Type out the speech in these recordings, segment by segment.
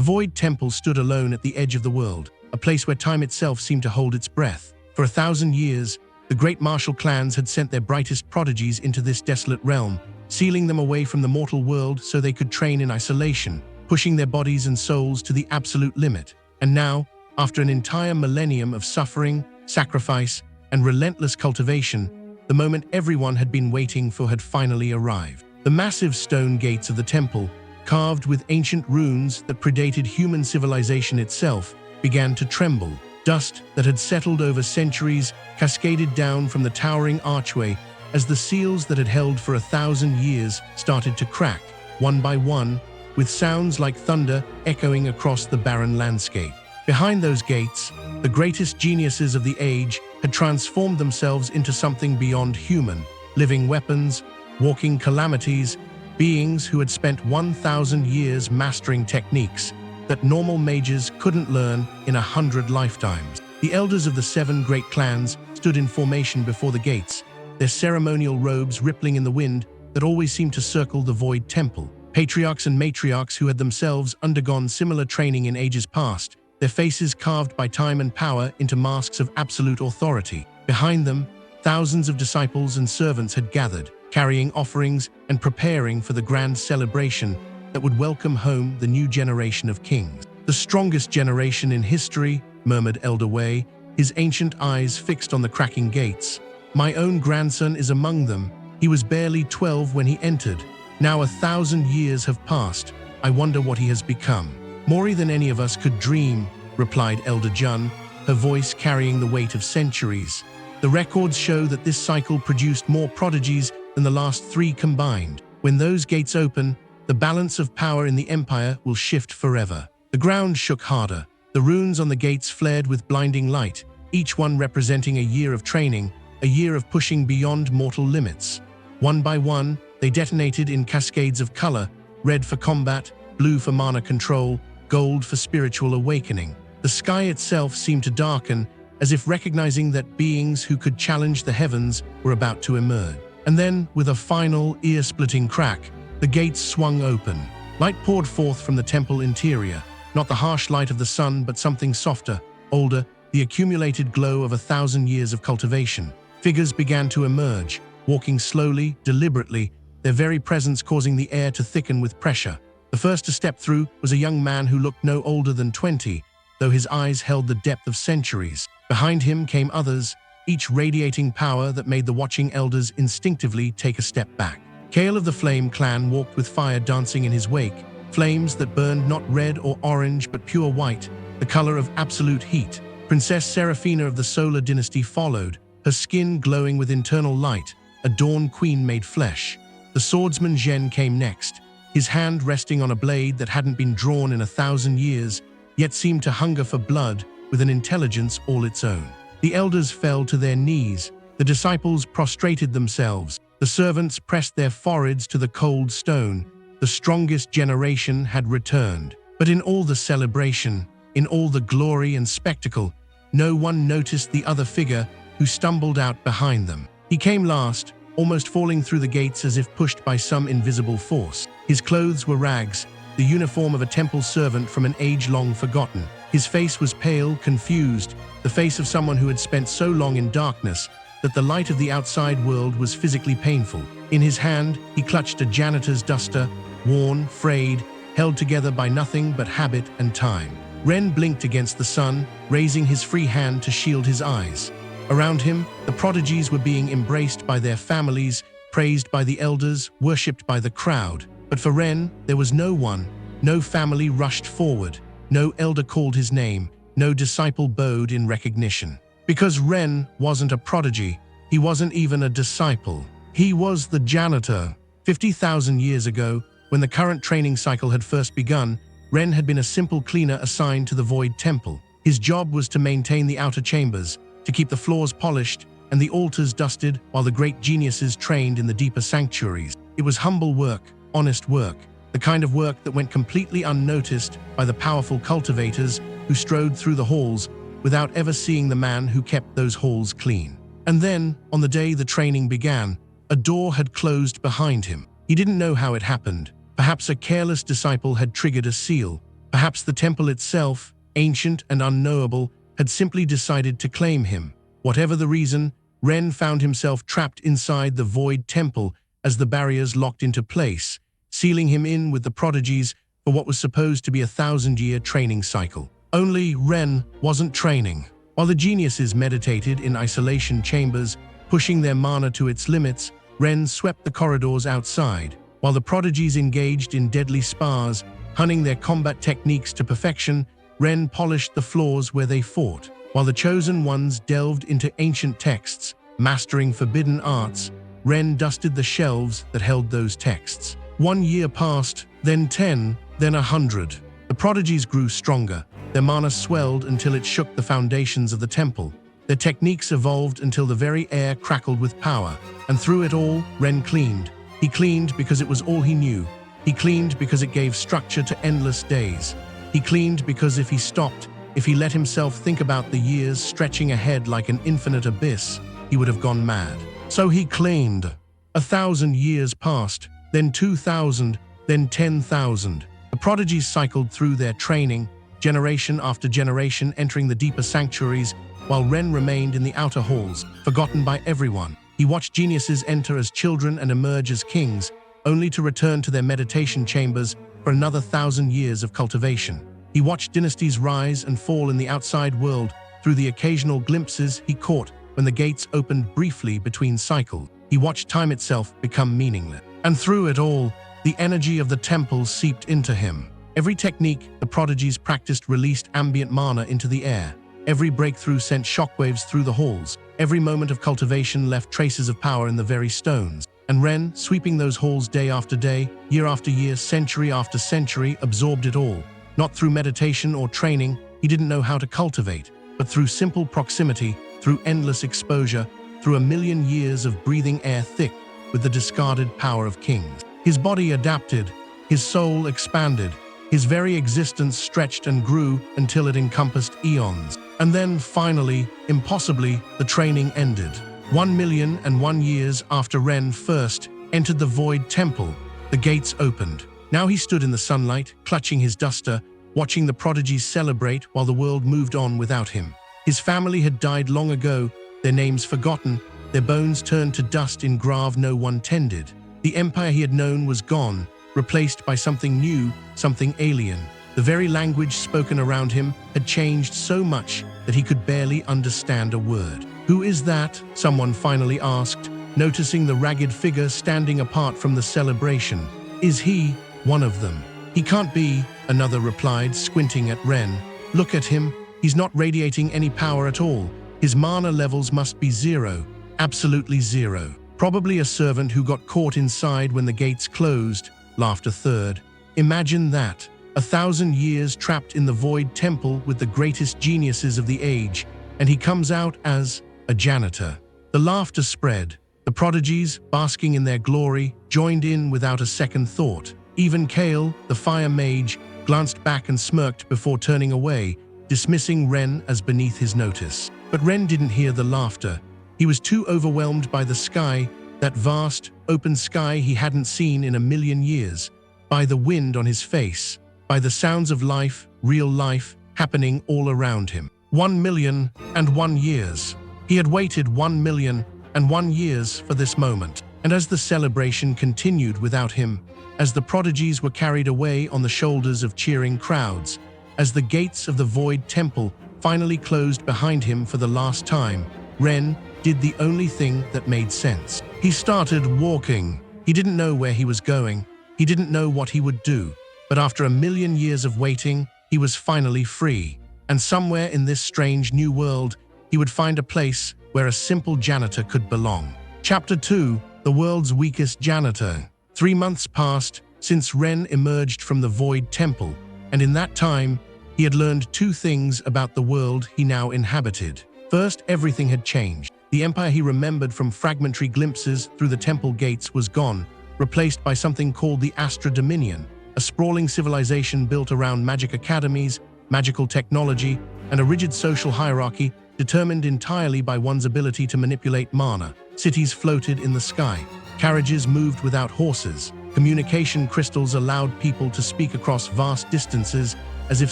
Void Temple stood alone at the edge of the world, a place where time itself seemed to hold its breath. For 1,000 years, the great martial clans had sent their brightest prodigies into this desolate realm, sealing them away from the mortal world so they could train in isolation, pushing their bodies and souls to the absolute limit. And now, after an entire millennium of suffering, sacrifice, and relentless cultivation, the moment everyone had been waiting for had finally arrived. The massive stone gates of the temple, carved with ancient runes that predated human civilization itself, began to tremble. Dust that had settled over centuries cascaded down from the towering archway as the seals that had held for 1,000 years started to crack, one by one, with sounds like thunder echoing across the barren landscape. Behind those gates, the greatest geniuses of the age had transformed themselves into something beyond human, living weapons, walking calamities, beings who had spent 1,000 years mastering techniques that normal mages couldn't learn in 100 lifetimes. The elders of the 7 great clans stood in formation before the gates, their ceremonial robes rippling in the wind that always seemed to circle the Void Temple. Patriarchs and matriarchs who had themselves undergone similar training in ages past, their faces carved by time and power into masks of absolute authority. Behind them, thousands of disciples and servants had gathered, carrying offerings and preparing for the grand celebration that would welcome home the new generation of kings. "The strongest generation in history," murmured Elder Wei, his ancient eyes fixed on the cracking gates. "My own grandson is among them. He was barely 12 when he entered. Now 1,000 years have passed. I wonder what he has become." "More than any of us could dream," replied Elder Jun, her voice carrying the weight of centuries. "The records show that this cycle produced more prodigies than the last 3 combined. When those gates open, the balance of power in the Empire will shift forever." The ground shook harder. The runes on the gates flared with blinding light, each one representing a year of training, a year of pushing beyond mortal limits. One by one, they detonated in cascades of color, red for combat, blue for mana control, gold for spiritual awakening. The sky itself seemed to darken, as if recognizing that beings who could challenge the heavens were about to emerge. And then, with a final, ear-splitting crack, the gates swung open. Light poured forth from the temple interior, not the harsh light of the sun, but something softer, older, the accumulated glow of 1,000 years of cultivation. Figures began to emerge, walking slowly, deliberately, their very presence causing the air to thicken with pressure. The first to step through was a young man who looked no older than 20, though his eyes held the depth of centuries. Behind him came others, each radiating power that made the watching elders instinctively take a step back. Kale of the Flame clan walked with fire dancing in his wake, flames that burned not red or orange but pure white, the color of absolute heat. Princess Seraphina of the Solar Dynasty followed, her skin glowing with internal light, a dawn queen made flesh. The swordsman Zhen came next, his hand resting on a blade that hadn't been drawn in 1,000 years, yet seemed to hunger for blood with an intelligence all its own. The elders fell to their knees, the disciples prostrated themselves, the servants pressed their foreheads to the cold stone. The strongest generation had returned. But in all the celebration, in all the glory and spectacle, no one noticed the other figure who stumbled out behind them. He came last, almost falling through the gates as if pushed by some invisible force. His clothes were rags, the uniform of a temple servant from an age long forgotten. His face was pale, confused, the face of someone who had spent so long in darkness that the light of the outside world was physically painful. In his hand, he clutched a janitor's duster, worn, frayed, held together by nothing but habit and time. Ren blinked against the sun, raising his free hand to shield his eyes. Around him, the prodigies were being embraced by their families, praised by the elders, worshipped by the crowd. But for Ren, there was no one. No family rushed forward. No elder called his name. No disciple bowed in recognition. Because Ren wasn't a prodigy, he wasn't even a disciple. He was the janitor. 50,000 years ago, when the current training cycle had first begun, Ren had been a simple cleaner assigned to the Void Temple. His job was to maintain the outer chambers, to keep the floors polished and the altars dusted while the great geniuses trained in the deeper sanctuaries. It was humble work, honest work, the kind of work that went completely unnoticed by the powerful cultivators who strode through the halls without ever seeing the man who kept those halls clean. And then, on the day the training began, a door had closed behind him. He didn't know how it happened. Perhaps a careless disciple had triggered a seal. Perhaps the temple itself, ancient and unknowable, had simply decided to claim him. Whatever the reason, Ren found himself trapped inside the void temple as the barriers locked into place, sealing him in with the prodigies for what was supposed to be a 1,000-year training cycle. Only Ren wasn't training. While the geniuses meditated in isolation chambers, pushing their mana to its limits, Ren swept the corridors outside. While the prodigies engaged in deadly spars, honing their combat techniques to perfection, Ren polished the floors where they fought. While the chosen ones delved into ancient texts, mastering forbidden arts, Ren dusted the shelves that held those texts. 1 year passed, then 10, then 100. The prodigies grew stronger. Their mana swelled until it shook the foundations of the temple. Their techniques evolved until the very air crackled with power. And through it all, Ren cleaned. He cleaned because it was all he knew. He cleaned because it gave structure to endless days. He cleaned because if he stopped, if he let himself think about the years stretching ahead like an infinite abyss, he would have gone mad. So he cleaned. 1,000 years passed, then 2,000, then 10,000. The prodigies cycled through their training, generation after generation entering the deeper sanctuaries, while Ren remained in the outer halls, forgotten by everyone. He watched geniuses enter as children and emerge as kings, only to return to their meditation chambers for another 1,000 years of cultivation. He watched dynasties rise and fall in the outside world through the occasional glimpses he caught when the gates opened briefly between cycles. He watched time itself become meaningless. And through it all, the energy of the temple seeped into him. Every technique the prodigies practiced released ambient mana into the air. Every breakthrough sent shockwaves through the halls. Every moment of cultivation left traces of power in the very stones. And Ren, sweeping those halls day after day, year after year, century after century, absorbed it all. Not through meditation or training, he didn't know how to cultivate, but through simple proximity, through endless exposure, through 1,000,000 years of breathing air thick with the discarded power of kings. His body adapted, his soul expanded, his very existence stretched and grew until it encompassed eons. And then, finally, impossibly, the training ended. 1,000,001 years after Ren first entered the Void Temple, the gates opened. Now he stood in the sunlight, clutching his duster, watching the prodigies celebrate while the world moved on without him. His family had died long ago, their names forgotten, their bones turned to dust in grave no one tended. The empire he had known was gone, replaced by something new, something alien. The very language spoken around him had changed so much that he could barely understand a word. "Who is that?" someone finally asked, noticing the ragged figure standing apart from the celebration. "Is he one of them?" "He can't be," another replied, squinting at Ren. "Look at him. He's not radiating any power at all. His mana levels must be zero, absolutely zero. Probably a servant who got caught inside when the gates closed," laughed a third. "Imagine that. 1,000 years trapped in the Void Temple with the greatest geniuses of the age, and he comes out as a janitor." The laughter spread. The prodigies, basking in their glory, joined in without a second thought. Even Kale, the fire mage, glanced back and smirked before turning away, dismissing Ren as beneath his notice. But Ren didn't hear the laughter. He was too overwhelmed by the sky, that vast, open sky he hadn't seen in 1,000,000 years, by the wind on his face, by the sounds of life, real life, happening all around him. 1,000,001 years. He had waited 1,000,001 years for this moment. And as the celebration continued without him, as the prodigies were carried away on the shoulders of cheering crowds, as the gates of the Void Temple finally closed behind him for the last time, Ren did the only thing that made sense. He started walking. He didn't know where he was going. He didn't know what he would do. But after 1,000,000 years of waiting, he was finally free. And somewhere in this strange new world, he would find a place where a simple janitor could belong. Chapter 2: The World's Weakest Janitor. 3 months passed since Ren emerged from the Void Temple, and in that time, he had learned 2 things about the world he now inhabited. First, everything had changed. The empire he remembered from fragmentary glimpses through the temple gates was gone, replaced by something called the Astra Dominion, a sprawling civilization built around magic academies, magical technology, and a rigid social hierarchy determined entirely by one's ability to manipulate mana. Cities floated in the sky. Carriages moved without horses. Communication crystals allowed people to speak across vast distances, as if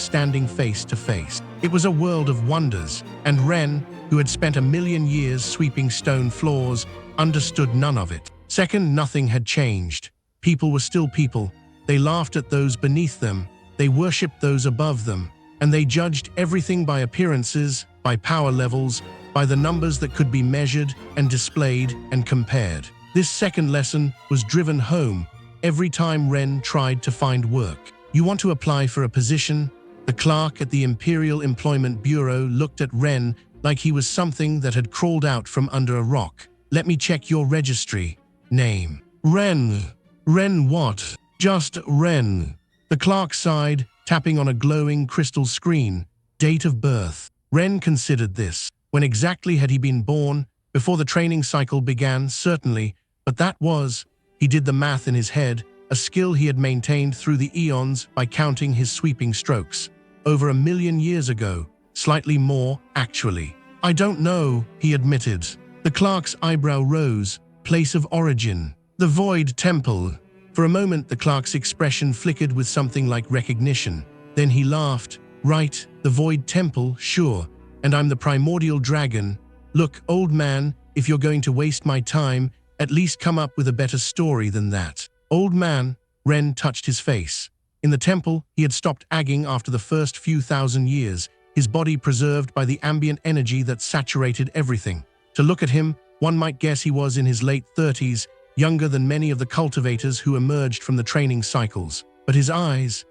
standing face to face. It was a world of wonders, and Ren, who had spent 1,000,000 years sweeping stone floors, understood none of it. Second, nothing had changed. People were still people. They laughed at those beneath them, they worshipped those above them, and they judged everything by appearances, by power levels, by the numbers that could be measured and displayed and compared. This second lesson was driven home every time Ren tried to find work. You want to apply for a position? The clerk at the Imperial Employment Bureau looked at Ren like he was something that had crawled out from under a rock. Let me check your registry. Name. Ren. Ren what? Just Ren. The clerk sighed, tapping on a glowing crystal screen. Date of birth. Ren considered this. When exactly had he been born? Before the training cycle began, certainly, but that was, he did the math in his head, a skill he had maintained through the eons by counting his sweeping strokes. Over 1,000,000 years ago, slightly more, actually. I don't know, he admitted. The clerk's eyebrow rose. Place of origin. The Void Temple. For a moment, the clerk's expression flickered with something like recognition. Then he laughed. Right, the Void Temple, sure. And I'm the primordial dragon. Look, old man, if you're going to waste my time, at least come up with a better story than that. Old man, Ren touched his face. In the temple, he had stopped agging after the first few thousand years, his body preserved by the ambient energy that saturated everything. To look at him, one might guess he was in his late 30s, younger than many of the cultivators who emerged from the training cycles. But his eyes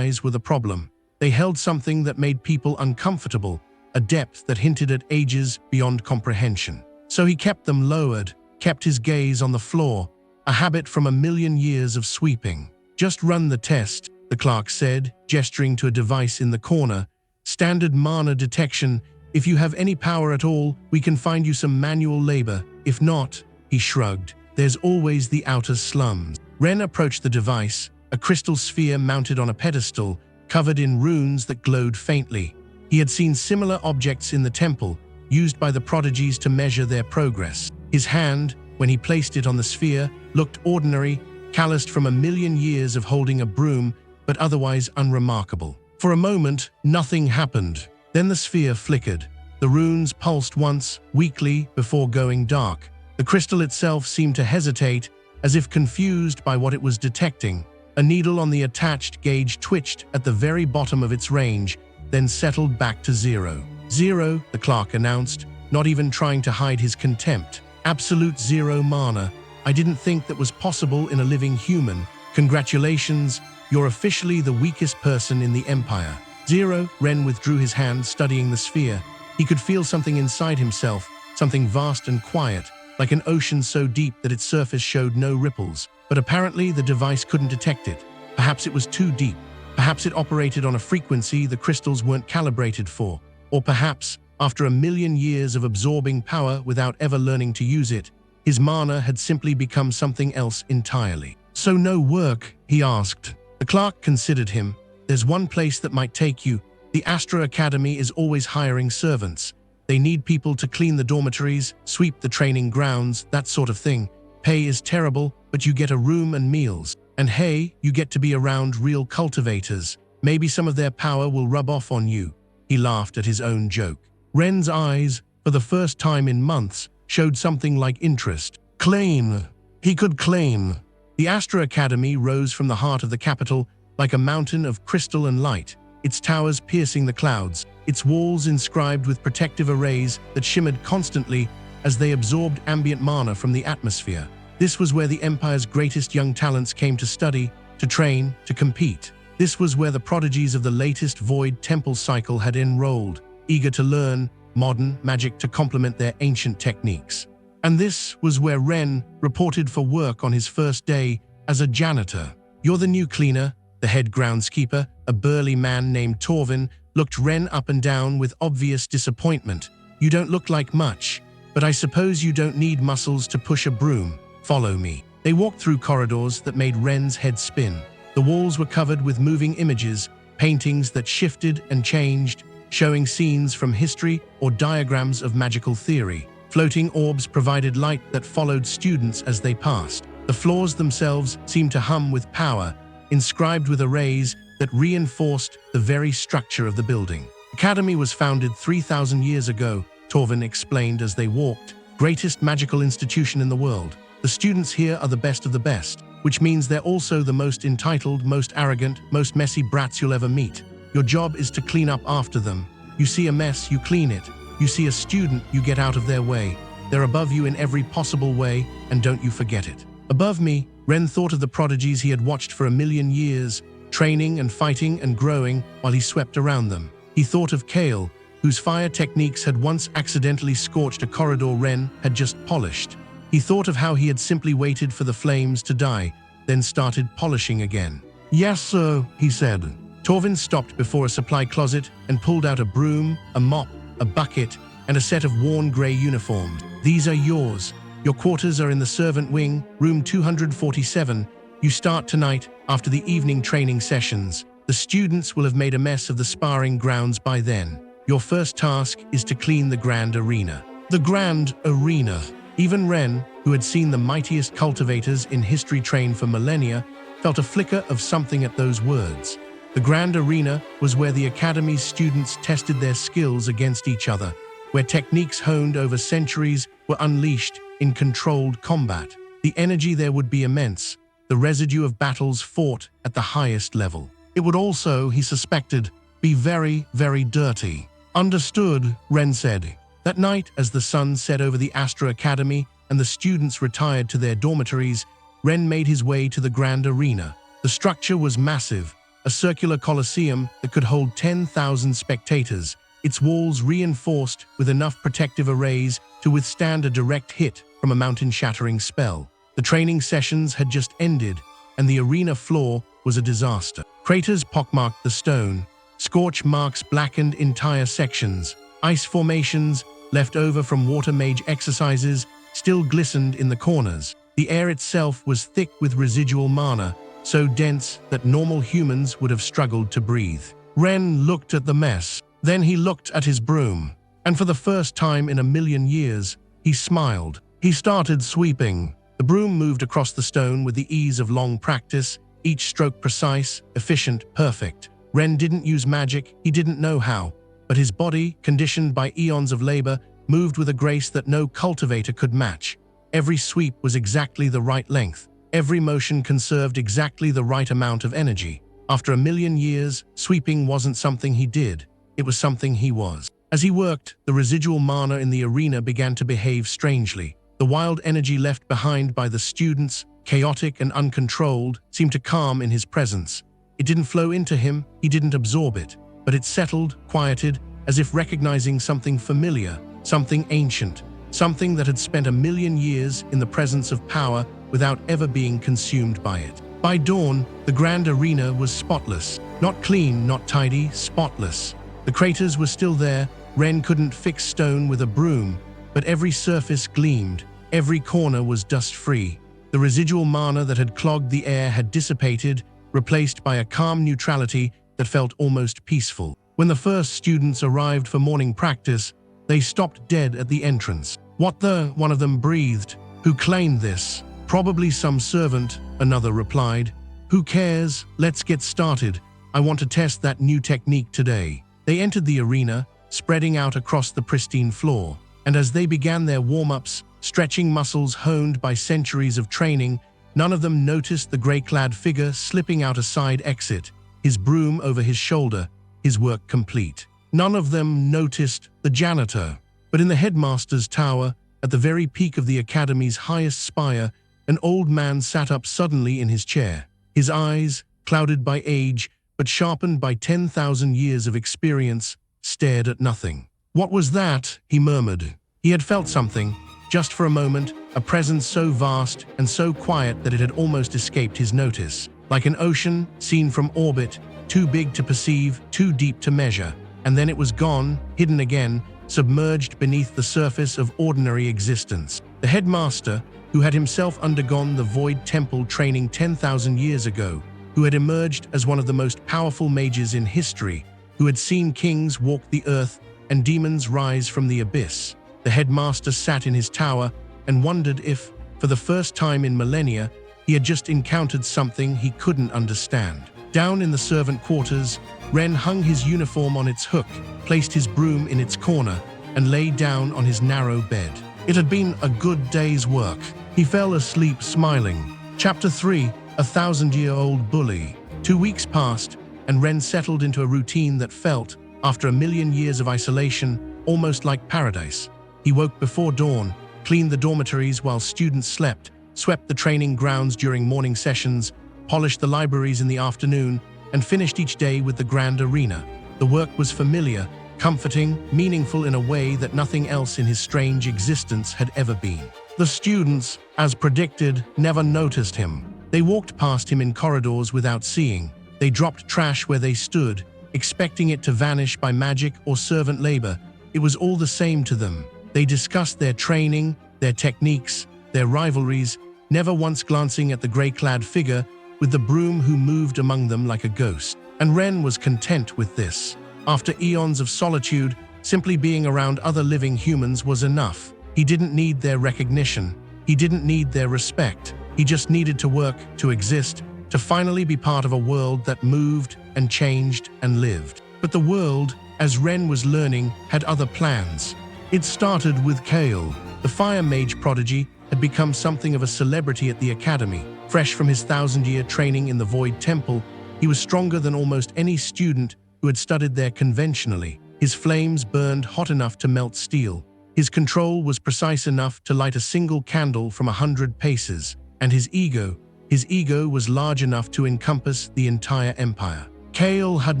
were the problem. They held something that made people uncomfortable, a depth that hinted at ages beyond comprehension. So he kept them lowered, kept his gaze on the floor, a habit from 1,000,000 years of sweeping. Just run the test, the clerk said, gesturing to a device in the corner. Standard mana detection. If you have any power at all, we can find you some manual labor. If not, he shrugged, there's always the outer slums. Ren approached the device, a crystal sphere mounted on a pedestal, covered in runes that glowed faintly. He had seen similar objects in the temple, used by the prodigies to measure their progress. His hand, when he placed it on the sphere, looked ordinary, calloused from 1,000,000 years of holding a broom, but otherwise unremarkable. For a moment, nothing happened. Then the sphere flickered. The runes pulsed once, weakly, before going dark. The crystal itself seemed to hesitate, as if confused by what it was detecting. A needle on the attached gauge twitched at the very bottom of its range, then settled back to 0. 0, the clerk announced, not even trying to hide his contempt. Absolute 0 mana. I didn't think that was possible in a living human. Congratulations, you're officially the weakest person in the Empire. 0, Ren withdrew his hand, studying the sphere. He could feel something inside himself, something vast and quiet, like an ocean so deep that its surface showed no ripples. But apparently the device couldn't detect it. Perhaps it was too deep. Perhaps it operated on a frequency the crystals weren't calibrated for. Or perhaps, after 1,000,000 years of absorbing power without ever learning to use it, his mana had simply become something else entirely. So no work, he asked. The clerk considered him. There's one place that might take you. The Astra Academy is always hiring servants. They need people to clean the dormitories, sweep the training grounds, that sort of thing. Pay is terrible, but you get a room and meals. And hey, you get to be around real cultivators. Maybe some of their power will rub off on you. He laughed at his own joke. Ren's eyes, for the first time in months, showed something like interest. Claim. He could claim. The Astra Academy rose from the heart of the capital like a mountain of crystal and light, its towers piercing the clouds, its walls inscribed with protective arrays that shimmered constantly as they absorbed ambient mana from the atmosphere. This was where the Empire's greatest young talents came to study, to train, to compete. This was where the prodigies of the latest Void Temple cycle had enrolled, eager to learn modern magic to complement their ancient techniques. And this was where Ren reported for work on his first day as a janitor. You're the new cleaner, the head groundskeeper, a burly man named Torvin, looked Ren up and down with obvious disappointment. You don't look like much, but I suppose you don't need muscles to push a broom. Follow me. They walked through corridors that made Ren's head spin. The walls were covered with moving images, paintings that shifted and changed, showing scenes from history or diagrams of magical theory. Floating orbs provided light that followed students as they passed. The floors themselves seemed to hum with power, inscribed with arrays that reinforced the very structure of the building. The academy was founded 3,000 years ago, Torvin explained as they walked. Greatest magical institution in the world. The students here are the best of the best, which means they're also the most entitled, most arrogant, most messy brats you'll ever meet. Your job is to clean up after them. You see a mess, you clean it. You see a student, you get out of their way. They're above you in every possible way, and don't you forget it. Above me, Ren thought of the prodigies he had watched for 1,000,000 years, training and fighting and growing while he swept around them. He thought of Kale, whose fire techniques had once accidentally scorched a corridor Ren had just polished. He thought of how he had simply waited for the flames to die, then started polishing again. "Yes, sir," he said. Torvin stopped before a supply closet and pulled out a broom, a mop, a bucket, and a set of worn gray uniforms. "These are yours. Your quarters are in the servant wing, room 247. You start tonight after the evening training sessions. The students will have made a mess of the sparring grounds by then. Your first task is to clean the Grand Arena." The Grand Arena. Even Ren, who had seen the mightiest cultivators in history train for millennia, felt a flicker of something at those words. The Grand Arena was where the Academy's students tested their skills against each other, where techniques honed over centuries were unleashed in controlled combat. The energy there would be immense, the residue of battles fought at the highest level. It would also, he suspected, be very, very dirty. "Understood," Ren said. That night, as the sun set over the Astra Academy and the students retired to their dormitories, Ren made his way to the Grand Arena. The structure was massive, a circular coliseum that could hold 10,000 spectators, its walls reinforced with enough protective arrays to withstand a direct hit from a mountain-shattering spell. The training sessions had just ended, and the arena floor was a disaster. Craters pockmarked the stone, scorch marks blackened entire sections, ice formations left over from water mage exercises still glistened in the corners. The air itself was thick with residual mana, so dense that normal humans would have struggled to breathe. Ren looked at the mess. Then he looked at his broom, and for the first time in 1,000,000 years, he smiled. He started sweeping. The broom moved across the stone with the ease of long practice, each stroke precise, efficient, perfect. Ren didn't use magic, he didn't know how, but his body, conditioned by eons of labor, moved with a grace that no cultivator could match. Every sweep was exactly the right length. Every motion conserved exactly the right amount of energy. After 1,000,000 years, sweeping wasn't something he did. It was something he was. As he worked, the residual mana in the arena began to behave strangely. The wild energy left behind by the students, chaotic and uncontrolled, seemed to calm in his presence. It didn't flow into him, he didn't absorb it, but it settled, quieted, as if recognizing something familiar, something ancient, something that had spent 1,000,000 years in the presence of power without ever being consumed by it. By dawn, the Grand Arena was spotless. Not clean, not tidy, spotless. The craters were still there. Ren couldn't fix stone with a broom, but every surface gleamed. Every corner was dust-free. The residual mana that had clogged the air had dissipated, replaced by a calm neutrality that felt almost peaceful. When the first students arrived for morning practice, they stopped dead at the entrance. "What the?" one of them breathed. "Who claimed this?" "Probably some servant," another replied. "Who cares? Let's get started. I want to test that new technique today." They entered the arena, spreading out across the pristine floor, and as they began their warm-ups, stretching muscles honed by centuries of training, none of them noticed the gray-clad figure slipping out a side exit, his broom over his shoulder, his work complete. None of them noticed the janitor. But in the headmaster's tower, at the very peak of the academy's highest spire, an old man sat up suddenly in his chair. His eyes, clouded by age, but sharpened by 10,000 years of experience, stared at nothing. "What was that?" he murmured. He had felt something, just for a moment, a presence so vast and so quiet that it had almost escaped his notice. Like an ocean seen from orbit, too big to perceive, too deep to measure. And then it was gone, hidden again, submerged beneath the surface of ordinary existence. The headmaster, who had himself undergone the Void Temple training 10,000 years ago, who had emerged as one of the most powerful mages in history, who had seen kings walk the earth and demons rise from the abyss. The headmaster sat in his tower and wondered if, for the first time in millennia, he had just encountered something he couldn't understand. Down in the servant quarters, Ren hung his uniform on its hook, placed his broom in its corner, and lay down on his narrow bed. It had been a good day's work. He fell asleep smiling. Chapter 3: A 1,000-year-old bully. 2 weeks passed, and Ren settled into a routine that felt, after a million years of isolation, almost like paradise. He woke before dawn, cleaned the dormitories while students slept, swept the training grounds during morning sessions, polished the libraries in the afternoon, and finished each day with the grand arena. The work was familiar, comforting, meaningful in a way that nothing else in his strange existence had ever been. The students, as predicted, never noticed him. They walked past him in corridors without seeing. They dropped trash where they stood, expecting it to vanish by magic or servant labor. It was all the same to them. They discussed their training, their techniques, their rivalries, never once glancing at the gray-clad figure with the broom who moved among them like a ghost. And Ren was content with this. After eons of solitude, simply being around other living humans was enough. He didn't need their recognition. He didn't need their respect. He just needed to work, to exist, to finally be part of a world that moved and changed and lived. But the world, as Ren was learning, had other plans. It started with Kale. The fire mage prodigy had become something of a celebrity at the academy. Fresh from his 1,000-year training in the Void Temple, he was stronger than almost any student who had studied there conventionally. His flames burned hot enough to melt steel. His control was precise enough to light a single candle from 100 paces. And his ego was large enough to encompass the entire empire. Kale had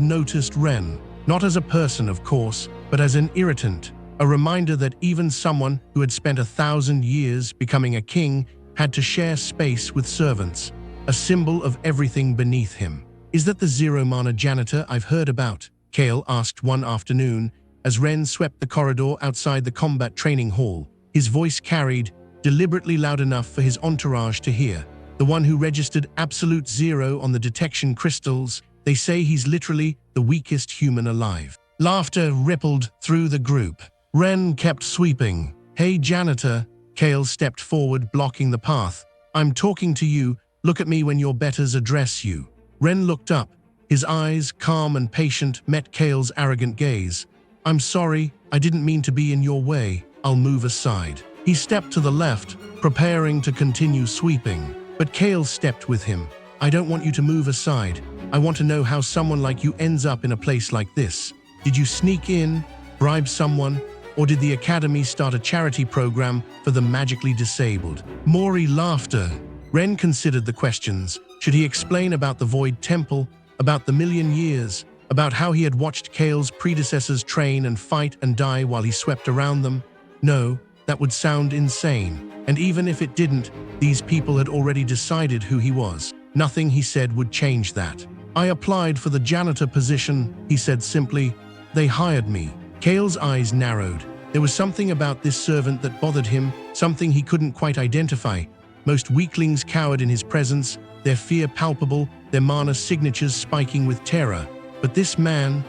noticed Ren, not as a person, of course, but as an irritant, a reminder that even someone who had spent 1,000 years becoming a king had to share space with servants, a symbol of everything beneath him. "Is that the zero-mana janitor I've heard about?" Kale asked one afternoon as Ren swept the corridor outside the combat training hall. His voice carried, deliberately loud enough for his entourage to hear. "The one who registered absolute zero on the detection crystals. They say he's literally the weakest human alive." Laughter rippled through the group. Ren kept sweeping. "Hey, janitor." Kale stepped forward, blocking the path. "I'm talking to you. Look at me when your betters address you." Ren looked up. His eyes, calm and patient, met Kale's arrogant gaze. "I'm sorry, I didn't mean to be in your way. I'll move aside." He stepped to the left, preparing to continue sweeping. But Kale stepped with him. "I don't want you to move aside. I want to know how someone like you ends up in a place like this. Did you sneak in, bribe someone, or did the Academy start a charity program for the magically disabled?" Maury laughter. Ren considered the questions. Should he explain about the Void Temple, about the million years, about how he had watched Kale's predecessors train and fight and die while he swept around them? No, that would sound insane. And even if it didn't, these people had already decided who he was. Nothing he said would change that. "I applied for the janitor position," he said simply. "They hired me." Kale's eyes narrowed. There was something about this servant that bothered him, something he couldn't quite identify. Most weaklings cowered in his presence, their fear palpable, their mana signatures spiking with terror. But this man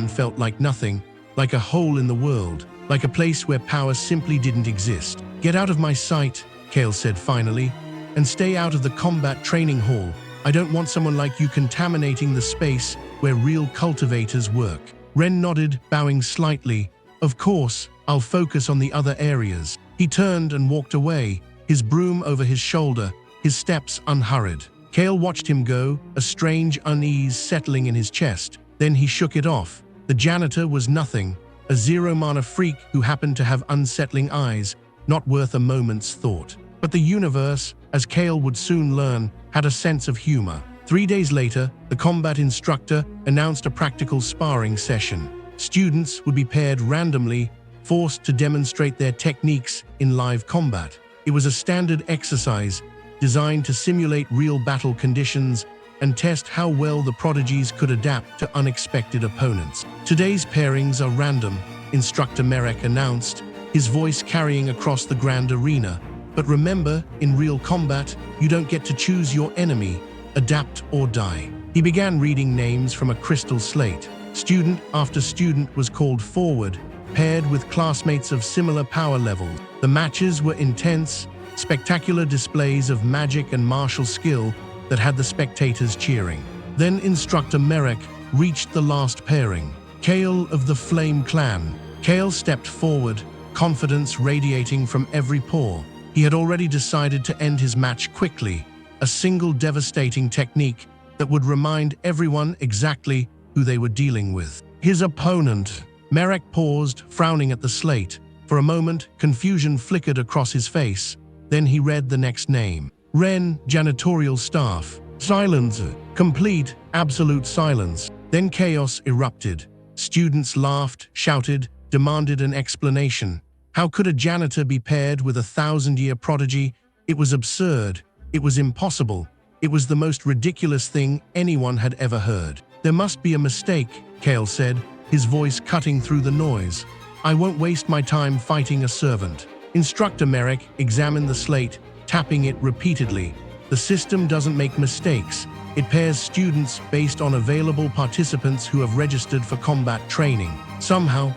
felt like nothing, like a hole in the world, like a place where power simply didn't exist. "Get out of my sight," Kale said finally, "and stay out of the combat training hall. I don't want someone like you contaminating the space where real cultivators work." Ren nodded, bowing slightly. "Of course, I'll focus on the other areas." He turned and walked away, his broom over his shoulder, his steps unhurried. Kale watched him go, a strange unease settling in his chest. Then he shook it off. The janitor was nothing, a zero-mana freak who happened to have unsettling eyes, not worth a moment's thought. But the universe, as Kale would soon learn, had a sense of humor. 3 days later, the combat instructor announced a practical sparring session. Students would be paired randomly, forced to demonstrate their techniques in live combat. It was a standard exercise designed to simulate real battle conditions and test how well the prodigies could adapt to unexpected opponents. "Today's pairings are random," Instructor Merrick announced, his voice carrying across the grand arena. "But remember, in real combat, you don't get to choose your enemy. Adapt or die." He began reading names from a crystal slate. Student after student was called forward, paired with classmates of similar power levels. The matches were intense, spectacular displays of magic and martial skill that had the spectators cheering. Then Instructor Merrick reached the last pairing. Kale of the Flame Clan. Kale stepped forward, confidence radiating from every pore. He had already decided to end his match quickly, a single devastating technique that would remind everyone exactly who they were dealing with. His opponent. Merrick paused, frowning at the slate. For a moment, confusion flickered across his face. Then he read the next name. Ren, janitorial staff. Silence. Complete, absolute silence. Then chaos erupted. Students laughed, shouted, demanded an explanation. How could a janitor be paired with a 1,000-year prodigy? It was absurd. It was impossible. It was the most ridiculous thing anyone had ever heard. There must be a mistake, Kale said, his voice cutting through the noise. I won't waste my time fighting a servant. Instructor Merrick examined the slate, tapping it repeatedly. The system doesn't make mistakes. It pairs students based on available participants who have registered for combat training. Somehow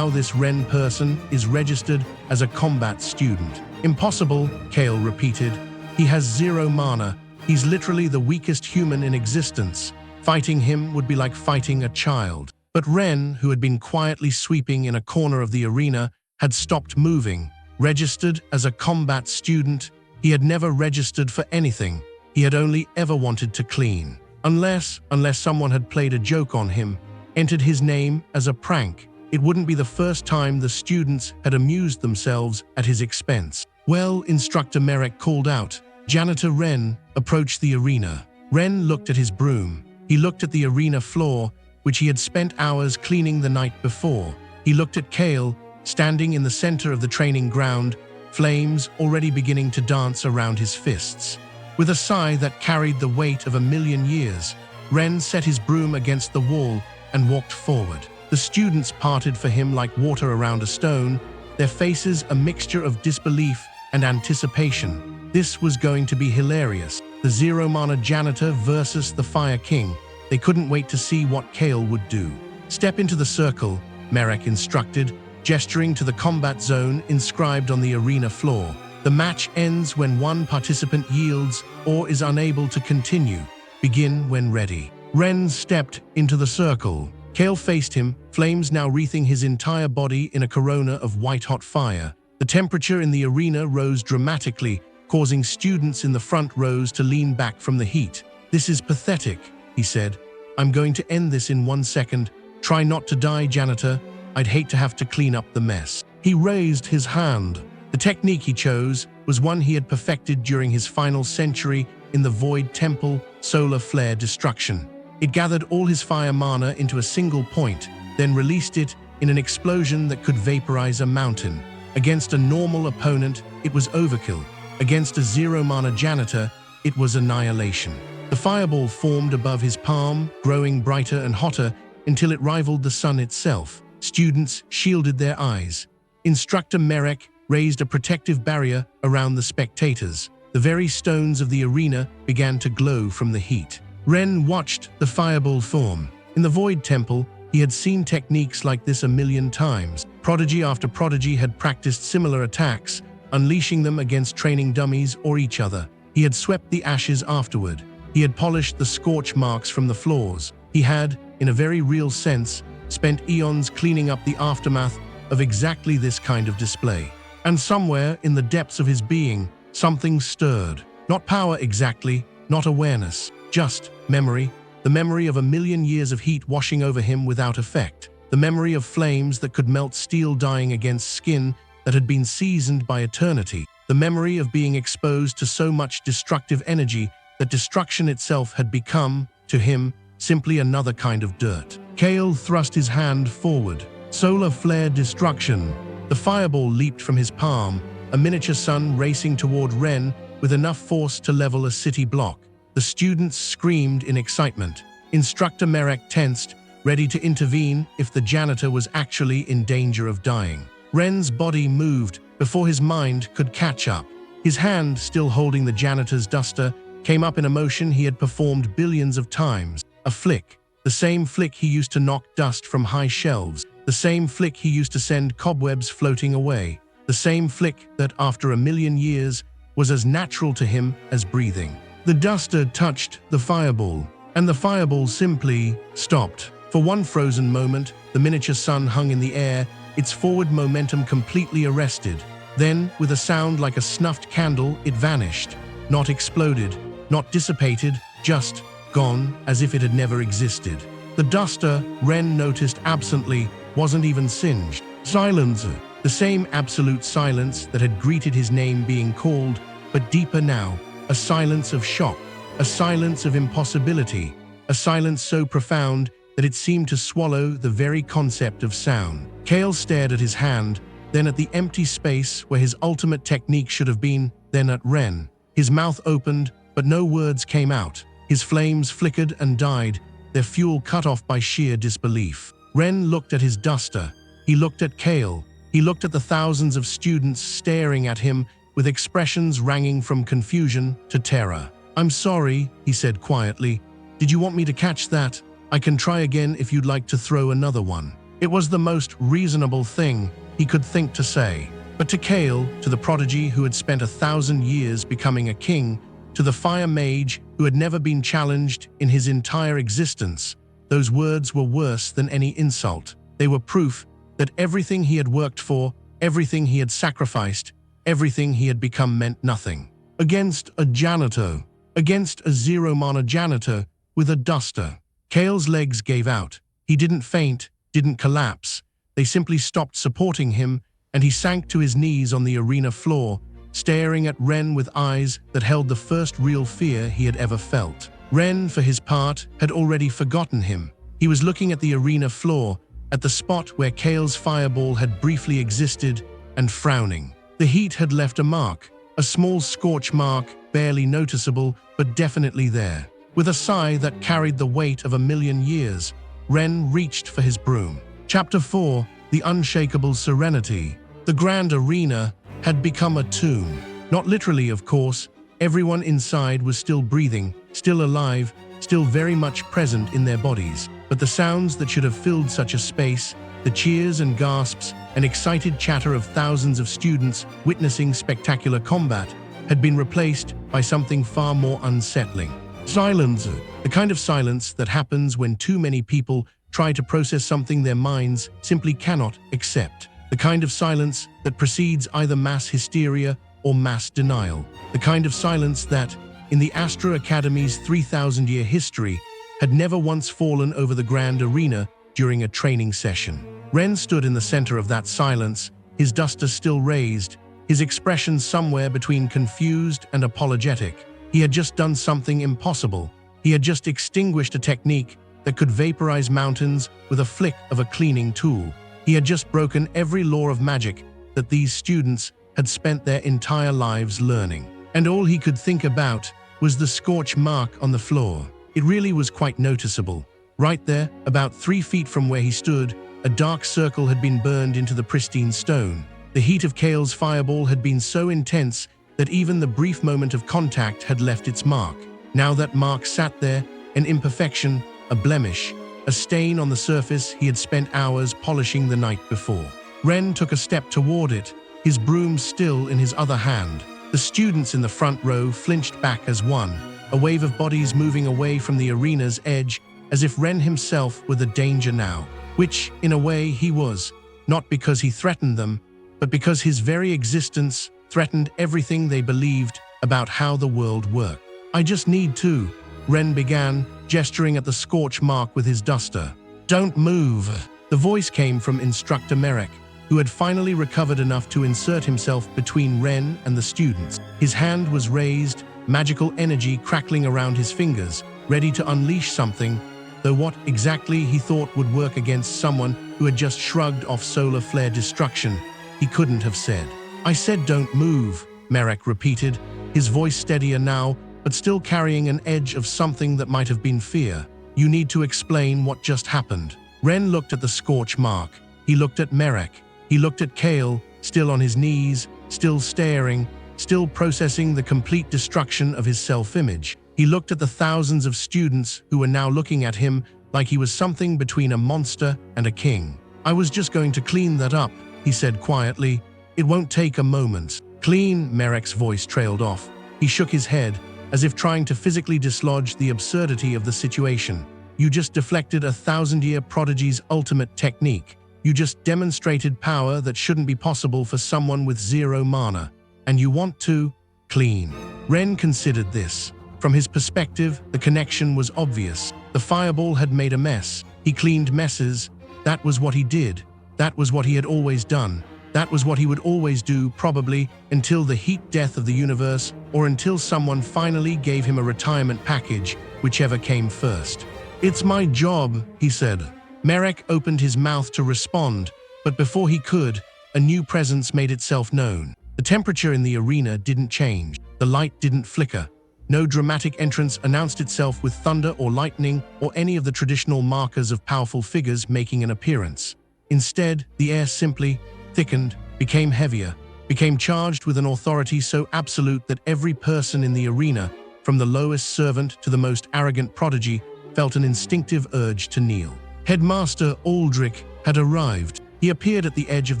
this Ren person is registered as a combat student. Impossible, Kale repeated. He has 0 mana. He's literally the weakest human in existence. Fighting him would be like fighting a child. But Ren, who had been quietly sweeping in a corner of the arena, had stopped moving. Registered as a combat student, he had never registered for anything. He had only ever wanted to clean. Unless someone had played a joke on him, entered his name as a prank. It wouldn't be the first time the students had amused themselves at his expense. Well, Instructor Merrick called out. Janitor Ren approached the arena. Ren looked at his broom. He looked at the arena floor, which he had spent hours cleaning the night before. He looked at Kale, standing in the center of the training ground, flames already beginning to dance around his fists. With a sigh that carried the weight of 1,000,000 years, Ren set his broom against the wall and walked forward. The students parted for him like water around a stone, their faces a mixture of disbelief and anticipation. This was going to be hilarious. The 0 mana janitor versus the Fire King. They couldn't wait to see what Kale would do. Step into the circle, Merrick instructed, gesturing to the combat zone inscribed on the arena floor. The match ends when one participant yields or is unable to continue. Begin when ready. Ren stepped into the circle. Kale faced him, flames now wreathing his entire body in a corona of white-hot fire. The temperature in the arena rose dramatically, causing students in the front rows to lean back from the heat. This is pathetic, he said. I'm going to end this in 1 second. Try not to die, janitor. I'd hate to have to clean up the mess. He raised his hand. The technique he chose was one he had perfected during his final century in the Void Temple Solar Flare Destruction. It gathered all his fire mana into a single point, then released it in an explosion that could vaporize a mountain. Against a normal opponent, it was overkill. Against a 0 mana janitor, it was annihilation. The fireball formed above his palm, growing brighter and hotter until it rivaled the sun itself. Students shielded their eyes. Instructor Merrick raised a protective barrier around the spectators. The very stones of the arena began to glow from the heat. Ren watched the fireball form. In the Void Temple, he had seen techniques like this 1,000,000 times. Prodigy after prodigy had practiced similar attacks, unleashing them against training dummies or each other. He had swept the ashes afterward. He had polished the scorch marks from the floors. He had, in a very real sense, spent eons cleaning up the aftermath of exactly this kind of display. And somewhere in the depths of his being, something stirred. Not power exactly, not awareness, just memory. The memory of 1,000,000 years of heat washing over him without effect. The memory of flames that could melt steel dying against skin that had been seasoned by eternity. The memory of being exposed to so much destructive energy that destruction itself had become, to him, simply another kind of dirt. Kale thrust his hand forward. Solar flare destruction. The fireball leaped from his palm, a miniature sun racing toward Ren with enough force to level a city block. The students screamed in excitement. Instructor Merrick tensed, ready to intervene if the janitor was actually in danger of dying. Ren's body moved before his mind could catch up. His hand, still holding the janitor's duster, came up in a motion he had performed billions of times. A flick. The same flick he used to knock dust from high shelves. The same flick he used to send cobwebs floating away. The same flick that, after 1,000,000 years, was as natural to him as breathing. The duster touched the fireball. and the fireball simply stopped. For one frozen moment, the miniature sun hung in the air, its forward momentum completely arrested. Then, with a sound like a snuffed candle, it vanished. Not exploded, not dissipated, just gone, as if it had never existed. The duster, Ren noticed absently, wasn't even singed. Silence. The same absolute silence that had greeted his name being called, but deeper now. A silence of shock, a silence of impossibility, a silence so profound that it seemed to swallow the very concept of sound. Kale stared at his hand, then at the empty space where his ultimate technique should have been, then at Ren. His mouth opened, but no words came out. His flames flickered and died, their fuel cut off by sheer disbelief. Ren looked at his duster. He looked at Kale. He looked at the thousands of students staring at him with expressions ranging from confusion to terror. "I'm sorry," he said quietly. "Did you want me to catch that? I can try again if you'd like to throw another one." It was the most reasonable thing he could think to say. But to Kale, to the prodigy who had spent 1,000 years becoming a king, to the fire mage who had never been challenged in his entire existence, those words were worse than any insult. They were proof that everything he had worked for, everything he had sacrificed, everything he had become meant nothing. Against a janitor, against a zero-mana janitor with a duster. Kale's legs gave out. He didn't faint, didn't collapse. They simply stopped supporting him, and he sank to his knees on the arena floor, staring at Ren with eyes that held the first real fear he had ever felt. Ren, for his part, had already forgotten him. He was looking at the arena floor, at the spot where Kale's fireball had briefly existed, and frowning. The heat had left a mark, a small scorch mark, barely noticeable, but definitely there. With a sigh that carried the weight of 1,000,000 years, Ren reached for his broom. Chapter 4: The Unshakable Serenity. The grand arena had become a tomb. Not literally, of course. Everyone inside was still breathing, still alive, still very much present in their bodies. But the sounds that should have filled such a space, the cheers and gasps and excited chatter of thousands of students witnessing spectacular combat, had been replaced by something far more unsettling. Silence. The kind of silence that happens when too many people try to process something their minds simply cannot accept. The kind of silence that precedes either mass hysteria or mass denial. The kind of silence that, in the Astra Academy's 3,000-year history, had never once fallen over the grand arena during a training session. Ren stood in the center of that silence, his duster still raised, his expression somewhere between confused and apologetic. He had just done something impossible. He had just extinguished a technique that could vaporize mountains with a flick of a cleaning tool. He had just broken every law of magic that these students had spent their entire lives learning. And all he could think about was the scorch mark on the floor. It really was quite noticeable. Right there, about 3 feet from where he stood, a dark circle had been burned into the pristine stone. The heat of Kale's fireball had been so intense that even the brief moment of contact had left its mark. Now that mark sat there, an imperfection, a blemish, a stain on the surface he had spent hours polishing the night before. Ren took a step toward it, his broom still in his other hand. The students in the front row flinched back as one, a wave of bodies moving away from the arena's edge, as if Ren himself were the danger now. Which, in a way, he was, not because he threatened them, but because his very existence threatened everything they believed about how the world worked. "I just need to," Ren began, gesturing at the scorch mark with his duster. "Don't move." The voice came from Instructor Merrick, who had finally recovered enough to insert himself between Ren and the students. His hand was raised, magical energy crackling around his fingers, ready to unleash something, though what exactly he thought would work against someone who had just shrugged off solar flare destruction, he couldn't have said. "I said don't move," Merrick repeated, his voice steadier now, but still carrying an edge of something that might have been fear. "You need to explain what just happened." Ren looked at the scorch mark. He looked at Merrick. He looked at Kale, still on his knees, still staring, still processing the complete destruction of his self-image. He looked at the thousands of students who were now looking at him like he was something between a monster and a king. "I was just going to clean that up," he said quietly. "It won't take a moment." "Clean," Merrick's voice trailed off. He shook his head, as if trying to physically dislodge the absurdity of the situation. You just deflected a 1,000-year prodigy's ultimate technique. You just demonstrated power that shouldn't be possible for someone with 0 mana. And you want to clean. Ren considered this. From his perspective, the connection was obvious. The fireball had made a mess. He cleaned messes. That was what he did. That was what he had always done. That was what he would always do, probably, until the heat death of the universe, or until someone finally gave him a retirement package, whichever came first. "It's my job," he said. Merrick opened his mouth to respond, but before he could, a new presence made itself known. The temperature in the arena didn't change. The light didn't flicker. No dramatic entrance announced itself with thunder or lightning or any of the traditional markers of powerful figures making an appearance. Instead, the air simply thickened, became heavier, became charged with an authority so absolute that every person in the arena, from the lowest servant to the most arrogant prodigy, felt an instinctive urge to kneel. Headmaster Aldrich had arrived. He appeared at the edge of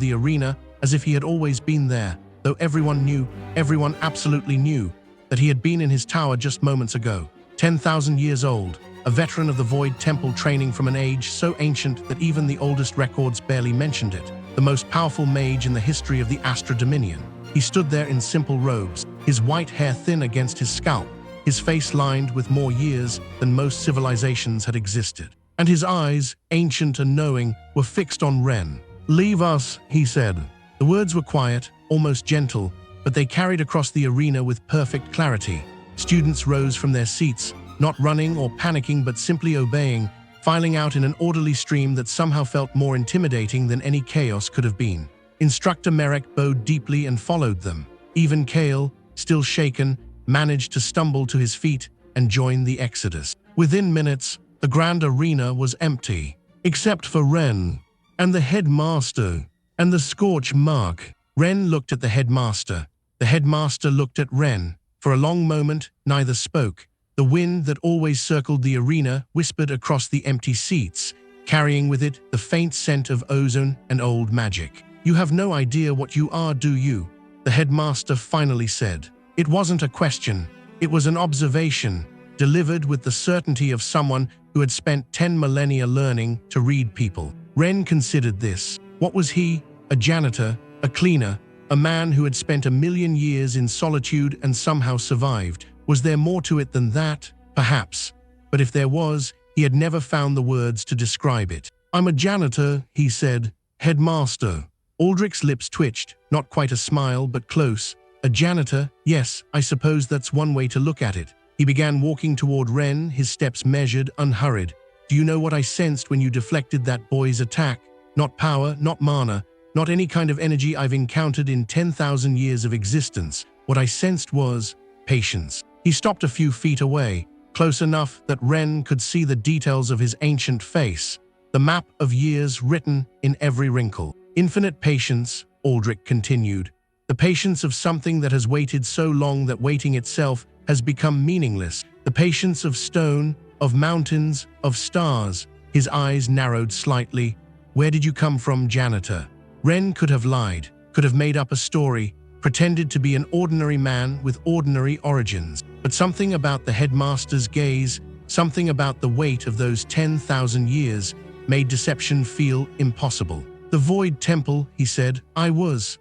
the arena as if he had always been there, though everyone absolutely knew, that he had been in his tower just moments ago. 10,000 years old, a veteran of the Void Temple training from an age so ancient that even the oldest records barely mentioned it. The most powerful mage in the history of the Astra Dominion. He stood there in simple robes, his white hair thin against his scalp, his face lined with more years than most civilizations had existed. And his eyes, ancient and knowing, were fixed on Ren. "Leave us," he said. The words were quiet, almost gentle, but they carried across the arena with perfect clarity. Students rose from their seats, not running or panicking but simply obeying, filing out in an orderly stream that somehow felt more intimidating than any chaos could have been. Instructor Merrick bowed deeply and followed them. Even Kale, still shaken, managed to stumble to his feet and join the exodus. Within minutes, the grand arena was empty, except for Ren and the headmaster and the scorch mark. Ren looked at the headmaster. The headmaster looked at Ren. For a long moment, neither spoke. The wind that always circled the arena whispered across the empty seats, carrying with it the faint scent of ozone and old magic. "You have no idea what you are, do you?" the headmaster finally said. It wasn't a question. It was an observation, delivered with the certainty of someone who had spent 10 millennia learning to read people. Ren considered this. What was he? A janitor, a cleaner, a man who had spent 1,000,000 years in solitude and somehow survived. Was there more to it than that? Perhaps. But if there was, he had never found the words to describe it. "I'm a janitor," he said. "Headmaster." Aldrich's lips twitched, not quite a smile, but close. "A janitor? Yes, I suppose that's one way to look at it." He began walking toward Ren, his steps measured, unhurried. "Do you know what I sensed when you deflected that boy's attack? Not power, not mana, not any kind of energy I've encountered in 10,000 years of existence. What I sensed was patience." He stopped a few feet away, close enough that Ren could see the details of his ancient face, the map of years written in every wrinkle. "Infinite patience," Aldrich continued. "The patience of something that has waited so long that waiting itself has become meaningless. The patience of stone, of mountains, of stars." His eyes narrowed slightly. "Where did you come from, janitor?" Ren could have lied, could have made up a story, pretended to be an ordinary man with ordinary origins. But something about the headmaster's gaze, something about the weight of those 10,000 years, made deception feel impossible. "The Void Temple," he said. I was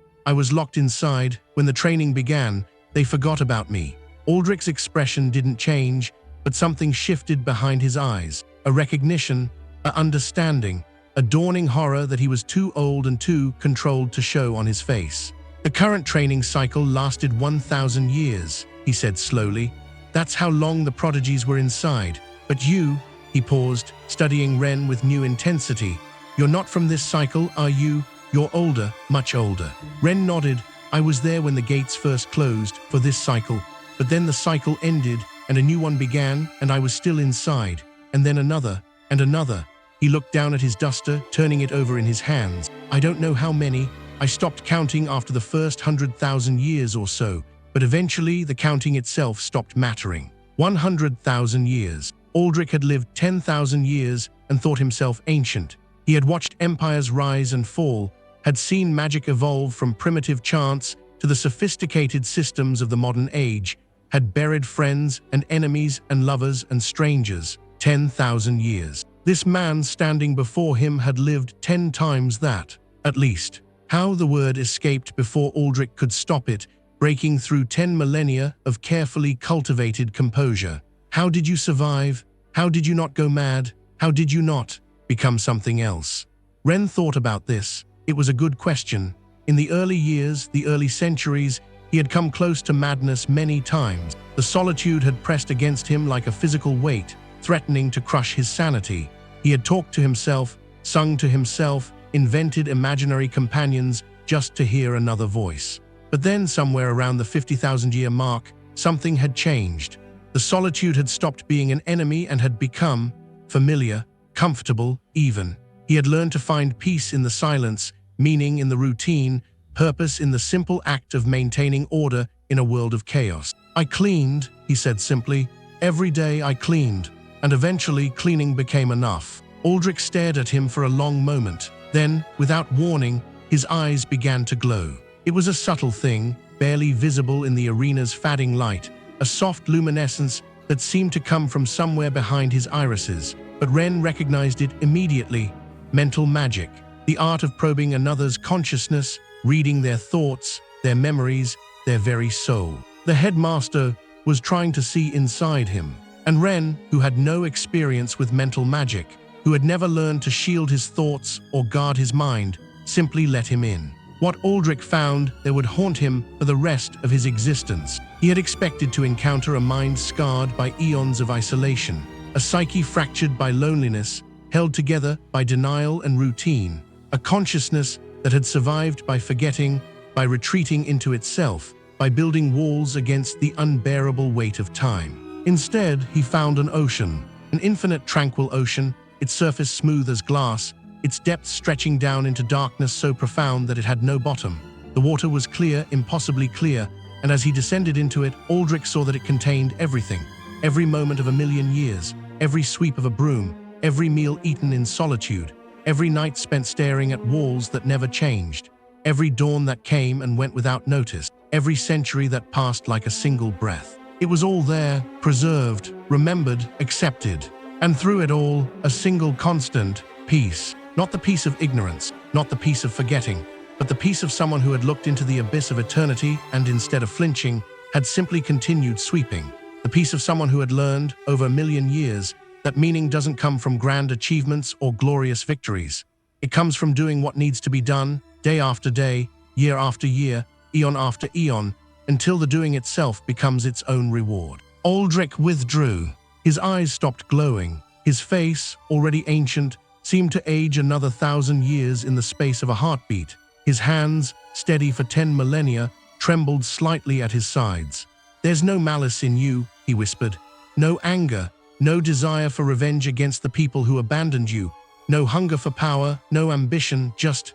locked inside. When the training began, they forgot about me." Aldrich's expression didn't change, but something shifted behind his eyes. A recognition, a understanding, a dawning horror that he was too old and too controlled to show on his face. "The current training cycle lasted 1,000 years, he said slowly. "That's how long the prodigies were inside. But you," he paused, studying Ren with new intensity. "You're not from this cycle, are you? You're older, much older." Ren nodded. "I was there when the gates first closed for this cycle, but then the cycle ended and a new one began and I was still inside. And then another, and another." He looked down at his duster, turning it over in his hands. "I don't know how many. I stopped counting after the first 100,000 years or so, but eventually the counting itself stopped mattering. 100,000 years. Aldrich had lived 10,000 years and thought himself ancient. He had watched empires rise and fall, had seen magic evolve from primitive chants to the sophisticated systems of the modern age, had buried friends and enemies and lovers and strangers 10,000 years. This man standing before him had lived 10 times that, at least. How the word escaped before Aldrich could stop it, breaking through 10 millennia of carefully cultivated composure. How did you survive? How did you not go mad? How did you not become something else? Ren thought about this. It was a good question. In the early years, the early centuries, he had come close to madness many times. The solitude had pressed against him like a physical weight, threatening to crush his sanity. He had talked to himself, sung to himself, invented imaginary companions just to hear another voice. But then, somewhere around the 50,000-year mark, something had changed. The solitude had stopped being an enemy and had become familiar, comfortable, even. He had learned to find peace in the silence, meaning in the routine, purpose in the simple act of maintaining order in a world of chaos. I cleaned, he said simply. Every day I cleaned, and eventually cleaning became enough. Aldrich stared at him for a long moment. Then, without warning, his eyes began to glow. It was a subtle thing, barely visible in the arena's fading light, a soft luminescence that seemed to come from somewhere behind his irises. But Ren recognized it immediately. Mental magic, the art of probing another's consciousness, reading their thoughts, their memories, their very soul. The headmaster was trying to see inside him. And Ren, who had no experience with mental magic, who had never learned to shield his thoughts or guard his mind, simply let him in. What Aldrich found there would haunt him for the rest of his existence. He had expected to encounter a mind scarred by eons of isolation, a psyche fractured by loneliness, held together by denial and routine, a consciousness that had survived by forgetting, by retreating into itself, by building walls against the unbearable weight of time. Instead, he found an ocean, an infinite tranquil ocean, its surface smooth as glass, its depths stretching down into darkness so profound that it had no bottom. The water was clear, impossibly clear, and as he descended into it, Aldrich saw that it contained everything. Every moment of a million years, every sweep of a broom, every meal eaten in solitude, every night spent staring at walls that never changed, every dawn that came and went without notice, every century that passed like a single breath. It was all there, preserved, remembered, accepted. And through it all, a single constant, peace. Not the peace of ignorance, not the peace of forgetting, but the peace of someone who had looked into the abyss of eternity and instead of flinching, had simply continued sweeping. The peace of someone who had learned, over a million years, that meaning doesn't come from grand achievements or glorious victories. It comes from doing what needs to be done, day after day, year after year, eon after eon, until the doing itself becomes its own reward. Aldrich withdrew. His eyes stopped glowing. His face, already ancient, seemed to age another 1,000 years in the space of a heartbeat. His hands, steady for 10 millennia, trembled slightly at his sides. "There's no malice in you," he whispered. "No anger, no desire for revenge against the people who abandoned you. No hunger for power, no ambition, just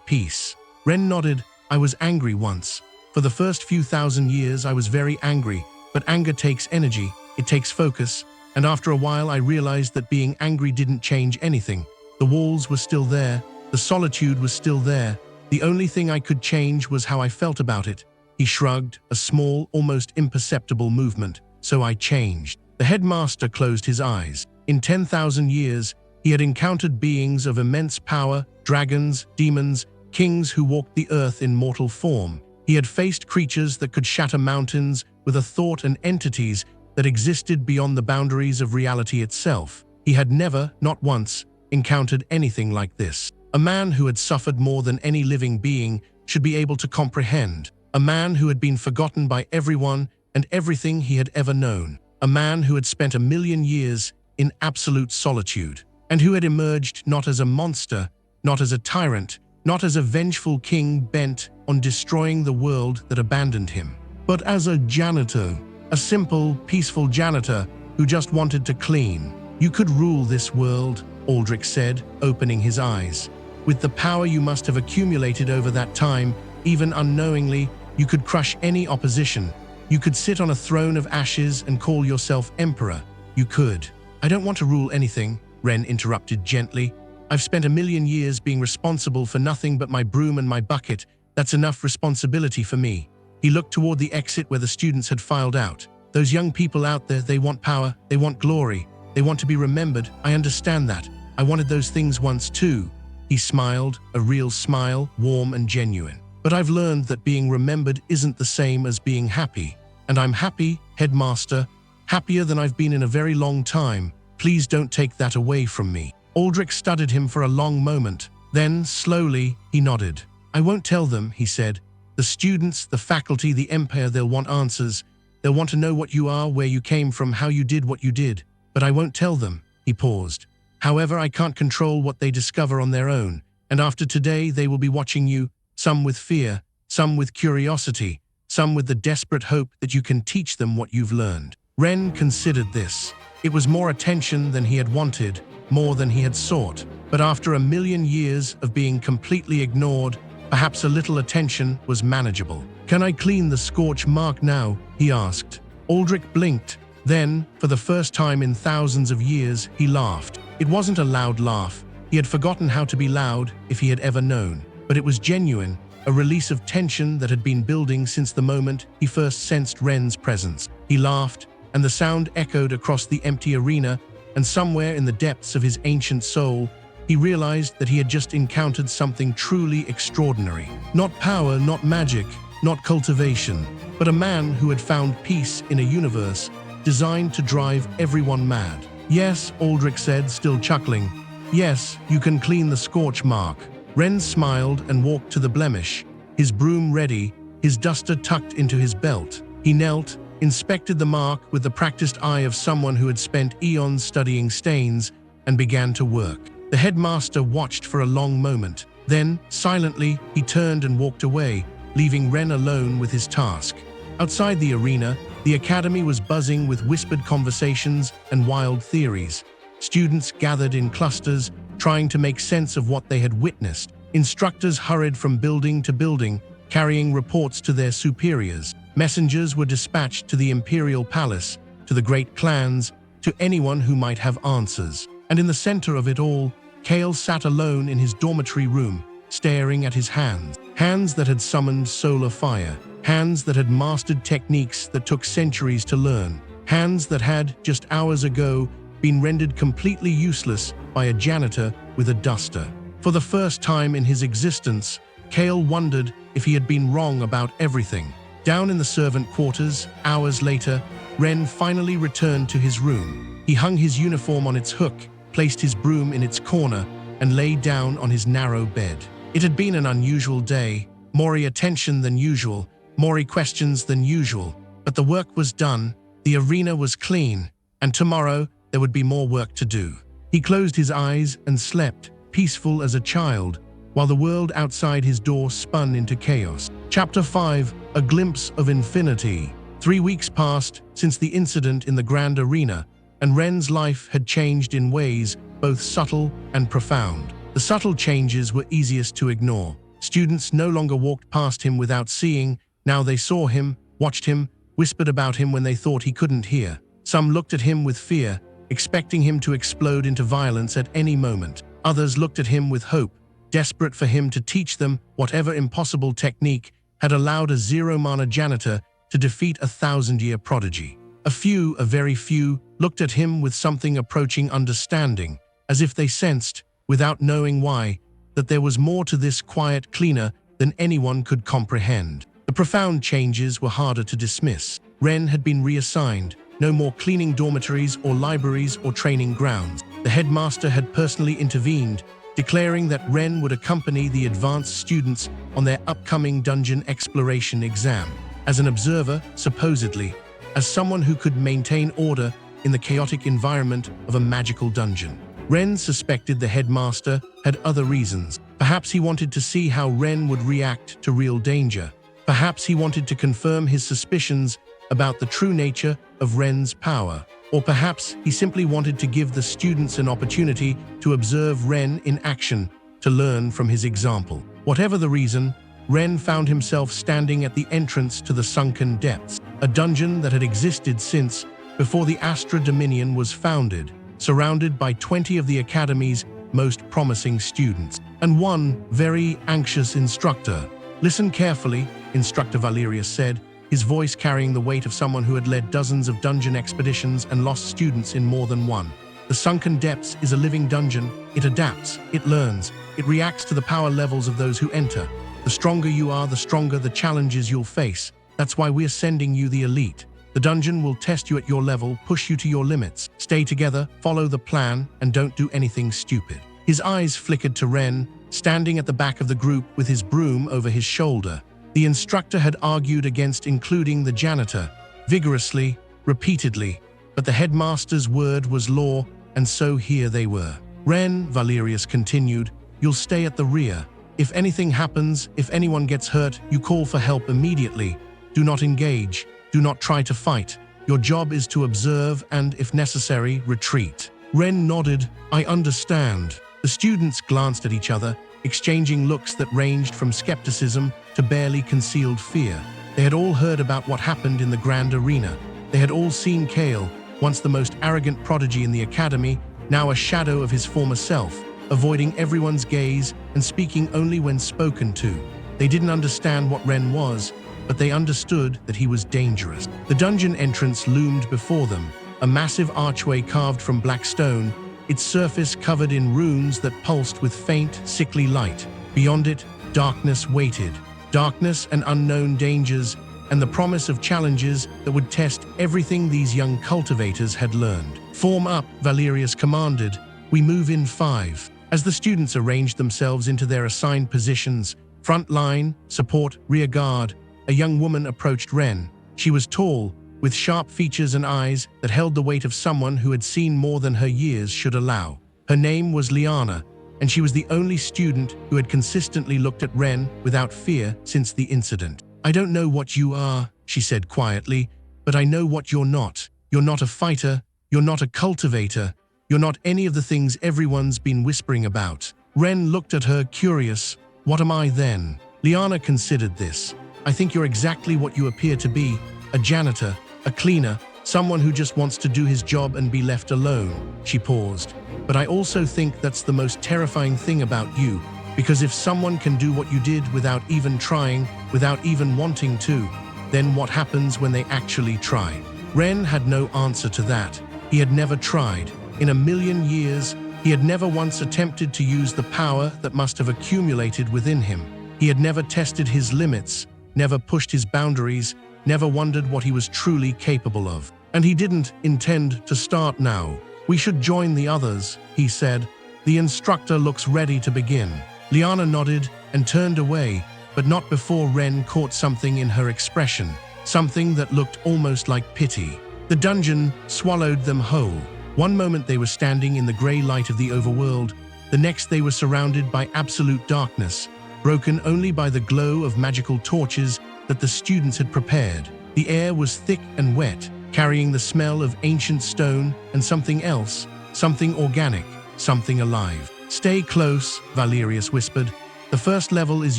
peace." Ren nodded. "I was angry once. For the first few thousand years I was very angry, but anger takes energy, it takes focus, and after a while I realized that being angry didn't change anything. The walls were still there, the solitude was still there. The only thing I could change was how I felt about it." He shrugged, a small, almost imperceptible movement. "So I changed." The headmaster closed his eyes. In 10,000 years, he had encountered beings of immense power, dragons, demons, kings who walked the earth in mortal form. He had faced creatures that could shatter mountains with a thought and entities that existed beyond the boundaries of reality itself. He had never, not once, encountered anything like this. A man who had suffered more than any living being should be able to comprehend. A man who had been forgotten by everyone and everything he had ever known. A man who had spent 1,000,000 years in absolute solitude, and who had emerged not as a monster, not as a tyrant, not as a vengeful king bent on destroying the world that abandoned him, but as a janitor, a simple, peaceful janitor who just wanted to clean. "You could rule this world," Aldrich said, opening his eyes. "With the power you must have accumulated over that time, even unknowingly, you could crush any opposition. You could sit on a throne of ashes and call yourself emperor. You could." "I don't want to rule anything," Ren interrupted gently. "I've spent 1,000,000 years being responsible for nothing but my broom and my bucket. That's enough responsibility for me." He looked toward the exit where the students had filed out. Those young people out there, they want power, they want glory, they want to be remembered. I understand that. I wanted those things once too. He smiled, a real smile, warm and genuine. But I've learned that being remembered isn't the same as being happy. And I'm happy, headmaster, happier than I've been in a very long time. Please don't take that away from me. Aldrich studied him for a long moment. Then, slowly, he nodded. I won't tell them, he said. The students, the faculty, the empire, they'll want answers. They'll want to know what you are, where you came from, how you did what you did. But I won't tell them. He paused. However, I can't control what they discover on their own. And after today, they will be watching you, some with fear, some with curiosity, some with the desperate hope that you can teach them what you've learned. Ren considered this. It was more attention than he had wanted, more than he had sought. But after 1,000,000 years of being completely ignored, perhaps a little attention was manageable. Can I clean the scorch mark now? He asked. Aldrich blinked. Then, for the first time in thousands of years, he laughed. It wasn't a loud laugh. He had forgotten how to be loud if he had ever known. But it was genuine, a release of tension that had been building since the moment he first sensed Ren's presence. He laughed, and the sound echoed across the empty arena, and somewhere in the depths of his ancient soul, he realized that he had just encountered something truly extraordinary. Not power, not magic, not cultivation, but a man who had found peace in a universe designed to drive everyone mad. Yes, Aldrich said, still chuckling. Yes, you can clean the scorch mark. Ren smiled and walked to the blemish, his broom ready, his duster tucked into his belt. He knelt, inspected the mark with the practiced eye of someone who had spent eons studying stains, and began to work. The headmaster watched for a long moment. Then, silently, he turned and walked away, leaving Ren alone with his task. Outside the arena, the academy was buzzing with whispered conversations and wild theories. Students gathered in clusters, trying to make sense of what they had witnessed. Instructors hurried from building to building, carrying reports to their superiors. Messengers were dispatched to the imperial palace, to the great clans, to anyone who might have answers. And in the center of it all, Kale sat alone in his dormitory room, staring at his hands. Hands that had summoned solar fire. Hands that had mastered techniques that took centuries to learn. Hands that had, just hours ago, been rendered completely useless by a janitor with a duster. For the first time in his existence, Kale wondered if he had been wrong about everything. Down in the servant quarters, hours later, Ren finally returned to his room. He hung his uniform on its hook, placed his broom in its corner, and lay down on his narrow bed. It had been an unusual day, more attention than usual, more questions than usual, but the work was done, the arena was clean, and tomorrow there would be more work to do. He closed his eyes and slept, peaceful as a child, while the world outside his door spun into chaos. Chapter 5, A Glimpse of Infinity. 3 weeks passed since the incident in the grand arena, and Ren's life had changed in ways both subtle and profound. The subtle changes were easiest to ignore. Students no longer walked past him without seeing. Now they saw him, watched him, whispered about him when they thought he couldn't hear. Some looked at him with fear, expecting him to explode into violence at any moment. Others looked at him with hope, desperate for him to teach them whatever impossible technique had allowed a zero-mana janitor to defeat a 1,000-year prodigy. A few, a very few, looked at him with something approaching understanding, as if they sensed, without knowing why, that there was more to this quiet cleaner than anyone could comprehend. The profound changes were harder to dismiss. Ren had been reassigned. No more cleaning dormitories or libraries or training grounds. The headmaster had personally intervened, declaring that Ren would accompany the advanced students on their upcoming dungeon exploration exam. As an observer, supposedly, as someone who could maintain order in the chaotic environment of a magical dungeon. Ren suspected the headmaster had other reasons. Perhaps he wanted to see how Ren would react to real danger. Perhaps he wanted to confirm his suspicions about the true nature of Ren's power. Or perhaps he simply wanted to give the students an opportunity to observe Ren in action, to learn from his example. Whatever the reason, Ren found himself standing at the entrance to the sunken depths, a dungeon that had existed since before the Astra Dominion was founded, surrounded by 20 of the Academy's most promising students, and one very anxious instructor. Listen carefully, Instructor Valerius said, his voice carrying the weight of someone who had led dozens of dungeon expeditions and lost students in more than one. The sunken depths is a living dungeon. It adapts, it learns, it reacts to the power levels of those who enter. The stronger you are, the stronger the challenges you'll face. That's why we're sending you the elite. The dungeon will test you at your level, push you to your limits. Stay together, follow the plan, and don't do anything stupid. His eyes flickered to Ren, standing at the back of the group with his broom over his shoulder. The instructor had argued against including the janitor, vigorously, repeatedly, but the headmaster's word was law, and so here they were. Ren, Valerius continued, you'll stay at the rear. If anything happens, if anyone gets hurt, you call for help immediately. Do not engage. Do not try to fight. Your job is to observe and, if necessary, retreat. Ren nodded. I understand. The students glanced at each other, exchanging looks that ranged from skepticism to barely concealed fear. They had all heard about what happened in the grand arena. They had all seen Kale, once the most arrogant prodigy in the academy, now a shadow of his former self, avoiding everyone's gaze and speaking only when spoken to. They didn't understand what Ren was, but they understood that he was dangerous. The dungeon entrance loomed before them, a massive archway carved from black stone, its surface covered in runes that pulsed with faint, sickly light. Beyond it, darkness waited. Darkness and unknown dangers, and the promise of challenges that would test everything these young cultivators had learned. Form up, Valerius commanded. We move in 5. As the students arranged themselves into their assigned positions, front line, support, rear guard, a young woman approached Ren. She was tall, with sharp features and eyes that held the weight of someone who had seen more than her years should allow. Her name was Liana, and she was the only student who had consistently looked at Ren without fear since the incident. I don't know what you are, she said quietly, but I know what you're not. You're not a fighter, you're not a cultivator, you're not any of the things everyone's been whispering about. Ren looked at her, curious. What am I then? Liana considered this. I think you're exactly what you appear to be, a janitor, a cleaner, someone who just wants to do his job and be left alone. She paused. But I also think that's the most terrifying thing about you, because if someone can do what you did without even trying, without even wanting to, then what happens when they actually try? Ren had no answer to that. He had never tried. In a million years, he had never once attempted to use the power that must have accumulated within him. He had never tested his limits, never pushed his boundaries, never wondered what he was truly capable of. And he didn't intend to start now. We should join the others, he said. The instructor looks ready to begin. Liana nodded and turned away, but not before Ren caught something in her expression, something that looked almost like pity. The dungeon swallowed them whole. One moment they were standing in the grey light of the overworld, the next they were surrounded by absolute darkness, broken only by the glow of magical torches that the students had prepared. The air was thick and wet, carrying the smell of ancient stone and something else, something organic, something alive. Stay close, Valerius whispered. The first level is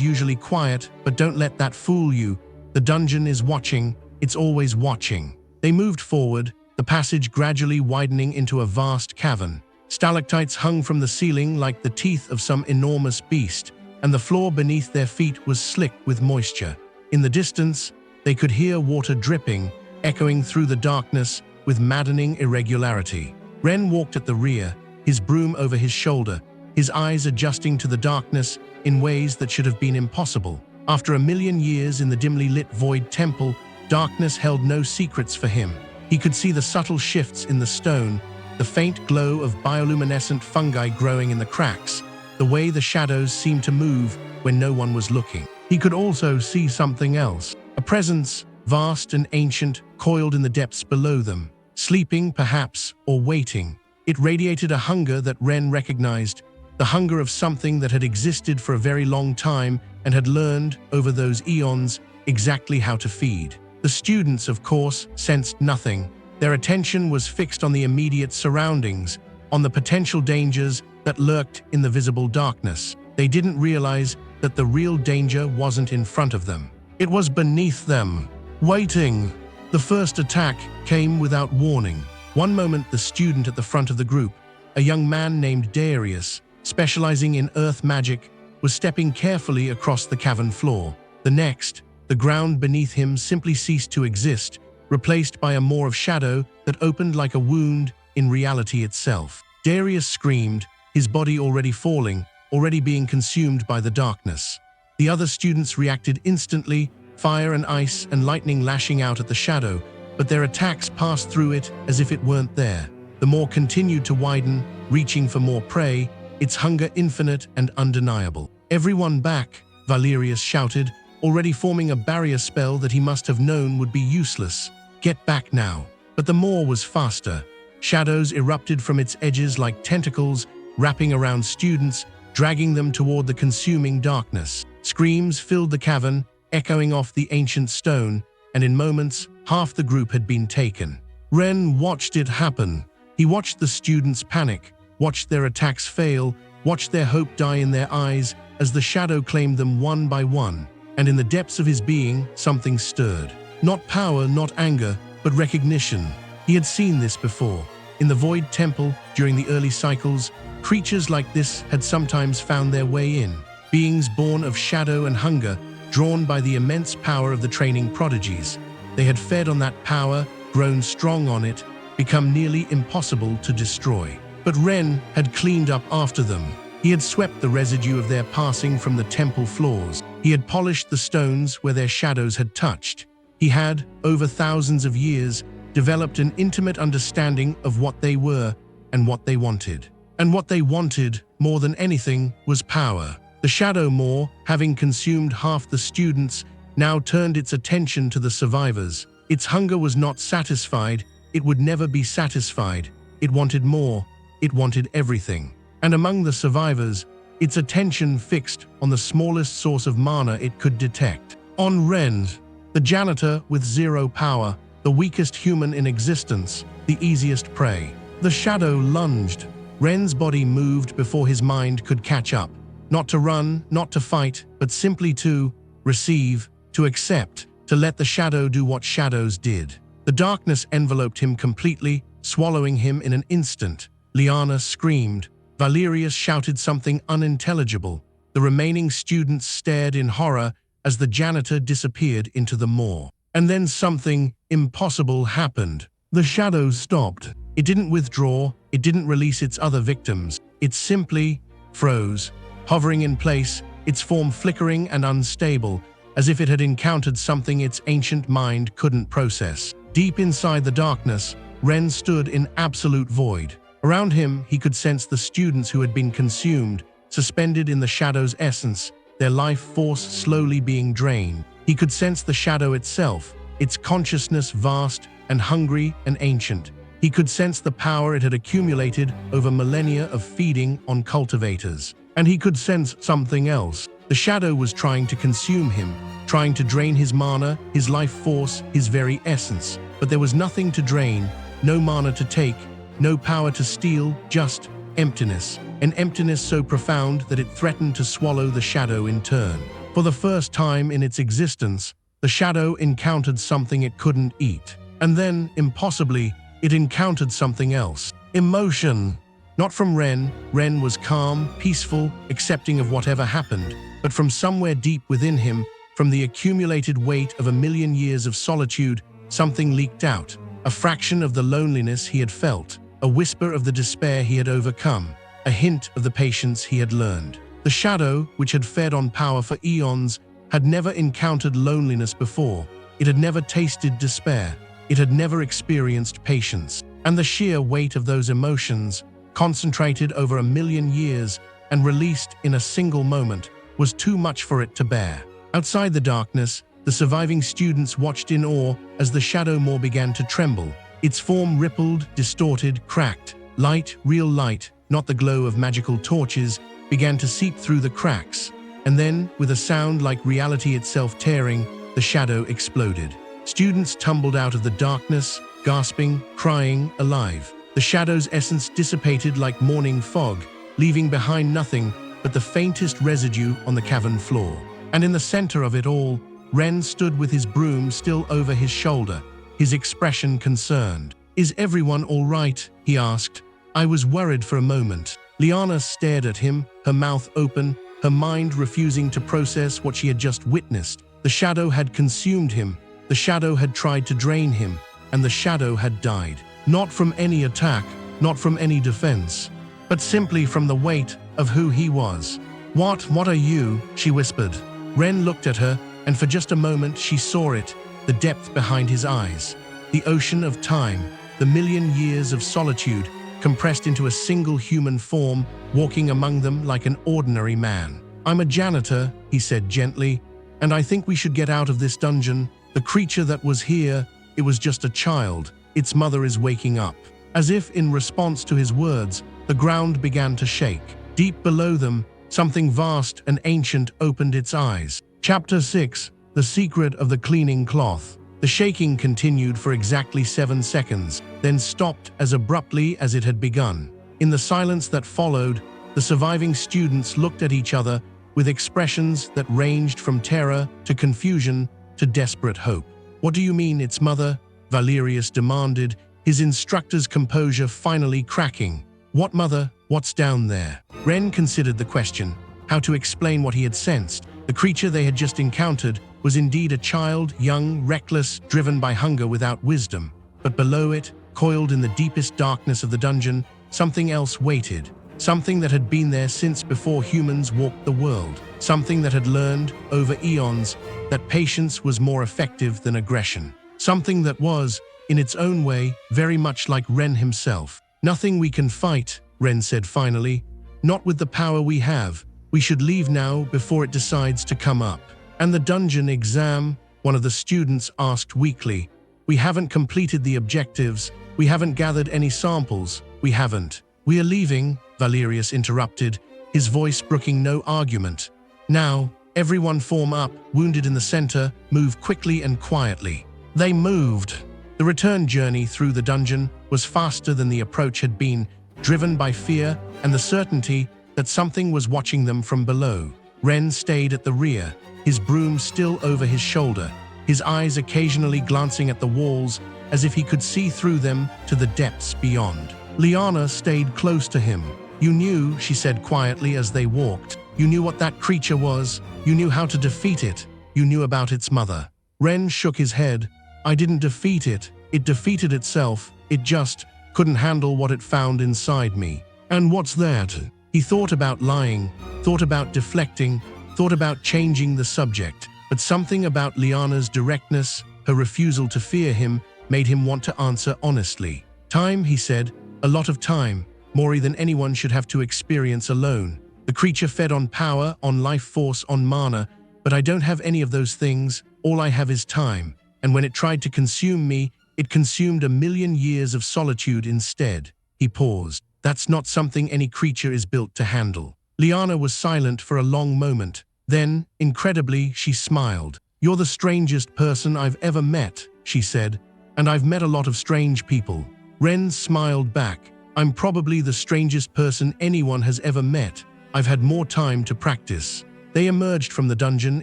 usually quiet, but don't let that fool you. The dungeon is watching, it's always watching. They moved forward, the passage gradually widening into a vast cavern. Stalactites hung from the ceiling like the teeth of some enormous beast, and the floor beneath their feet was slick with moisture. In the distance, they could hear water dripping, echoing through the darkness with maddening irregularity. Ren walked at the rear, his broom over his shoulder, his eyes adjusting to the darkness in ways that should have been impossible. After a million years in the dimly lit void temple, darkness held no secrets for him. He could see the subtle shifts in the stone, the faint glow of bioluminescent fungi growing in the cracks, the way the shadows seemed to move when no one was looking. He could also see something else, a presence, vast and ancient, coiled in the depths below them, sleeping perhaps, or waiting. It radiated a hunger that Ren recognized, the hunger of something that had existed for a very long time and had learned, over those eons, exactly how to feed. The students, of course, sensed nothing. Their attention was fixed on the immediate surroundings, on the potential dangers that lurked in the visible darkness. They didn't realize that the real danger wasn't in front of them. It was beneath them, waiting. The first attack came without warning. One moment, the student at the front of the group, a young man named Darius, specializing in earth magic, was stepping carefully across the cavern floor. The next, The ground beneath him simply ceased to exist, replaced by a maw of shadow that opened like a wound in reality itself. Darius screamed, his body already falling, already being consumed by the darkness. The other students reacted instantly, fire and ice and lightning lashing out at the shadow, but their attacks passed through it as if it weren't there. The maw continued to widen, reaching for more prey, its hunger infinite and undeniable. "Everyone back," Valerius shouted, already forming a barrier spell that he must have known would be useless. "Get back now." But the maw was faster. Shadows erupted from its edges like tentacles, wrapping around students, dragging them toward the consuming darkness. Screams filled the cavern, echoing off the ancient stone, and in moments, half the group had been taken. Ren watched it happen. He watched the students panic, watched their attacks fail, watched their hope die in their eyes as the shadow claimed them one by one. And in the depths of his being, something stirred. Not power, not anger, but recognition. He had seen this before. In the Void Temple, during the early cycles, creatures like this had sometimes found their way in. Beings born of shadow and hunger, drawn by the immense power of the training prodigies. They had fed on that power, grown strong on it, become nearly impossible to destroy. But Ren had cleaned up after them. He had swept the residue of their passing from the temple floors. He had polished the stones where their shadows had touched. He had, over thousands of years, developed an intimate understanding of what they were and what they wanted. And what they wanted, more than anything, was power. The Shadow Maw, having consumed half the students, now turned its attention to the survivors. Its hunger was not satisfied. It would never be satisfied. It wanted more. It wanted everything. And among the survivors, its attention fixed on the smallest source of mana it could detect. On Ren, the janitor with zero power, the weakest human in existence, the easiest prey. The shadow lunged. Ren's body moved before his mind could catch up. Not to run, not to fight, but simply to receive, to accept, to let the shadow do what shadows did. The darkness enveloped him completely, swallowing him in an instant. Liana screamed. Valerius shouted something unintelligible. The remaining students stared in horror as the janitor disappeared into the maw. And then something impossible happened. The shadow stopped. It didn't withdraw. It didn't release its other victims. It simply froze, hovering in place, its form flickering and unstable, as if it had encountered something its ancient mind couldn't process. Deep inside the darkness, Ren stood in absolute void. Around him, he could sense the students who had been consumed, suspended in the shadow's essence, their life force slowly being drained. He could sense the shadow itself, its consciousness vast and hungry and ancient. He could sense the power it had accumulated over millennia of feeding on cultivators. And he could sense something else. The shadow was trying to consume him, trying to drain his mana, his life force, his very essence. But there was nothing to drain, no mana to take, no power to steal, just emptiness. An emptiness so profound that it threatened to swallow the shadow in turn. For the first time in its existence, the shadow encountered something it couldn't eat. And then, impossibly, it encountered something else. Emotion. Not from Ren. Ren was calm, peaceful, accepting of whatever happened. But from somewhere deep within him, from the accumulated weight of 1,000,000 years of solitude, something leaked out. A fraction of the loneliness he had felt. A whisper of the despair he had overcome. A hint of the patience he had learned. The shadow, which had fed on power for eons, had never encountered loneliness before. It had never tasted despair. It had never experienced patience. And the sheer weight of those emotions, concentrated over 1,000,000 years and released in a single moment, was too much for it to bear. Outside the darkness, the surviving students watched in awe as the Shadow Maw began to tremble. Its form rippled, distorted, cracked. Light, real light, not the glow of magical torches, began to seep through the cracks. And then, with a sound like reality itself tearing, the shadow exploded. Students tumbled out of the darkness, gasping, crying, alive. The shadow's essence dissipated like morning fog, leaving behind nothing but the faintest residue on the cavern floor. And in the center of it all, Ren stood with his broom still over his shoulder, his expression concerned. "Is everyone all right?" he asked. "I was worried for a moment." Liana stared at him, her mouth open, her mind refusing to process what she had just witnessed. The shadow had consumed him, the shadow had tried to drain him, and the shadow had died. Not from any attack, not from any defense, but simply from the weight of who he was. What are you?" she whispered. Ren looked at her, and for just a moment she saw it, the depth behind his eyes. The ocean of time, the million years of solitude, compressed into a single human form, walking among them like an ordinary man. "I'm a janitor," he said gently, "and I think we should get out of this dungeon. The creature that was here, it was just a child. Its mother is waking up." As if in response to his words, the ground began to shake. Deep below them, something vast and ancient opened its eyes. Chapter 6: The Secret of the Cleaning Cloth. The shaking continued for exactly 7 seconds, then stopped as abruptly as it had begun. In the silence that followed, the surviving students looked at each other with expressions that ranged from terror to confusion to desperate hope. "What do you mean, its mother?" Valerius demanded, his instructor's composure finally cracking. "What mother? What's down there?" Ren considered the question, how to explain what he had sensed. The creature they had just encountered was indeed a child, young, reckless, driven by hunger without wisdom. But below it, coiled in the deepest darkness of the dungeon, something else waited. Something that had been there since before humans walked the world. Something that had learned, over eons, that patience was more effective than aggression. Something that was, in its own way, very much like Ren himself. "Nothing we can fight," Ren said finally. "Not with the power we have. We should leave now before it decides to come up." "And the dungeon exam?" one of the students asked weakly. "We haven't completed the objectives. We haven't gathered any samples. We haven't." "We are leaving," Valerius interrupted, his voice brooking no argument. "Now, everyone form up, wounded in the center, move quickly and quietly." They moved. The return journey through the dungeon was faster than the approach had been, driven by fear and the certainty that something was watching them from below. Ren stayed at the rear, his broom still over his shoulder, his eyes occasionally glancing at the walls as if he could see through them to the depths beyond. Liana stayed close to him. "You knew," she said quietly as they walked. "You knew what that creature was. You knew how to defeat it. You knew about its mother." Ren shook his head. "I didn't defeat it. It defeated itself. It just couldn't handle what it found inside me." "And what's that?" He thought about lying, thought about deflecting, thought about changing the subject. But something about Liana's directness, her refusal to fear him, made him want to answer honestly. "Time," he said. "A lot of time. More than anyone should have to experience alone. The creature fed on power, on life force, on mana, but I don't have any of those things. All I have is time. And when it tried to consume me, it consumed a million years of solitude instead." He paused. "That's not something any creature is built to handle." Liana was silent for a long moment. Then, incredibly, she smiled. "You're the strangest person I've ever met," she said, "and I've met a lot of strange people." Ren smiled back. "I'm probably the strangest person anyone has ever met. I've had more time to practice." They emerged from the dungeon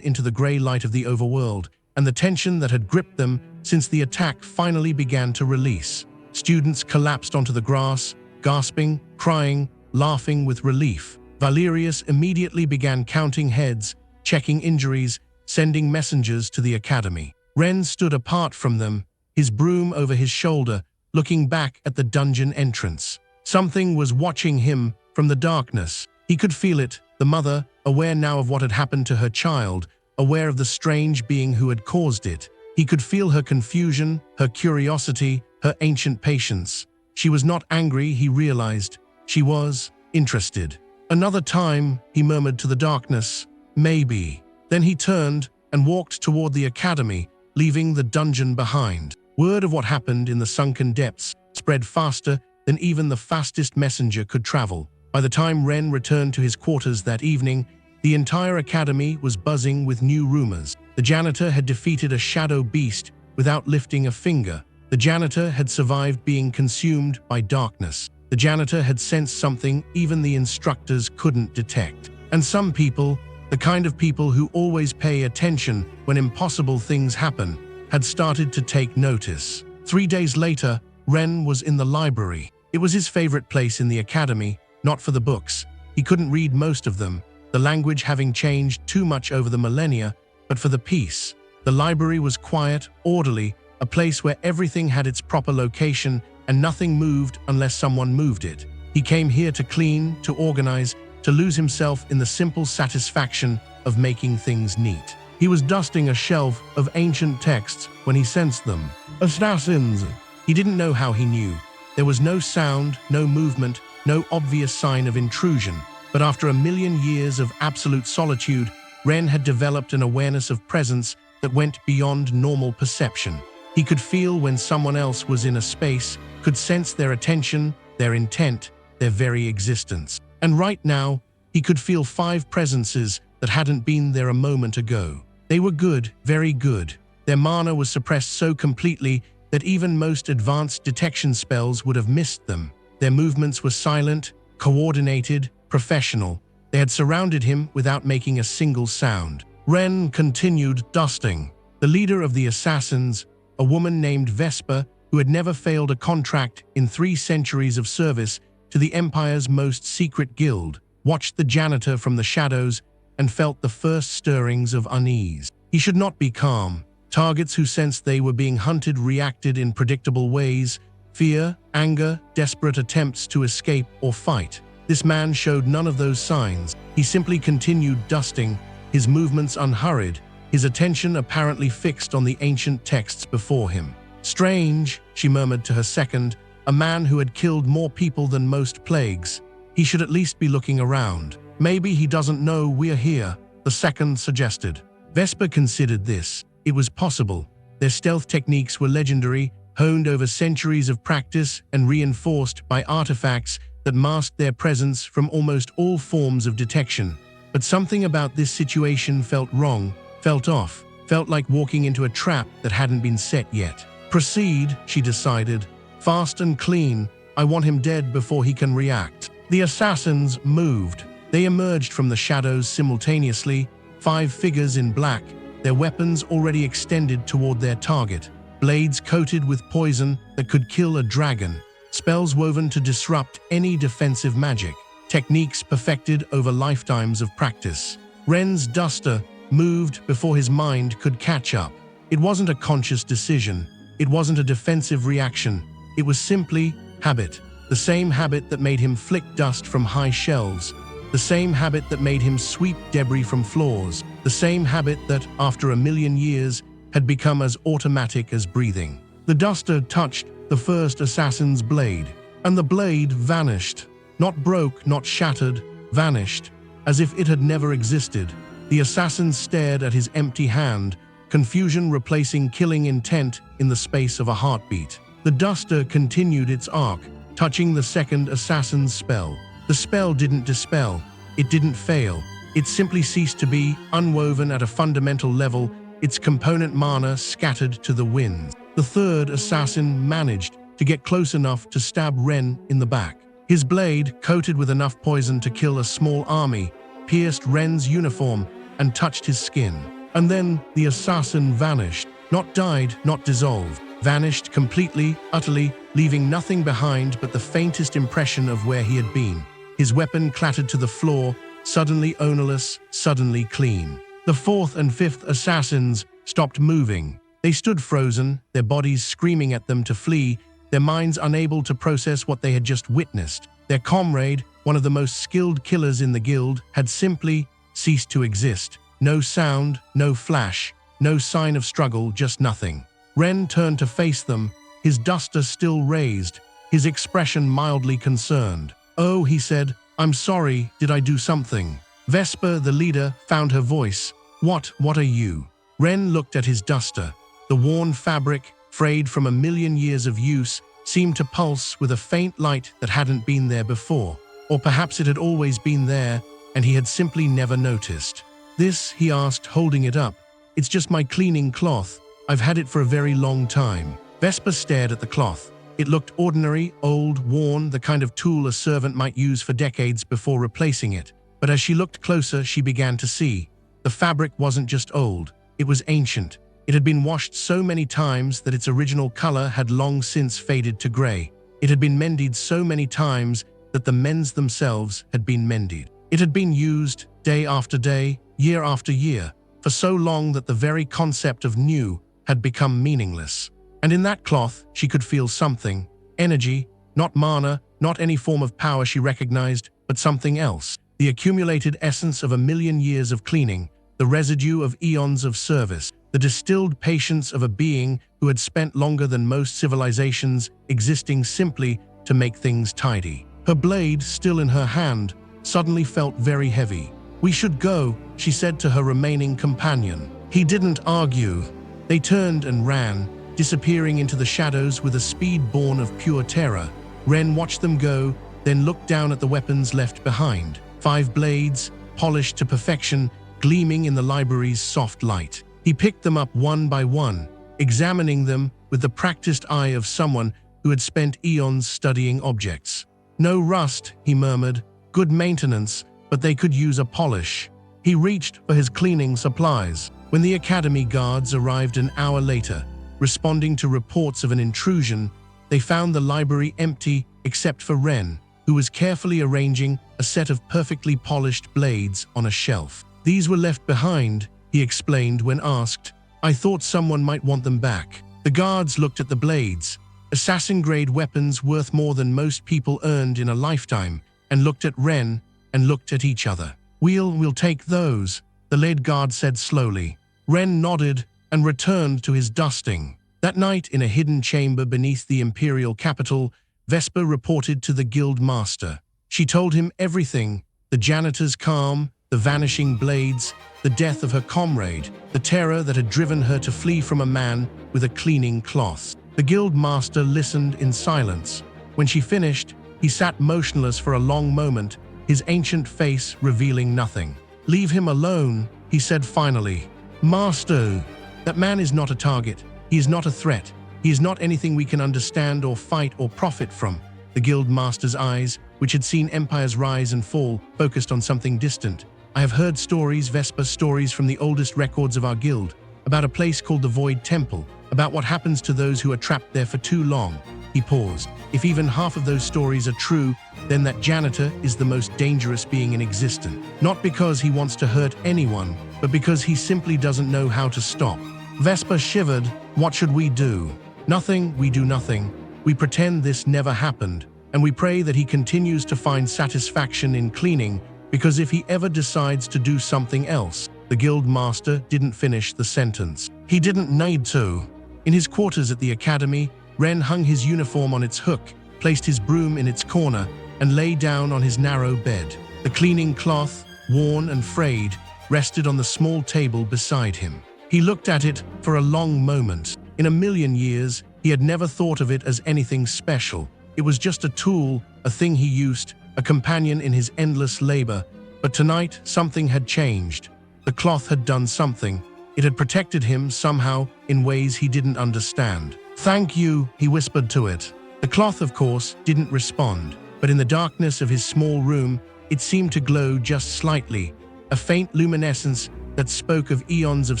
into the gray light of the overworld, and the tension that had gripped them since the attack finally began to release. Students collapsed onto the grass, gasping, crying, laughing with relief. Valerius immediately began counting heads, checking injuries, sending messengers to the academy. Ren stood apart from them, his broom over his shoulder, looking back at the dungeon entrance. Something was watching him from the darkness. He could feel it, the mother, aware now of what had happened to her child, aware of the strange being who had caused it. He could feel her confusion, her curiosity, her ancient patience. She was not angry, he realized. She was interested. "Another time," he murmured to the darkness. "Maybe." Then he turned and walked toward the academy, leaving the dungeon behind. Word of what happened in the sunken depths spread faster than even the fastest messenger could travel. By the time Ren returned to his quarters that evening, the entire academy was buzzing with new rumors. The janitor had defeated a shadow beast without lifting a finger. The janitor had survived being consumed by darkness. The janitor had sensed something even the instructors couldn't detect. And some people, the kind of people who always pay attention when impossible things happen, had started to take notice. 3 days later, Ren was in the library. It was his favorite place in the academy, not for the books. He couldn't read most of them, the language having changed too much over the millennia, but for the peace. The library was quiet, orderly, a place where everything had its proper location and nothing moved unless someone moved it. He came here to clean, to organize, to lose himself in the simple satisfaction of making things neat. He was dusting a shelf of ancient texts when he sensed them. Assassins! He didn't know how he knew. There was no sound, no movement, no obvious sign of intrusion. But after 1,000,000 years of absolute solitude, Ren had developed an awareness of presence that went beyond normal perception. He could feel when someone else was in a space, could sense their attention, their intent, their very existence. And right now, he could feel 5 presences that hadn't been there a moment ago. They were good, very good. Their mana was suppressed so completely that even most advanced detection spells would have missed them. Their movements were silent, coordinated, professional. They had surrounded him without making a single sound. Ren continued dusting. The leader of the assassins, a woman named Vesper, who had never failed a contract in 3 centuries of service to the Empire's most secret guild, watched the janitor from the shadows and felt the first stirrings of unease. He should not be calm. Targets who sensed they were being hunted reacted in predictable ways: fear, anger, desperate attempts to escape or fight. This man showed none of those signs. He simply continued dusting, his movements unhurried, his attention apparently fixed on the ancient texts before him. "Strange," she murmured to her second, "a man who had killed more people than most plagues. He should at least be looking around. Maybe he doesn't know we're here," the second suggested. Vesper considered this. It was possible. Their stealth techniques were legendary, honed over centuries of practice and reinforced by artifacts that masked their presence from almost all forms of detection. But something about this situation felt wrong, felt off, felt like walking into a trap that hadn't been set yet. "Proceed," she decided. "Fast and clean. I want him dead before he can react." The assassins moved. They emerged from the shadows simultaneously, 5 figures in black, their weapons already extended toward their target. Blades coated with poison that could kill a dragon. Spells woven to disrupt any defensive magic. Techniques perfected over lifetimes of practice. Ren's duster moved before his mind could catch up. It wasn't a conscious decision. It wasn't a defensive reaction. It was simply habit. The same habit that made him flick dust from high shelves. The same habit that made him sweep debris from floors. The same habit that, after 1,000,000 years, had become as automatic as breathing. The duster touched the first assassin's blade, and the blade vanished. Not broke, not shattered, vanished, as if it had never existed. The assassin stared at his empty hand, confusion replacing killing intent in the space of a heartbeat. The duster continued its arc, touching the second assassin's spell. The spell didn't dispel, it didn't fail. It simply ceased to be, unwoven at a fundamental level, its component mana scattered to the winds. The third assassin managed to get close enough to stab Ren in the back. His blade, coated with enough poison to kill a small army, pierced Ren's uniform and touched his skin. And then the assassin vanished. Not died, not dissolved. Vanished completely, utterly, leaving nothing behind but the faintest impression of where he had been. His weapon clattered to the floor, suddenly ownerless, suddenly clean. The fourth and fifth assassins stopped moving. They stood frozen, their bodies screaming at them to flee, their minds unable to process what they had just witnessed. Their comrade, one of the most skilled killers in the guild, had simply ceased to exist. No sound, no flash, no sign of struggle, just nothing. Ren turned to face them, his duster still raised, his expression mildly concerned. "Oh," he said, "I'm sorry, did I do something?" Vesper, the leader, found her voice. What are you?" Ren looked at his duster. The worn fabric, frayed from 1,000,000 years of use, seemed to pulse with a faint light that hadn't been there before. Or perhaps it had always been there, and he had simply never noticed. "This," he asked, holding it up. "It's just my cleaning cloth. I've had it for a very long time." Vesper stared at the cloth. It looked ordinary, old, worn, the kind of tool a servant might use for decades before replacing it. But as she looked closer, she began to see. The fabric wasn't just old, it was ancient. It had been washed so many times that its original color had long since faded to gray. It had been mended so many times that the mends themselves had been mended. It had been used day after day, year after year, for so long that the very concept of new had become meaningless. And in that cloth, she could feel something, energy, not mana, not any form of power she recognized, but something else. The accumulated essence of 1,000,000 years of cleaning, the residue of eons of service, the distilled patience of a being who had spent longer than most civilizations existing simply to make things tidy. Her blade, still in her hand, suddenly felt very heavy. "We should go," she said to her remaining companion. He didn't argue. They turned and ran, disappearing into the shadows with a speed born of pure terror. Ren watched them go, then looked down at the weapons left behind. 5 blades, polished to perfection, gleaming in the library's soft light. He picked them up one by one, examining them with the practiced eye of someone who had spent eons studying objects. "No rust," he murmured. "Good maintenance, but they could use a polish." He reached for his cleaning supplies. When the academy guards arrived an hour later, responding to reports of an intrusion, they found the library empty except for Ren, who was carefully arranging a set of perfectly polished blades on a shelf. "These were left behind," he explained when asked. "I thought someone might want them back." The guards looked at the blades, assassin-grade weapons worth more than most people earned in a lifetime, and looked at Ren and looked at each other. We'll take those," the lead guard said slowly. Ren nodded and returned to his dusting. That night, in a hidden chamber beneath the imperial capital, Vesper reported to the guild master. She told him everything: the janitor's calm, the vanishing blades, the death of her comrade, the terror that had driven her to flee from a man with a cleaning cloth. The guild master listened in silence. When she finished, he sat motionless for a long moment, his ancient face revealing nothing. "Leave him alone," he said finally. "Master, that man is not a target. He is not a threat. He is not anything we can understand or fight or profit from." The guild master's eyes, which had seen empires rise and fall, focused on something distant. "I have heard stories, Vesper, stories from the oldest records of our guild, about a place called the Void Temple, about what happens to those who are trapped there for too long." He paused. "If even half of those stories are true, then that janitor is the most dangerous being in existence. Not because he wants to hurt anyone, but because he simply doesn't know how to stop." Vesper shivered. "What should we do?" "Nothing, we do nothing. We pretend this never happened, and we pray that he continues to find satisfaction in cleaning, because if he ever decides to do something else..." The guild master didn't finish the sentence. He didn't need to. In his quarters at the academy, Ren hung his uniform on its hook, placed his broom in its corner, and lay down on his narrow bed. The cleaning cloth, worn and frayed, rested on the small table beside him. He looked at it for a long moment. In 1,000,000 years, he had never thought of it as anything special. It was just a tool, a thing he used, a companion in his endless labor. But tonight, something had changed. The cloth had done something. It had protected him somehow in ways he didn't understand. "Thank you," he whispered to it. The cloth, of course, didn't respond, but in the darkness of his small room, it seemed to glow just slightly, a faint luminescence that spoke of eons of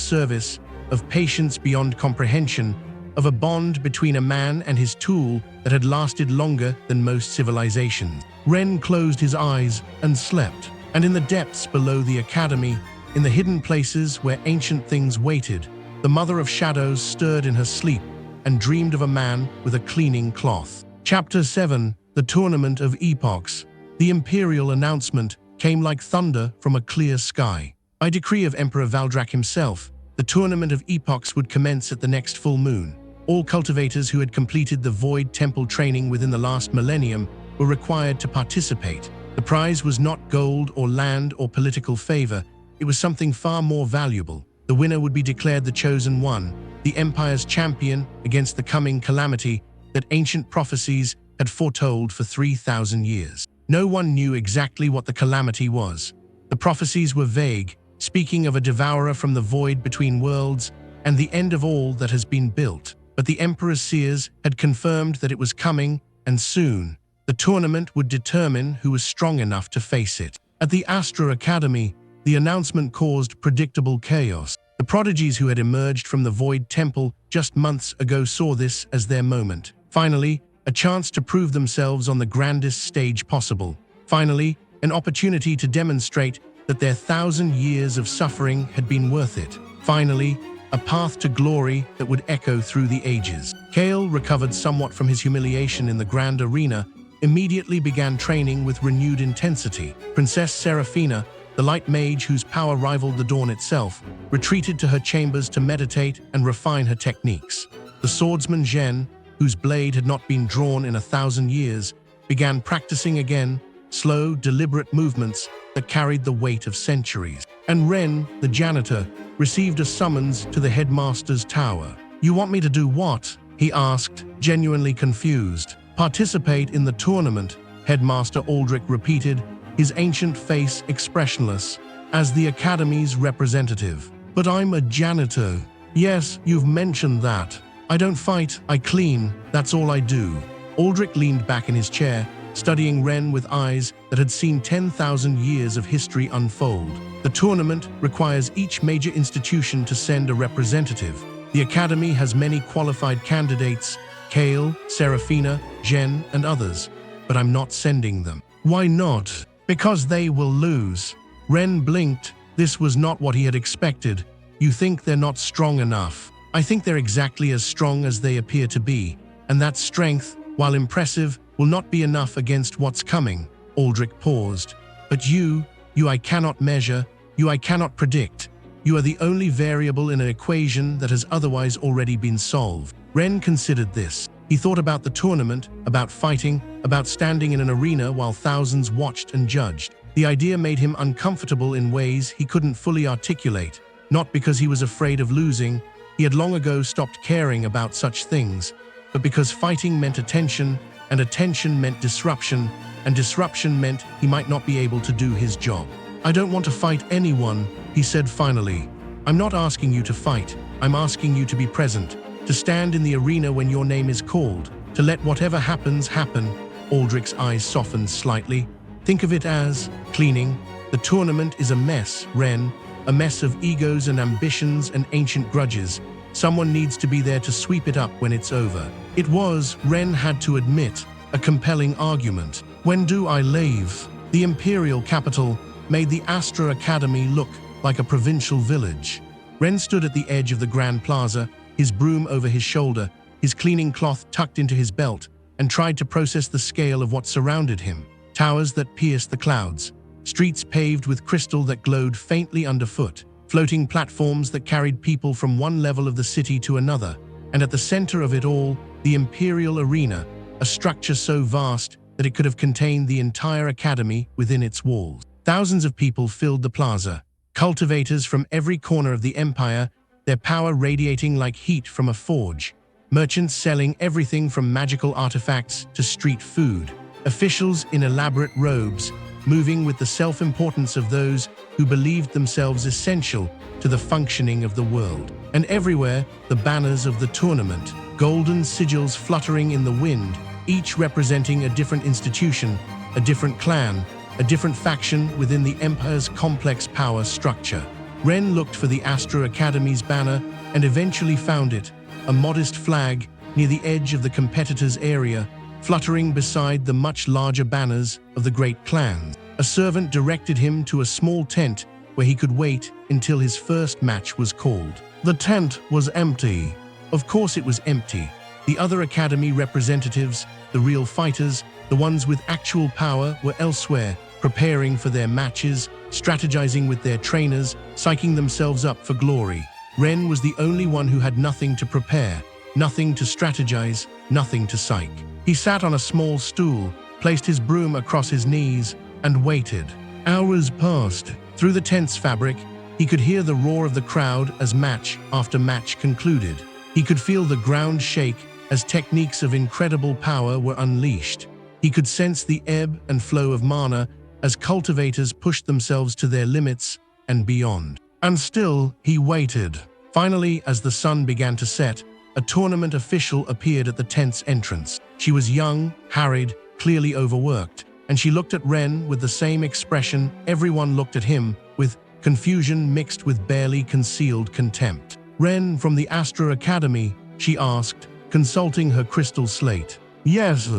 service, of patience beyond comprehension, of a bond between a man and his tool that had lasted longer than most civilizations. Ren closed his eyes and slept, and in the depths below the academy, in the hidden places where ancient things waited, the Mother of Shadows stirred in her sleep and dreamed of a man with a cleaning cloth. Chapter 7: The Tournament of Epochs. The imperial announcement came like thunder from a clear sky. By decree of Emperor Valdrak himself, the Tournament of Epochs would commence at the next full moon. All cultivators who had completed the Void Temple training within the last millennium were required to participate. The prize was not gold or land or political favor. It was something far more valuable. The winner would be declared the chosen one, the Empire's champion against the coming calamity that ancient prophecies had foretold for 3,000 years. No one knew exactly what the calamity was. The prophecies were vague, speaking of a devourer from the void between worlds and the end of all that has been built. But the Emperor's seers had confirmed that it was coming, and soon. The tournament would determine who was strong enough to face it. At the Astra Academy, the announcement caused predictable chaos. The prodigies who had emerged from the Void Temple just months ago saw this as their moment. Finally, a chance to prove themselves on the grandest stage possible. Finally, an opportunity to demonstrate that their 1,000 years of suffering had been worth it. Finally, a path to glory that would echo through the ages. Kale, recovered somewhat from his humiliation in the grand arena, immediately began training with renewed intensity. Princess Seraphina, the light mage whose power rivaled the dawn itself, retreated to her chambers to meditate and refine her techniques. The swordsman Zhen, whose blade had not been drawn in 1,000 years, began practicing again, slow, deliberate movements that carried the weight of centuries. And Ren, the janitor, received a summons to the headmaster's tower. "You want me to do what?" he asked, genuinely confused. "Participate in the tournament," Headmaster Aldrich repeated, his ancient face expressionless, "as the Academy's representative." "But I'm a janitor." "Yes, you've mentioned that. I don't fight, I clean, that's all I do." Aldrich leaned back in his chair, studying Ren with eyes that had seen 10,000 years of history unfold. "The tournament requires each major institution to send a representative. The Academy has many qualified candidates, Kale, Seraphina, Zhen, and others, but I'm not sending them." "Why not?" "Because they will lose." Ren blinked. This was not what he had expected. "You think they're not strong enough?" "I think they're exactly as strong as they appear to be, and that strength, while impressive, will not be enough against what's coming." Aldrich paused. "But you I cannot measure, you I cannot predict. You are the only variable in an equation that has otherwise already been solved." Ren considered this. He thought about the tournament, about fighting, about standing in an arena while thousands watched and judged. The idea made him uncomfortable in ways he couldn't fully articulate, not because he was afraid of losing. He had long ago stopped caring about such things, but because fighting meant attention, and attention meant disruption, and disruption meant he might not be able to do his job. "I don't want to fight anyone," he said finally. "I'm not asking you to fight, I'm asking you to be present, to stand in the arena when your name is called, to let whatever happens happen." Aldrich's eyes softened slightly. "Think of it as cleaning. The tournament is a mess, Ren, a mess of egos and ambitions and ancient grudges. Someone needs to be there to sweep it up when it's over." It was, Ren had to admit, a compelling argument. "When do I leave?" The imperial capital made the Astra Academy look like a provincial village. Ren stood at the edge of the Grand Plaza, his broom over his shoulder, his cleaning cloth tucked into his belt, and tried to process the scale of what surrounded him. Towers that pierced the clouds, streets paved with crystal that glowed faintly underfoot, floating platforms that carried people from one level of the city to another, and at the center of it all, the Imperial Arena, a structure so vast that it could have contained the entire academy within its walls. Thousands of people filled the plaza, cultivators from every corner of the empire, their power radiating like heat from a forge, merchants selling everything from magical artifacts to street food, officials in elaborate robes, moving with the self-importance of those who believed themselves essential to the functioning of the world. And everywhere, the banners of the tournament, golden sigils fluttering in the wind, each representing a different institution, a different clan, a different faction within the Empire's complex power structure. Ren looked for the Astra Academy's banner and eventually found it, a modest flag near the edge of the competitors' area, fluttering beside the much larger banners of the great clans. A servant directed him to a small tent where he could wait until his first match was called. The tent was empty. Of course it was empty. The other academy representatives, the real fighters, the ones with actual power, were elsewhere, preparing for their matches, strategizing with their trainers, psyching themselves up for glory. Ren was the only one who had nothing to prepare, nothing to strategize, nothing to psych. He sat on a small stool, placed his broom across his knees, and waited. Hours passed. Through the tent's fabric, he could hear the roar of the crowd as match after match concluded. He could feel the ground shake as techniques of incredible power were unleashed. He could sense the ebb and flow of mana as cultivators pushed themselves to their limits and beyond. And still, he waited. Finally, as the sun began to set, a tournament official appeared at the tent's entrance. She was young, harried, clearly overworked, and she looked at Ren with the same expression everyone looked at him, with confusion mixed with barely concealed contempt. "Ren from the Astra Academy?" she asked, consulting her crystal slate. "Yes,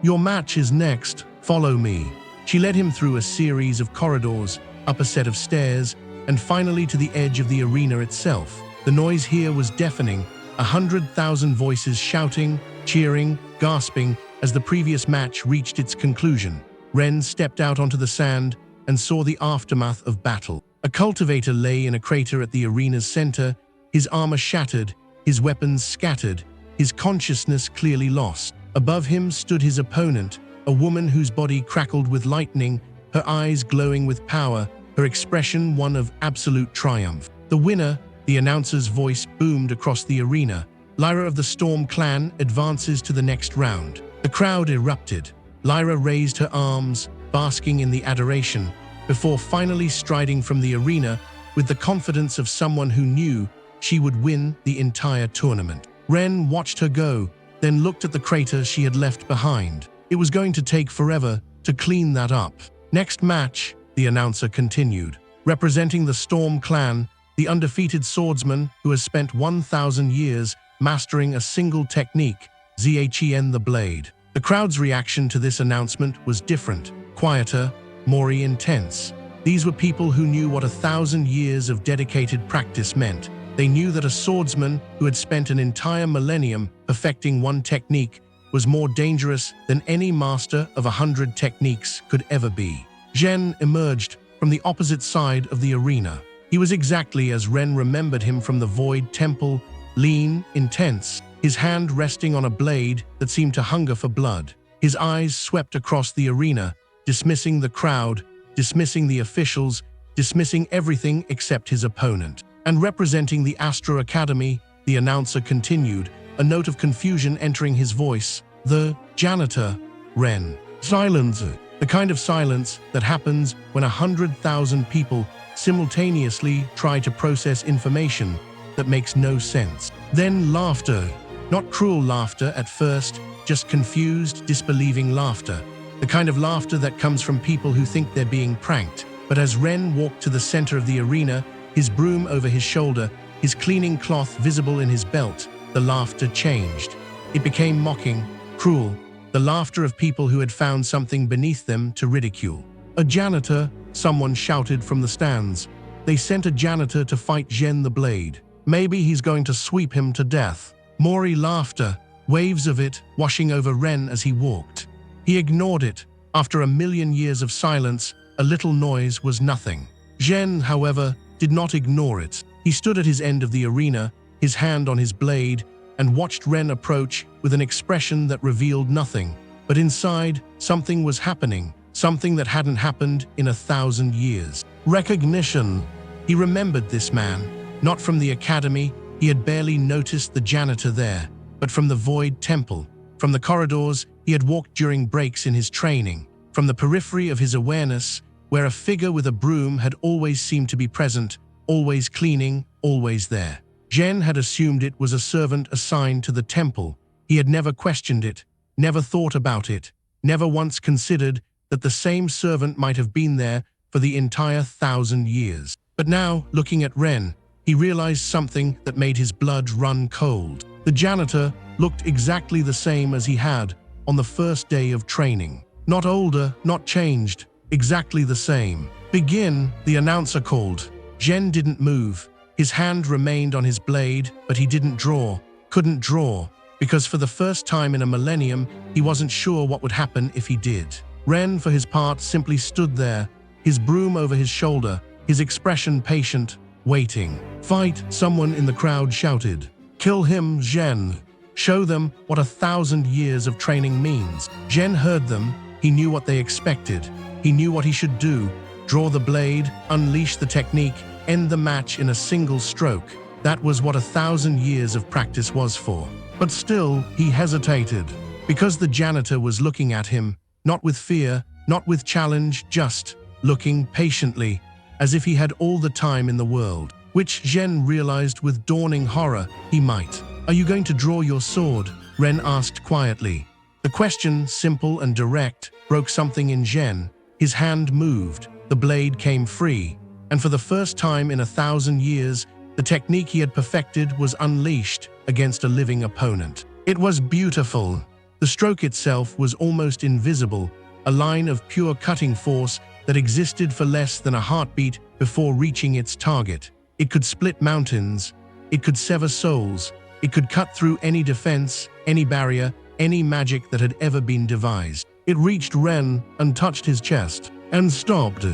your match is next. Follow me." She led him through a series of corridors, up a set of stairs, and finally to the edge of the arena itself. The noise here was deafening, 100,000 voices shouting, cheering, gasping as the previous match reached its conclusion. Ren stepped out onto the sand and saw the aftermath of battle. A cultivator lay in a crater at the arena's center, his armor shattered, his weapons scattered, his consciousness clearly lost. Above him stood his opponent, a woman whose body crackled with lightning, her eyes glowing with power, her expression one of absolute triumph. The winner, the announcer's voice boomed across the arena. Lyra of the Storm clan advances to the next round. The crowd erupted. Lyra raised her arms, basking in the adoration, before finally striding from the arena with the confidence of someone who knew she would win the entire tournament. Ren watched her go, then looked at the crater she had left behind. It was going to take forever to clean that up. Next match, the announcer continued. Representing the Storm clan, the undefeated swordsman who has spent 1,000 years mastering a single technique, Zhen the Blade. The crowd's reaction to this announcement was different, quieter, more intense. These were people who knew what 1,000 years of dedicated practice meant. They knew that a swordsman who had spent an entire millennium perfecting one technique was more dangerous than any master of 100 techniques could ever be. Zhen emerged from the opposite side of the arena. He was exactly as Ren remembered him from the Void Temple, lean, intense, his hand resting on a blade that seemed to hunger for blood. His eyes swept across the arena, dismissing the crowd, dismissing the officials, dismissing everything except his opponent. And representing the Astra Academy, the announcer continued, a note of confusion entering his voice. The janitor, Ren. Silence. The kind of silence that happens when 100,000 people simultaneously try to process information that makes no sense. Then laughter. Not cruel laughter at first, just confused, disbelieving laughter. The kind of laughter that comes from people who think they're being pranked. But as Ren walked to the center of the arena, his broom over his shoulder, his cleaning cloth visible in his belt, the laughter changed. It became mocking, cruel, the laughter of people who had found something beneath them to ridicule. A janitor, someone shouted from the stands. They sent a janitor to fight Zhen the Blade. Maybe he's going to sweep him to death. More laughter, waves of it washing over Ren as he walked. He ignored it. After 1,000,000 years of silence, a little noise was nothing. Zhen, however, did not ignore it. He stood at his end of the arena, his hand on his blade, and watched Ren approach with an expression that revealed nothing. But inside, something was happening, something that hadn't happened in 1,000 years. Recognition. He remembered this man, not from the academy. He had barely noticed the janitor there, but from the Void Temple. From the corridors he had walked during breaks in his training. From the periphery of his awareness, where a figure with a broom had always seemed to be present, always cleaning, always there. Zhen had assumed it was a servant assigned to the temple. He had never questioned it, never thought about it, never once considered that the same servant might have been there for the entire 1,000 years. But now, looking at Ren, he realized something that made his blood run cold. The janitor looked exactly the same as he had on the first day of training. Not older, not changed, exactly the same. Begin, the announcer called. Zhen didn't move. His hand remained on his blade, but he didn't draw, couldn't draw, because for the first time in a millennium, he wasn't sure what would happen if he did. Ren, for his part, simply stood there, his broom over his shoulder, his expression patient, waiting. Fight, someone in the crowd shouted. Kill him, Zhen. Show them what 1,000 years of training means. Zhen heard them. He knew what they expected. He knew what he should do. Draw the blade, unleash the technique, end the match in a single stroke. That was what 1,000 years of practice was for. But still, he hesitated. Because the janitor was looking at him, not with fear, not with challenge, just looking patiently, as if he had all the time in the world, which Zhen realized with dawning horror he might. Are you going to draw your sword? Ren asked quietly. The question, simple and direct, broke something in Zhen. His hand moved, the blade came free, and for the first time in 1,000 years, the technique he had perfected was unleashed against a living opponent. It was beautiful. The stroke itself was almost invisible, a line of pure cutting force that existed for less than a heartbeat before reaching its target. It could split mountains, it could sever souls, it could cut through any defense, any barrier, any magic that had ever been devised. It reached Ren and touched his chest, and stopped.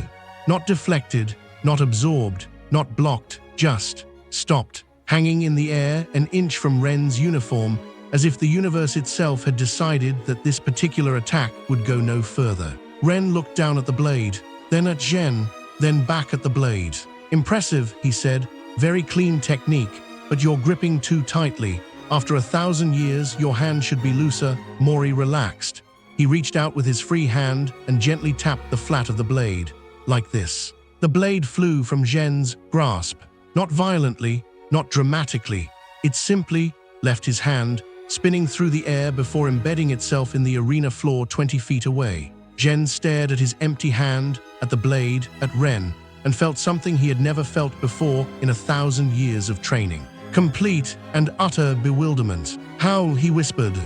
Not deflected, not absorbed, not blocked, just stopped, hanging in the air an inch from Ren's uniform, as if the universe itself had decided that this particular attack would go no further. Ren looked down at the blade, then at Zhen, then back at the blade. "Impressive," he said. "Very clean technique, but you're gripping too tightly. After 1,000 years, your hand should be looser." Mori relaxed. He reached out with his free hand and gently tapped the flat of the blade, like this. The blade flew from Zhen's grasp, not violently, not dramatically. It simply left his hand, spinning through the air before embedding itself in the arena floor 20 feet away. Zhen stared at his empty hand, at the blade, at Ren, and felt something he had never felt before in 1,000 years of training. Complete and utter bewilderment. "How?" he whispered.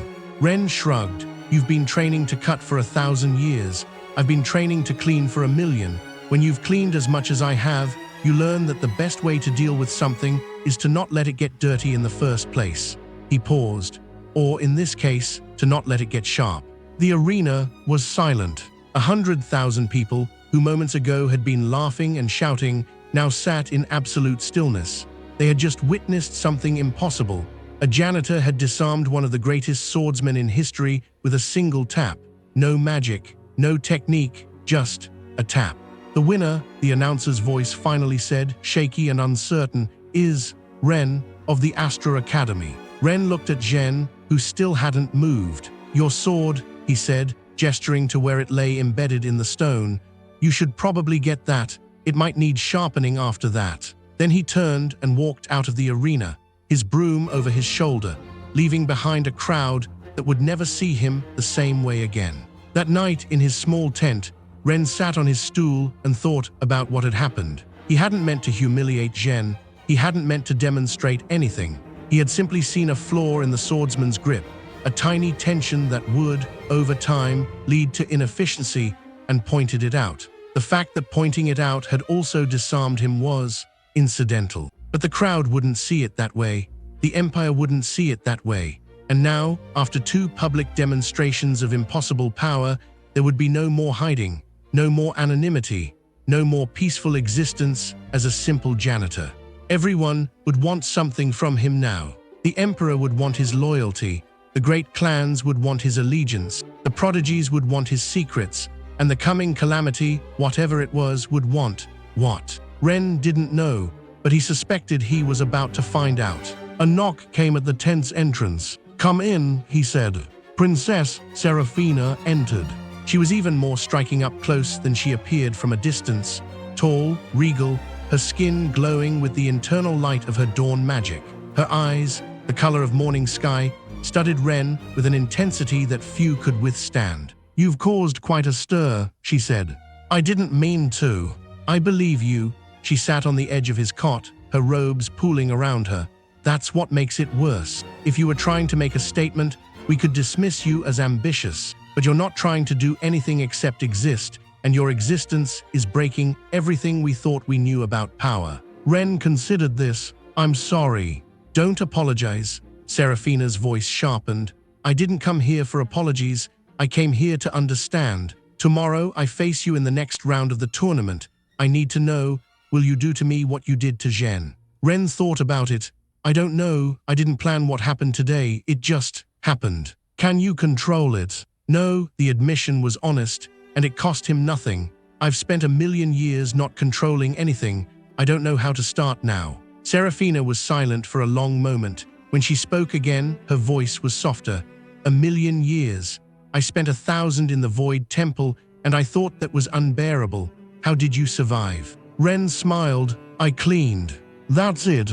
Ren shrugged. "You've been training to cut for 1,000 years. I've been training to clean for 1,000,000. When you've cleaned as much as I have, you learn that the best way to deal with something is to not let it get dirty in the first place." He paused. "Or in this case, to not let it get sharp." The arena was silent. 100,000 people, who moments ago had been laughing and shouting, now sat in absolute stillness. They had just witnessed something impossible. A janitor had disarmed one of the greatest swordsmen in history with a single tap. No magic, no technique, just a tap. "The winner," the announcer's voice finally said, shaky and uncertain, "is Ren of the Astra Academy." Ren looked at Zhen, who still hadn't moved. "Your sword," he said, gesturing to where it lay embedded in the stone. "You should probably get that. It might need sharpening after that." Then he turned and walked out of the arena, his broom over his shoulder, leaving behind a crowd that would never see him the same way again. That night in his small tent, Ren sat on his stool and thought about what had happened. He hadn't meant to humiliate Zhen. He hadn't meant to demonstrate anything. He had simply seen a flaw in the swordsman's grip, a tiny tension that would, over time, lead to inefficiency, and pointed it out. The fact that pointing it out had also disarmed him was incidental. But the crowd wouldn't see it that way. The Empire wouldn't see it that way. And now, after 2 public demonstrations of impossible power, there would be no more hiding, no more anonymity, no more peaceful existence as a simple janitor. Everyone would want something from him now. The Emperor would want his loyalty, the great clans would want his allegiance, the prodigies would want his secrets, and the coming calamity, whatever it was, would want what? Ren didn't know, but he suspected he was about to find out. A knock came at the tent's entrance. "Come in," he said. Princess Seraphina entered. She was even more striking up close than she appeared from a distance. Tall, regal, her skin glowing with the internal light of her dawn magic. Her eyes, the color of morning sky, studied Ren with an intensity that few could withstand. "You've caused quite a stir," she said. "I didn't mean to." "I believe you." She sat on the edge of his cot, her robes pooling around her. "That's what makes it worse. If you were trying to make a statement, we could dismiss you as ambitious. But you're not trying to do anything except exist, and your existence is breaking everything we thought we knew about power." Ren considered this. "I'm sorry." "Don't apologize." Seraphina's voice sharpened. "I didn't come here for apologies. I came here to understand. Tomorrow I face you in the next round of the tournament. I need to know, will you do to me what you did to Zhen?" Ren thought about it. "I don't know. I didn't plan what happened today. It just happened." "Can you control it?" No, the admission was honest, and it cost him nothing. "I've spent 1,000,000 years not controlling anything. I don't know how to start now." Seraphina was silent for a long moment. When she spoke again, her voice was softer. "1,000,000 years. I spent 1,000 in the Void Temple, and I thought that was unbearable. How did you survive?" Ren smiled. "I cleaned. That's it.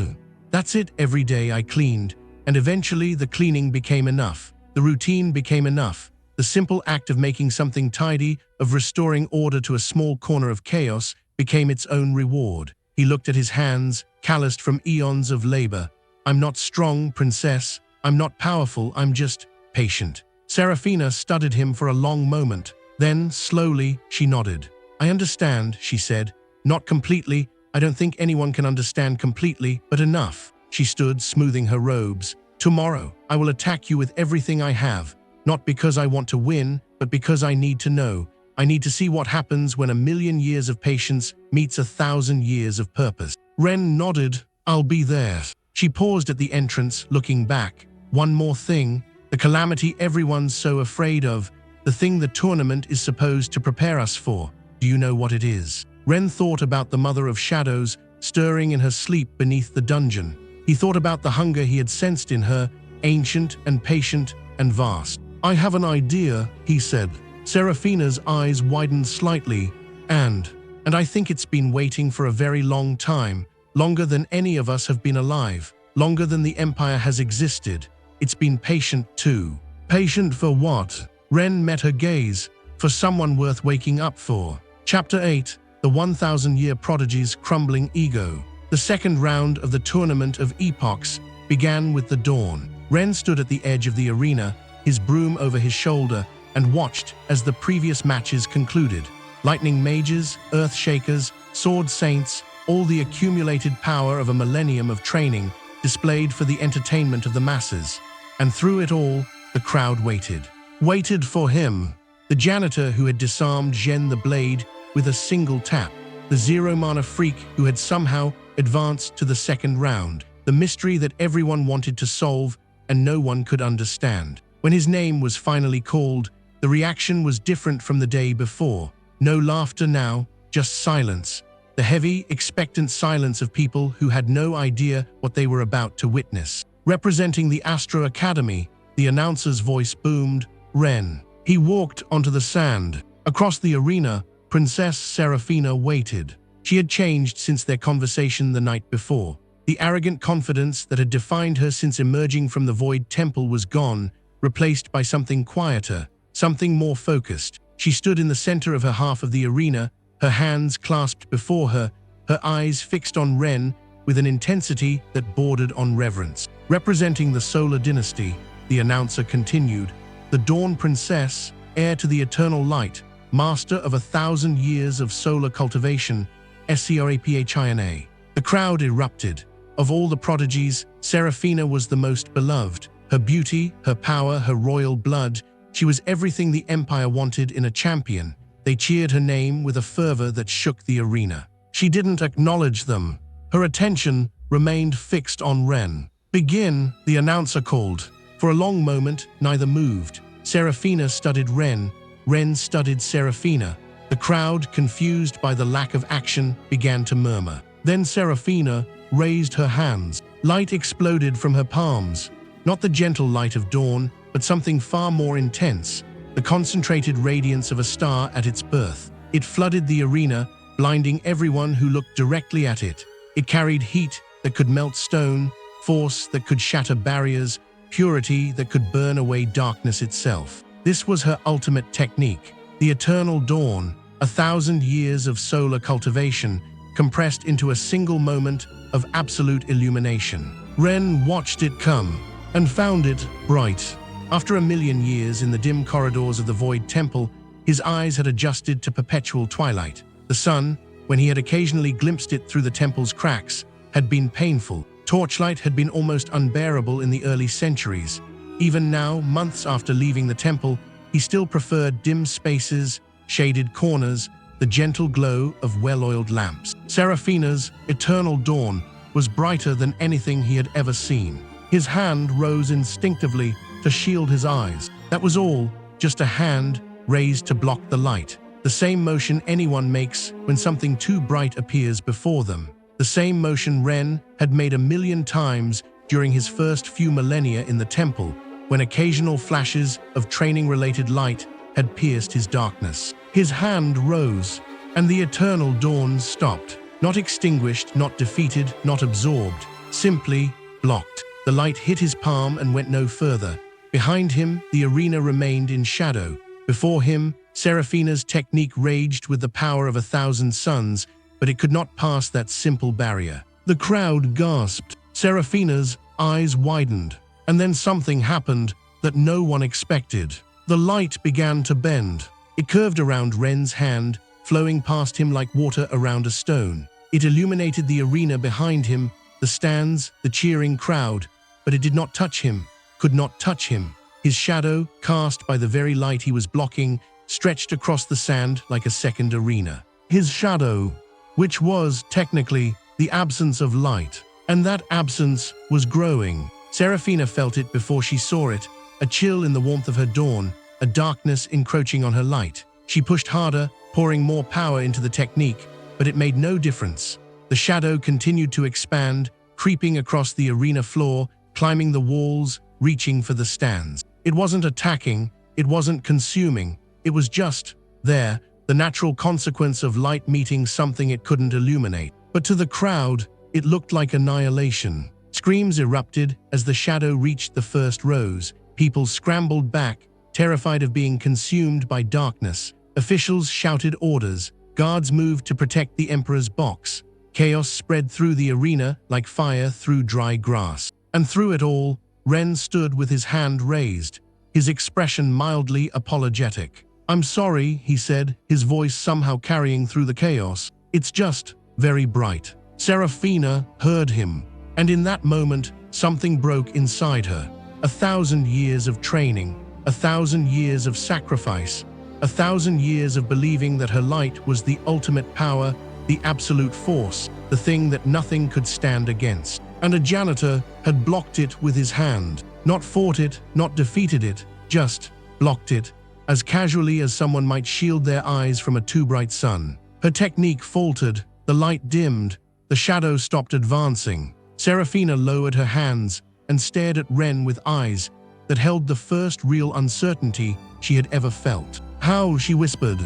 That's it. Every day I cleaned. And eventually the cleaning became enough. The routine became enough. The simple act of making something tidy, of restoring order to a small corner of chaos, became its own reward." He looked at his hands, calloused from eons of labor. "I'm not strong, princess. I'm not powerful. I'm just patient." Seraphina studied him for a long moment. Then, slowly, she nodded. I understand, she said. Not completely. I don't think anyone can understand completely, but enough. She stood, smoothing her robes. Tomorrow, I will attack you with everything I have. Not because I want to win, but because I need to know. I need to see what happens when 1,000,000 years of patience meets 1,000 years of purpose. Ren nodded. I'll be there. She paused at the entrance, looking back. One more thing. The calamity everyone's so afraid of. The thing the tournament is supposed to prepare us for. Do you know what it is? Ren thought about the Mother of Shadows, stirring in her sleep beneath the dungeon. He thought about the hunger he had sensed in her, ancient and patient and vast. I have an idea, he said. Seraphina's eyes widened slightly. And I think it's been waiting for a very long time, longer than any of us have been alive, longer than the Empire has existed. It's been patient too. Patient for what? Ren met her gaze. For someone worth waking up for. Chapter 8. The 1,000-year prodigy's crumbling ego. The second round of the Tournament of Epochs began with the dawn. Ren stood at the edge of the arena, his broom over his shoulder, and watched as the previous matches concluded. Lightning mages, earth shakers, sword saints, all the accumulated power of a millennium of training displayed for the entertainment of the masses. And through it all, the crowd waited. Waited for him. The janitor who had disarmed Zhen the Blade with a single tap. The zero-mana freak who had somehow advanced to the second round. The mystery that everyone wanted to solve and no one could understand. When his name was finally called, the reaction was different from the day before. No laughter now, just silence. The heavy, expectant silence of people who had no idea what they were about to witness. Representing the Astra Academy, the announcer's voice boomed, Ren. He walked onto the sand. Across the arena, Princess Seraphina waited. She had changed since their conversation the night before. The arrogant confidence that had defined her since emerging from the Void Temple was gone, replaced by something quieter, something more focused. She stood in the center of her half of the arena, her hands clasped before her, her eyes fixed on Ren with an intensity that bordered on reverence. Representing the Solar Dynasty, the announcer continued, the Dawn Princess, heir to the eternal light, master of 1,000 years of solar cultivation, Seraphina. The crowd erupted. Of all the prodigies, Seraphina was the most beloved. Her beauty, her power, her royal blood, she was everything the Empire wanted in a champion. They cheered her name with a fervor that shook the arena. She didn't acknowledge them. Her attention remained fixed on Ren. Begin, the announcer called. For a long moment, neither moved. Seraphina studied Ren. Ren studied Seraphina. The crowd, confused by the lack of action, began to murmur. Then Seraphina raised her hands. Light exploded from her palms. Not the gentle light of dawn, but something far more intense. The concentrated radiance of a star at its birth. It flooded the arena, blinding everyone who looked directly at it. It carried heat that could melt stone, force that could shatter barriers, purity that could burn away darkness itself. This was her ultimate technique. The eternal dawn, 1,000 years of solar cultivation, compressed into a single moment of absolute illumination. Ren watched it come, and found it bright. After 1,000,000 years in the dim corridors of the Void Temple, his eyes had adjusted to perpetual twilight. The sun, when he had occasionally glimpsed it through the temple's cracks, had been painful. Torchlight had been almost unbearable in the early centuries. Even now, months after leaving the temple, he still preferred dim spaces, shaded corners, the gentle glow of well-oiled lamps. Seraphina's eternal dawn was brighter than anything he had ever seen. His hand rose instinctively to shield his eyes. That was all, just a hand raised to block the light. The same motion anyone makes when something too bright appears before them. The same motion Ren had made 1,000,000 times during his first few millennia in the temple, when occasional flashes of training-related light had pierced his darkness. His hand rose, and the eternal dawn stopped. Not extinguished, not defeated, not absorbed, simply blocked. The light hit his palm and went no further. Behind him, the arena remained in shadow. Before him, Seraphina's technique raged with the power of 1,000 suns, but it could not pass that simple barrier. The crowd gasped. Seraphina's eyes widened. And then something happened that no one expected. The light began to bend. It curved around Ren's hand, flowing past him like water around a stone. It illuminated the arena behind him, the stands, the cheering crowd, but it did not touch him, could not touch him. His shadow, cast by the very light he was blocking, stretched across the sand like a second arena. His shadow, which was, technically, the absence of light. And that absence was growing. Serafina felt it before she saw it, a chill in the warmth of her dawn, a darkness encroaching on her light. She pushed harder, pouring more power into the technique, but it made no difference. The shadow continued to expand, creeping across the arena floor, climbing the walls, reaching for the stands. It wasn't attacking, it wasn't consuming, it was just there, the natural consequence of light meeting something it couldn't illuminate. But to the crowd, it looked like annihilation. Screams erupted as the shadow reached the first rows. People scrambled back, terrified of being consumed by darkness. Officials shouted orders. Guards moved to protect the Emperor's box. Chaos spread through the arena like fire through dry grass. And through it all, Ren stood with his hand raised, his expression mildly apologetic. "I'm sorry," he said, his voice somehow carrying through the chaos. "It's just very bright." Serafina heard him, and in that moment, something broke inside her. 1,000 years of training, 1,000 years of sacrifice, 1,000 years of believing that her light was the ultimate power, the absolute force, the thing that nothing could stand against. And a janitor had blocked it with his hand. Not fought it, not defeated it, just blocked it, as casually as someone might shield their eyes from a too bright sun. Her technique faltered, the light dimmed, the shadow stopped advancing. Serafina lowered her hands and stared at Ren with eyes that held the first real uncertainty she had ever felt. "How?" she whispered.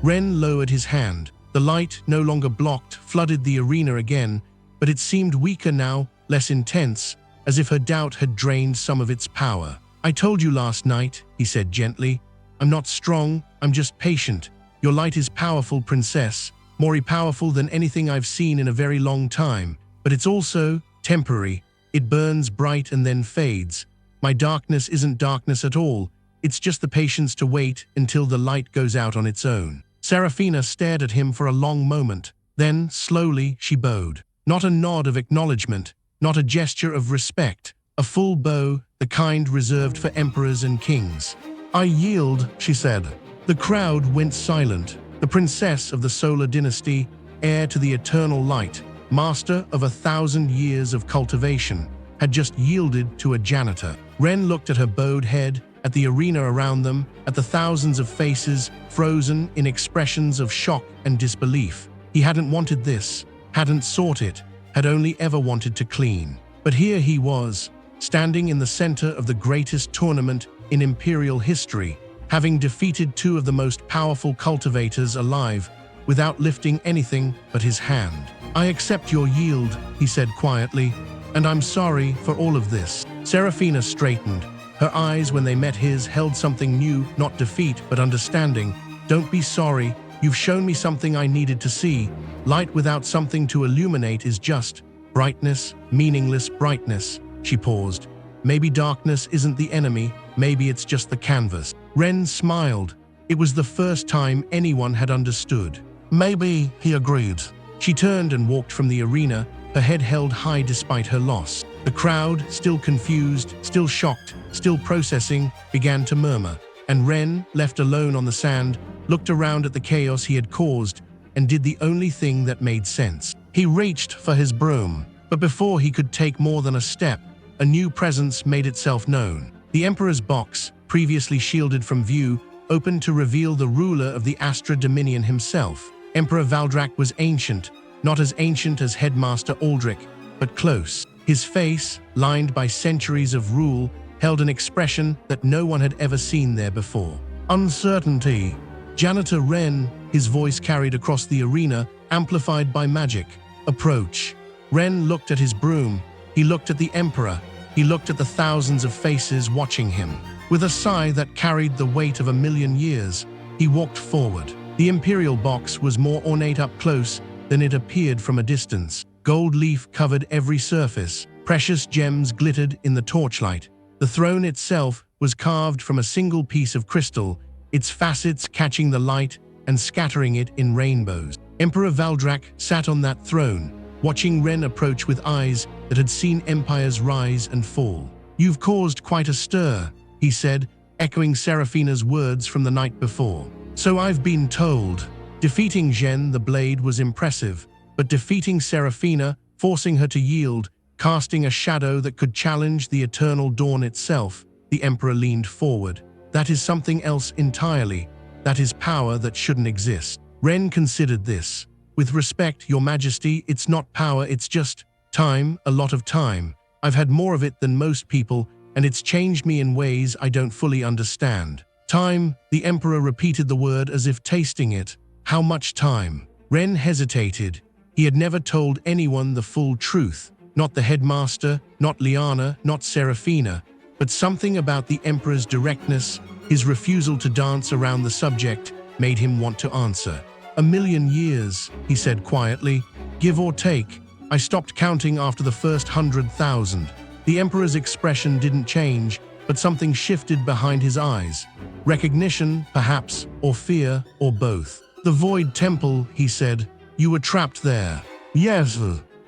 Ren lowered his hand. The light, no longer blocked, flooded the arena again, but it seemed weaker now, less intense, as if her doubt had drained some of its power. "I told you last night," he said gently. "I'm not strong, I'm just patient. Your light is powerful, princess, more powerful than anything I've seen in a very long time, but it's also temporary. It burns bright and then fades. My darkness isn't darkness at all. It's just the patience to wait until the light goes out on its own." Serafina stared at him for a long moment. Then, slowly, she bowed. Not a nod of acknowledgement, not a gesture of respect. A full bow, the kind reserved for emperors and kings. "I yield," she said. The crowd went silent. The princess of the solar dynasty, heir to the eternal light, master of 1,000 years of cultivation, had just yielded to a janitor. Ren looked at her bowed head, at the arena around them, at the thousands of faces frozen in expressions of shock and disbelief. He hadn't wanted this, hadn't sought it, had only ever wanted to clean. But here he was, standing in the center of the greatest tournament in imperial history, having defeated two of the most powerful cultivators alive, without lifting anything but his hand. "I accept your yield," he said quietly, "and I'm sorry for all of this." Serafina straightened. Her eyes, when they met his, held something new, not defeat, but understanding. "Don't be sorry. You've shown me something I needed to see. Light without something to illuminate is just brightness, meaningless brightness." She paused. "Maybe darkness isn't the enemy. Maybe it's just the canvas." Ren smiled. It was the first time anyone had understood. "Maybe," he agreed. She turned and walked from the arena, her head held high despite her loss. The crowd, still confused, still shocked, still processing, began to murmur. And Ren, left alone on the sand, looked around at the chaos he had caused and did the only thing that made sense. He reached for his broom, but before he could take more than a step, a new presence made itself known. The Emperor's box, previously shielded from view, opened to reveal the ruler of the Astra Dominion himself. Emperor Valdrak was ancient, not as ancient as Headmaster Aldrich, but close. His face, lined by centuries of rule, held an expression that no one had ever seen there before. Uncertainty. Janitor Ren, his voice carried across the arena, amplified by magic. Approach. Ren looked at his broom. He looked at the Emperor. He looked at the thousands of faces watching him. With a sigh that carried the weight of 1,000,000 years, he walked forward. The Imperial box was more ornate up close than it appeared from a distance. Gold leaf covered every surface. Precious gems glittered in the torchlight. The throne itself was carved from a single piece of crystal, its facets catching the light and scattering it in rainbows. Emperor Valdrak sat on that throne, watching Ren approach with eyes that had seen empires rise and fall. "You've caused quite a stir," he said, echoing Seraphina's words from the night before. "So I've been told." Defeating Zhen the Blade was impressive, but defeating Seraphina, forcing her to yield, casting a shadow that could challenge the eternal dawn itself, the Emperor leaned forward. "That is something else entirely. That is power that shouldn't exist." Ren considered this. "With respect, Your Majesty, it's not power, it's just time, a lot of time. I've had more of it than most people, and it's changed me in ways I don't fully understand." "Time," the Emperor repeated the word as if tasting it. "How much time?" Ren hesitated. He had never told anyone the full truth. Not the headmaster, not Liana, not Seraphina, but something about the Emperor's directness, his refusal to dance around the subject, made him want to answer. "1,000,000 years, he said quietly, "give or take. I stopped counting after the first 100,000. The Emperor's expression didn't change, but something shifted behind his eyes. Recognition, perhaps, or fear, or both. "The Void Temple," he said. "You were trapped there." "Yes,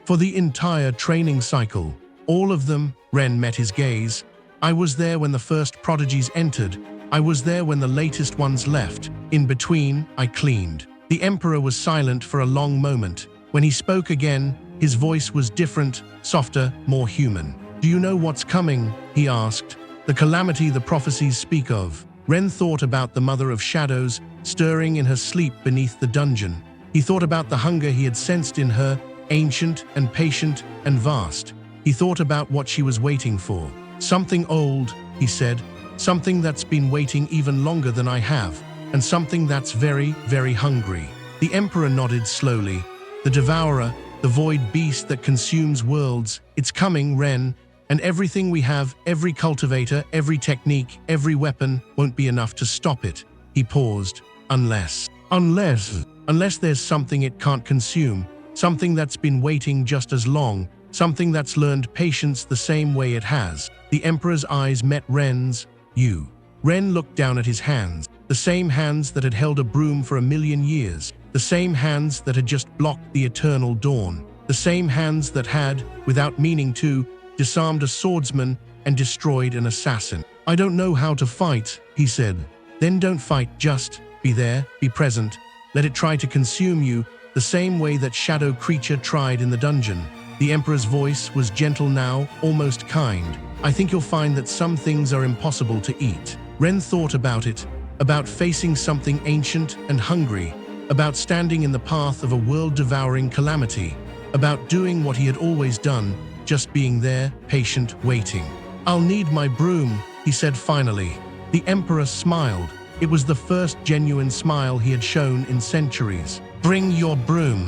for the entire training cycle. All of them." Ren met his gaze. "I was there when the first prodigies entered. I was there when the latest ones left. In between, I cleaned." The Emperor was silent for a long moment. When he spoke again, his voice was different, softer, more human. "Do you know what's coming?" he asked. "The calamity the prophecies speak of." Ren thought about the Mother of Shadows, stirring in her sleep beneath the dungeon. He thought about the hunger he had sensed in her, ancient and patient and vast. He thought about what she was waiting for. "Something old," he said. "Something that's been waiting even longer than I have. And something that's very, very hungry." The Emperor nodded slowly. "The Devourer, the void beast that consumes worlds. It's coming, Ren. And everything we have, every cultivator, every technique, every weapon, won't be enough to stop it." He paused. Unless there's something it can't consume, something that's been waiting just as long, something that's learned patience the same way it has." The Emperor's eyes met Ren's. "You." Ren looked down at his hands, the same hands that had held a broom for 1,000,000 years, the same hands that had just blocked the eternal dawn, the same hands that had, without meaning to, disarmed a swordsman and destroyed an assassin. "I don't know how to fight," he said. "Then don't fight, just be there, be present. Let it try to consume you, the same way that shadow creature tried in the dungeon." The Emperor's voice was gentle now, almost kind. "I think you'll find that some things are impossible to eat." Ren thought about it, about facing something ancient and hungry, about standing in the path of a world-devouring calamity, about doing what he had always done, just being there, patient, waiting. "I'll need my broom," he said finally. The Emperor smiled. It was the first genuine smile he had shown in centuries. "Bring your broom."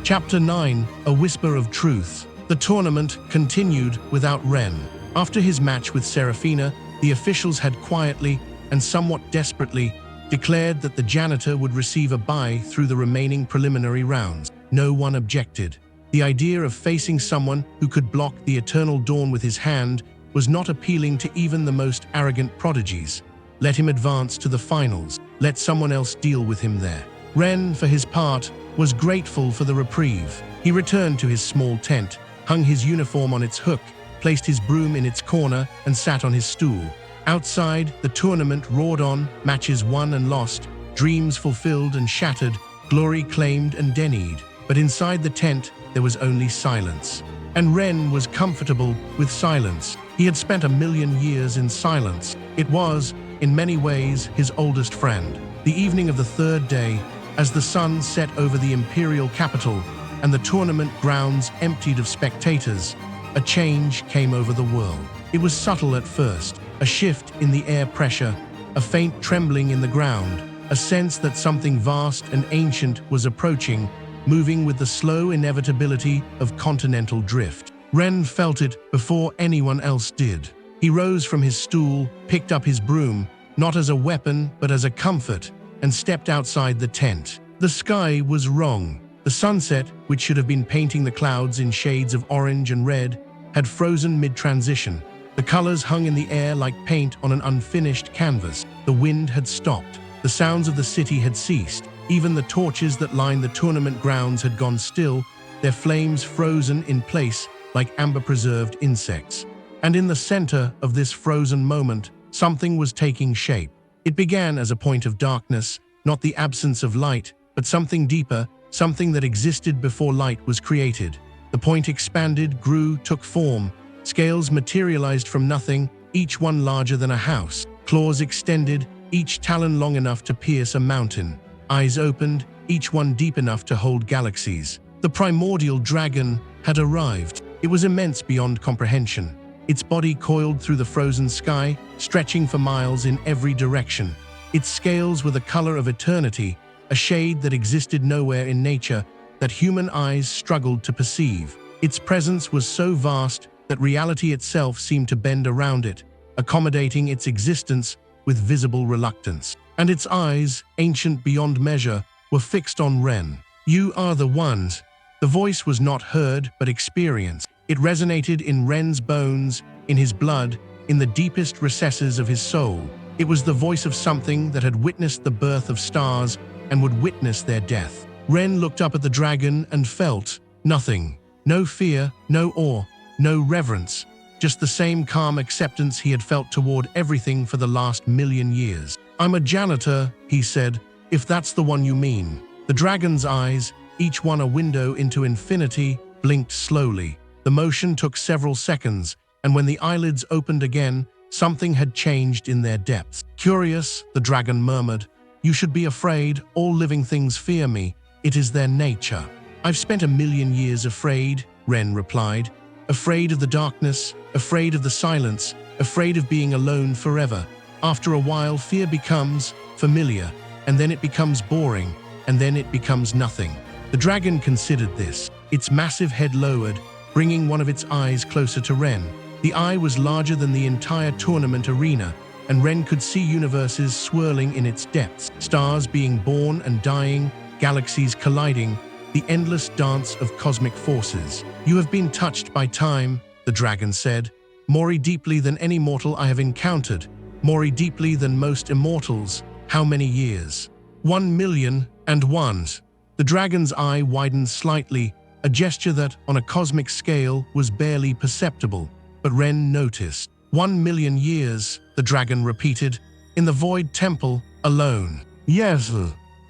Chapter 9, A Whisper of Truth. The tournament continued without Ren. After his match with Seraphina, the officials had quietly, and somewhat desperately, declared that the janitor would receive a bye through the remaining preliminary rounds. No one objected. The idea of facing someone who could block the eternal dawn with his hand was not appealing to even the most arrogant prodigies. Let him advance to the finals. Let someone else deal with him there. Ren, for his part, was grateful for the reprieve. He returned to his small tent, hung his uniform on its hook, placed his broom in its corner, and sat on his stool. Outside, the tournament roared on, matches won and lost, dreams fulfilled and shattered, glory claimed and denied. But inside the tent, there was only silence. And Ren was comfortable with silence. He had spent 1,000,000 years in silence. It was, in many ways, his oldest friend. The evening of the third day, as the sun set over the imperial capital and the tournament grounds emptied of spectators, a change came over the world. It was subtle at first, a shift in the air pressure, a faint trembling in the ground, a sense that something vast and ancient was approaching, moving with the slow inevitability of continental drift. Ren felt it before anyone else did. He rose from his stool, picked up his broom, not as a weapon but as a comfort, and stepped outside the tent. The sky was wrong. The sunset, which should have been painting the clouds in shades of orange and red, had frozen mid-transition. The colors hung in the air like paint on an unfinished canvas. The wind had stopped. The sounds of the city had ceased. Even the torches that lined the tournament grounds had gone still, their flames frozen in place like amber-preserved insects. And in the center of this frozen moment, something was taking shape. It began as a point of darkness, not the absence of light, but something deeper, something that existed before light was created. The point expanded, grew, took form. Scales materialized from nothing, each one larger than a house. Claws extended, each talon long enough to pierce a mountain. Eyes opened, each one deep enough to hold galaxies. The primordial dragon had arrived. It was immense beyond comprehension. Its body coiled through the frozen sky, stretching for miles in every direction. Its scales were the color of eternity, a shade that existed nowhere in nature, that human eyes struggled to perceive. Its presence was so vast that reality itself seemed to bend around it, accommodating its existence with visible reluctance. And its eyes, ancient beyond measure, were fixed on Ren. "You are the ones." The voice was not heard, but experienced. It resonated in Ren's bones, in his blood, in the deepest recesses of his soul. It was the voice of something that had witnessed the birth of stars and would witness their death. Ren looked up at the dragon and felt nothing. No fear, no awe, no reverence. Just the same calm acceptance he had felt toward everything for the last million years. "I'm a janitor," he said, "if that's the one you mean." The dragon's eyes, each one a window into infinity, blinked slowly. The motion took several seconds, and when the eyelids opened again, something had changed in their depths. "Curious," the dragon murmured. "You should be afraid. All living things fear me. It is their nature." "I've spent 1,000,000 years afraid," Ren replied. "Afraid of the darkness, afraid of the silence, afraid of being alone forever. After a while, fear becomes familiar, and then it becomes boring, and then it becomes nothing." The dragon considered this. Its massive head lowered, bringing one of its eyes closer to Ren. The eye was larger than the entire tournament arena, and Ren could see universes swirling in its depths, stars being born and dying, galaxies colliding, the endless dance of cosmic forces. "You have been touched by time," the dragon said, "more deeply than any mortal I have encountered, more deeply than most immortals. How many years?" 1,000,001. The dragon's eye widened slightly, a gesture that, on a cosmic scale, was barely perceptible, but Ren noticed. 1,000,000 years, the dragon repeated, "in the void temple, alone." "Yes,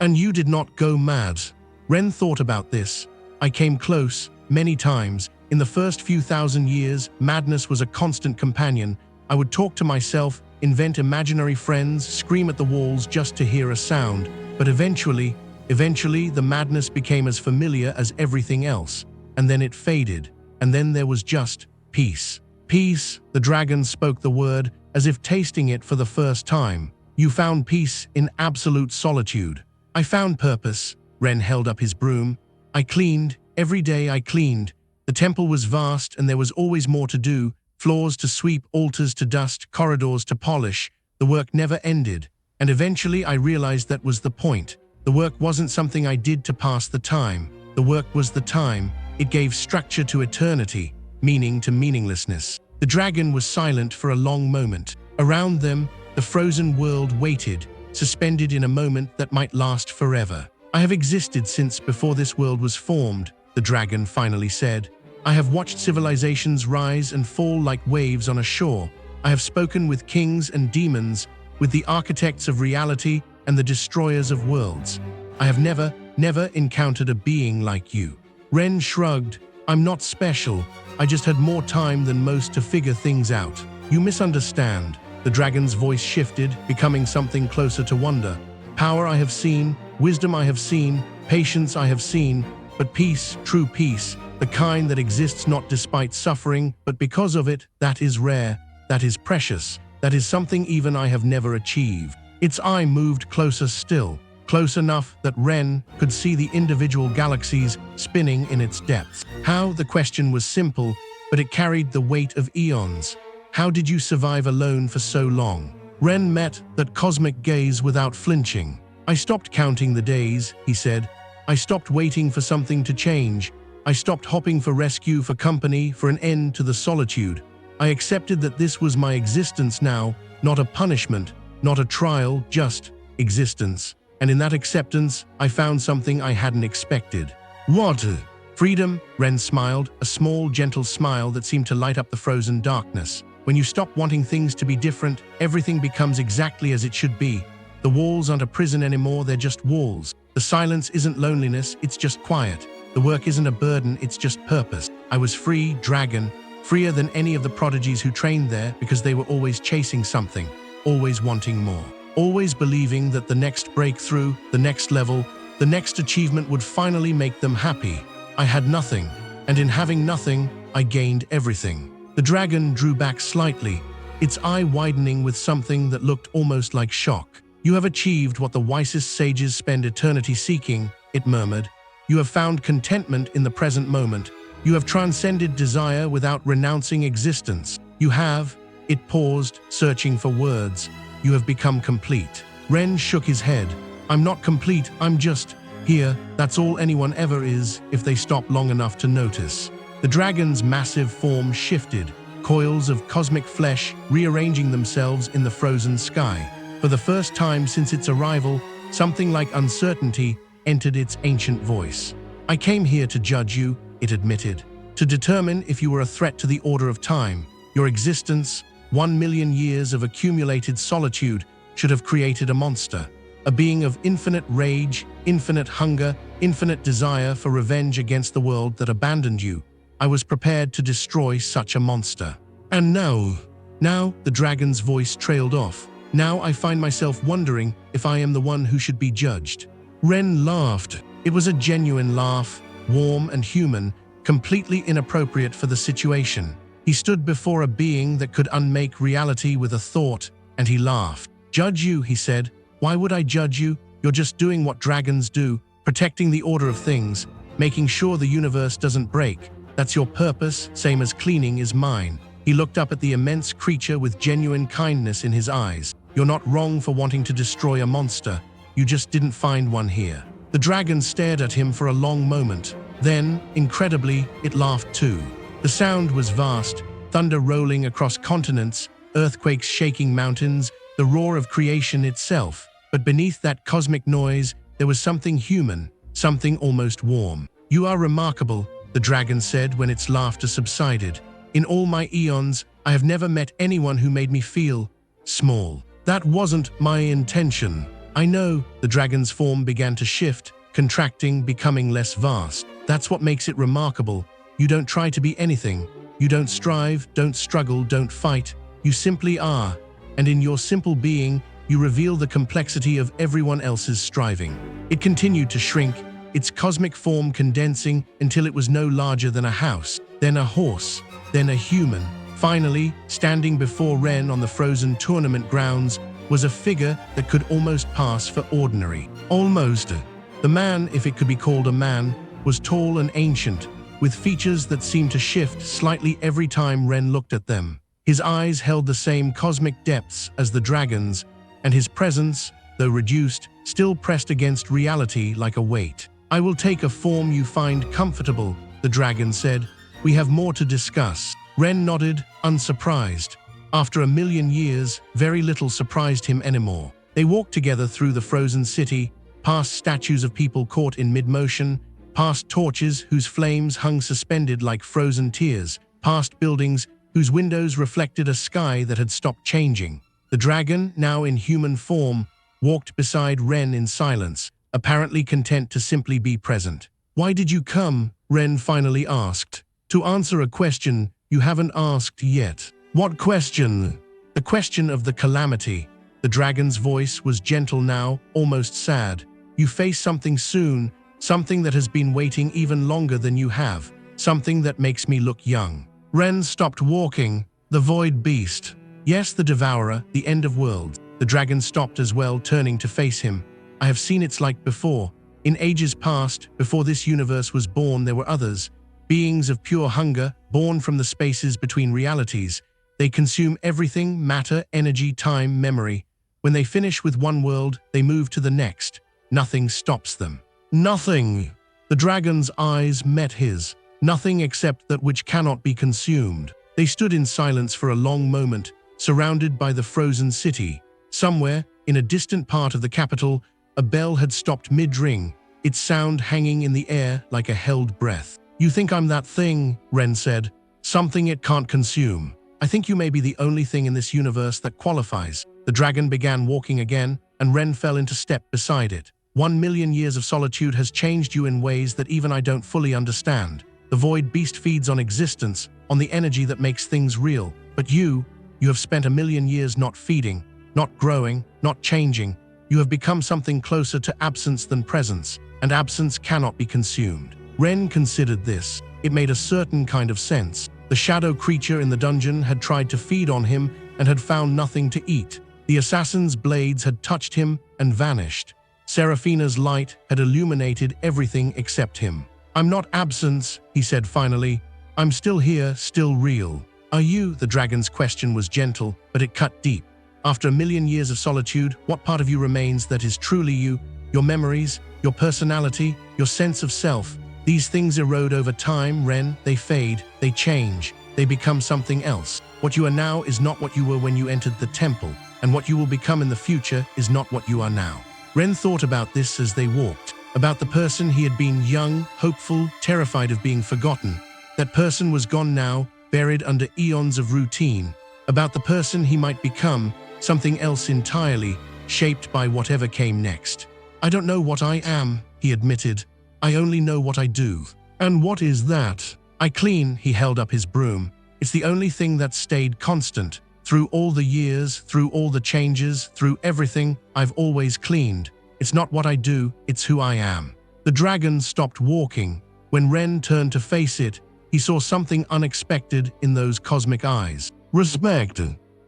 and you did not go mad." Ren thought about this. "I came close, many times. In the first few thousand years, madness was a constant companion. I would talk to myself, invent imaginary friends, scream at the walls just to hear a sound. But eventually, the madness became as familiar as everything else. And then it faded. And then there was just peace." "Peace," the dragon spoke the word as if tasting it for the first time. "You found peace in absolute solitude." "I found purpose." Ren held up his broom. "I cleaned. Every day I cleaned. The temple was vast and there was always more to do. Floors to sweep, altars to dust, corridors to polish. The work never ended. And eventually I realized that was the point. The work wasn't something I did to pass the time. The work was the time. It gave structure to eternity, meaning to meaninglessness." The dragon was silent for a long moment. Around them, the frozen world waited, suspended in a moment that might last forever. "I have existed since before this world was formed," the dragon finally said. "I have watched civilizations rise and fall like waves on a shore. I have spoken with kings and demons, with the architects of reality and the destroyers of worlds. I have never encountered a being like you." Ren shrugged. "I'm not special. I just had more time than most to figure things out." "You misunderstand." The dragon's voice shifted, becoming something closer to wonder. "Power I have seen, wisdom I have seen, patience I have seen, but peace, true peace, the kind that exists not despite suffering, but because of it, that is rare, that is precious, that is something even I have never achieved." Its eye moved closer still, close enough that Ren could see the individual galaxies spinning in its depths. "How?" The question was simple, but it carried the weight of eons. "How did you survive alone for so long?" Ren met that cosmic gaze without flinching. "I stopped counting the days," he said. "I stopped waiting for something to change. I stopped hoping for rescue, for company, for an end to the solitude. I accepted that this was my existence now, not a punishment, not a trial, just existence." and in that acceptance, I found something I hadn't expected. What? Freedom, Ren smiled, a small, gentle smile that seemed to light up the frozen darkness. When you stop wanting things to be different, everything becomes exactly as it should be. The walls aren't a prison anymore, they're just walls. The silence isn't loneliness, it's just quiet. The work isn't a burden, it's just purpose. I was free, dragon, freer than any of the prodigies who trained there because they were always chasing something, always wanting more, always believing that the next breakthrough, the next level, the next achievement would finally make them happy. I had nothing, and in having nothing, I gained everything. The dragon drew back slightly, its eye widening with something that looked almost like shock. You have achieved what the wisest sages spend eternity seeking, it murmured. You have found contentment in the present moment. You have transcended desire without renouncing existence. You have, it paused, searching for words. You have become complete. Ren shook his head. I'm not complete, I'm just here. That's all anyone ever is if they stop long enough to notice. The dragon's massive form shifted, coils of cosmic flesh rearranging themselves in the frozen sky. For the first time since its arrival, something like uncertainty entered its ancient voice. I came here to judge you, it admitted, to determine if you were a threat to the order of time. Your existence, 1 million years of accumulated solitude, should have created a monster. A being of infinite rage, infinite hunger, infinite desire for revenge against the world that abandoned you. I was prepared to destroy such a monster. And now, the dragon's voice trailed off. Now I find myself wondering if I am the one who should be judged. Ren laughed. It was a genuine laugh, warm and human, completely inappropriate for the situation. He stood before a being that could unmake reality with a thought, and he laughed. Judge you, he said. Why would I judge you? You're just doing what dragons do, protecting the order of things, making sure the universe doesn't break. That's your purpose, same as cleaning is mine. He looked up at the immense creature with genuine kindness in his eyes. You're not wrong for wanting to destroy a monster. You just didn't find one here. The dragon stared at him for a long moment. Then, incredibly, it laughed too. The sound was vast, thunder rolling across continents, earthquakes shaking mountains, the roar of creation itself. But beneath that cosmic noise, there was something human, something almost warm. You are remarkable, the dragon said when its laughter subsided. In all my eons, I have never met anyone who made me feel small. That wasn't my intention. I know, the dragon's form began to shift, contracting, becoming less vast. That's what makes it remarkable. You don't try to be anything. You don't strive, don't struggle, don't fight. You simply are. And in your simple being, you reveal the complexity of everyone else's striving. It continued to shrink, its cosmic form condensing until it was no larger than a house, then a horse, then a human. Finally, standing before Ren on the frozen tournament grounds, was a figure that could almost pass for ordinary. Almost. The man, if it could be called a man, was tall and ancient, with features that seemed to shift slightly every time Ren looked at them. His eyes held the same cosmic depths as the dragon's, and his presence, though reduced, still pressed against reality like a weight. I will take a form you find comfortable, the dragon said. We have more to discuss. Ren nodded, unsurprised. After 1,000,000 years, very little surprised him anymore. They walked together through the frozen city, past statues of people caught in mid-motion, past torches whose flames hung suspended like frozen tears, past buildings whose windows reflected a sky that had stopped changing. The dragon, now in human form, walked beside Ren in silence, apparently content to simply be present. Why did you come? Ren finally asked. To answer a question you haven't asked yet. What question? The question of the calamity. The dragon's voice was gentle now, almost sad. You face something soon, something that has been waiting even longer than you have, something that makes me look young. Ren stopped walking, the void beast. Yes, the devourer, the end of worlds. The dragon stopped as well, turning to face him. I have seen its like before. In ages past, before this universe was born, there were others. Beings of pure hunger, born from the spaces between realities. They consume everything, matter, energy, time, memory. When they finish with one world, they move to the next. Nothing stops them. Nothing! The dragon's eyes met his. Nothing except that which cannot be consumed. They stood in silence for a long moment, surrounded by the frozen city. Somewhere, in a distant part of the capital, A bell had stopped mid-ring, its sound hanging in the air like a held breath. "You think I'm that thing," Ren said. "Something it can't consume. I think you may be the only thing in this universe that qualifies." The dragon began walking again, and Ren fell into step beside it. 1,000,000 years of solitude has changed you in ways that even I don't fully understand. The void beast feeds on existence, on the energy that makes things real. But you have spent 1,000,000 years not feeding, not growing, not changing. You have become something closer to absence than presence, and absence cannot be consumed. Ren considered this. It made a certain kind of sense. The shadow creature in the dungeon had tried to feed on him and had found nothing to eat. The assassin's blades had touched him and vanished. Seraphina's light had illuminated everything except him. "I'm not absence," he said finally. "I'm still here, still real." "Are you?" The dragon's question was gentle, but it cut deep. "After 1,000,000 years of solitude, what part of you remains that is truly you? Your memories, your personality, your sense of self. These things erode over time, Ren. They fade, they change, they become something else. What you are now is not what you were when you entered the temple, and what you will become in the future is not what you are now." Ren thought about this as they walked, about the person he had been, young, hopeful, terrified of being forgotten. That person was gone now, buried under eons of routine. About the person he might become, something else entirely, shaped by whatever came next. "I don't know what I am," he admitted. "I only know what I do." "And what is that?" "I clean," he held up his broom. "It's the only thing that stayed constant. Through all the years, through all the changes, through everything, I've always cleaned. It's not what I do, it's who I am." The dragon stopped walking. When Ren turned to face it, he saw something unexpected in those cosmic eyes. "Respect.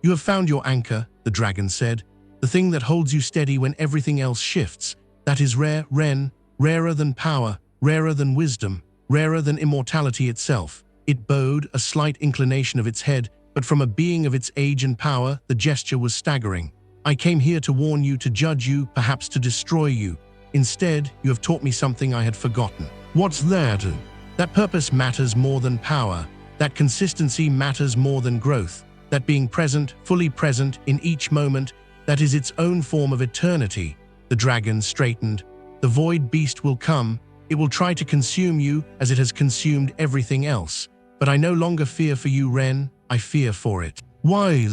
You have found your anchor," the dragon said. "The thing that holds you steady when everything else shifts. That is rare, Ren, rarer than power, rarer than wisdom, rarer than immortality itself." It bowed, a slight inclination of its head, but from a being of its age and power, the gesture was staggering. "I came here to warn you, to judge you, perhaps to destroy you. Instead, you have taught me something I had forgotten." "What's that?" "That purpose matters more than power. That consistency matters more than growth. That being present, fully present, in each moment, that is its own form of eternity." The dragon straightened. "The void beast will come. It will try to consume you as it has consumed everything else. But I no longer fear for you, Ren. I fear for it." "Why?"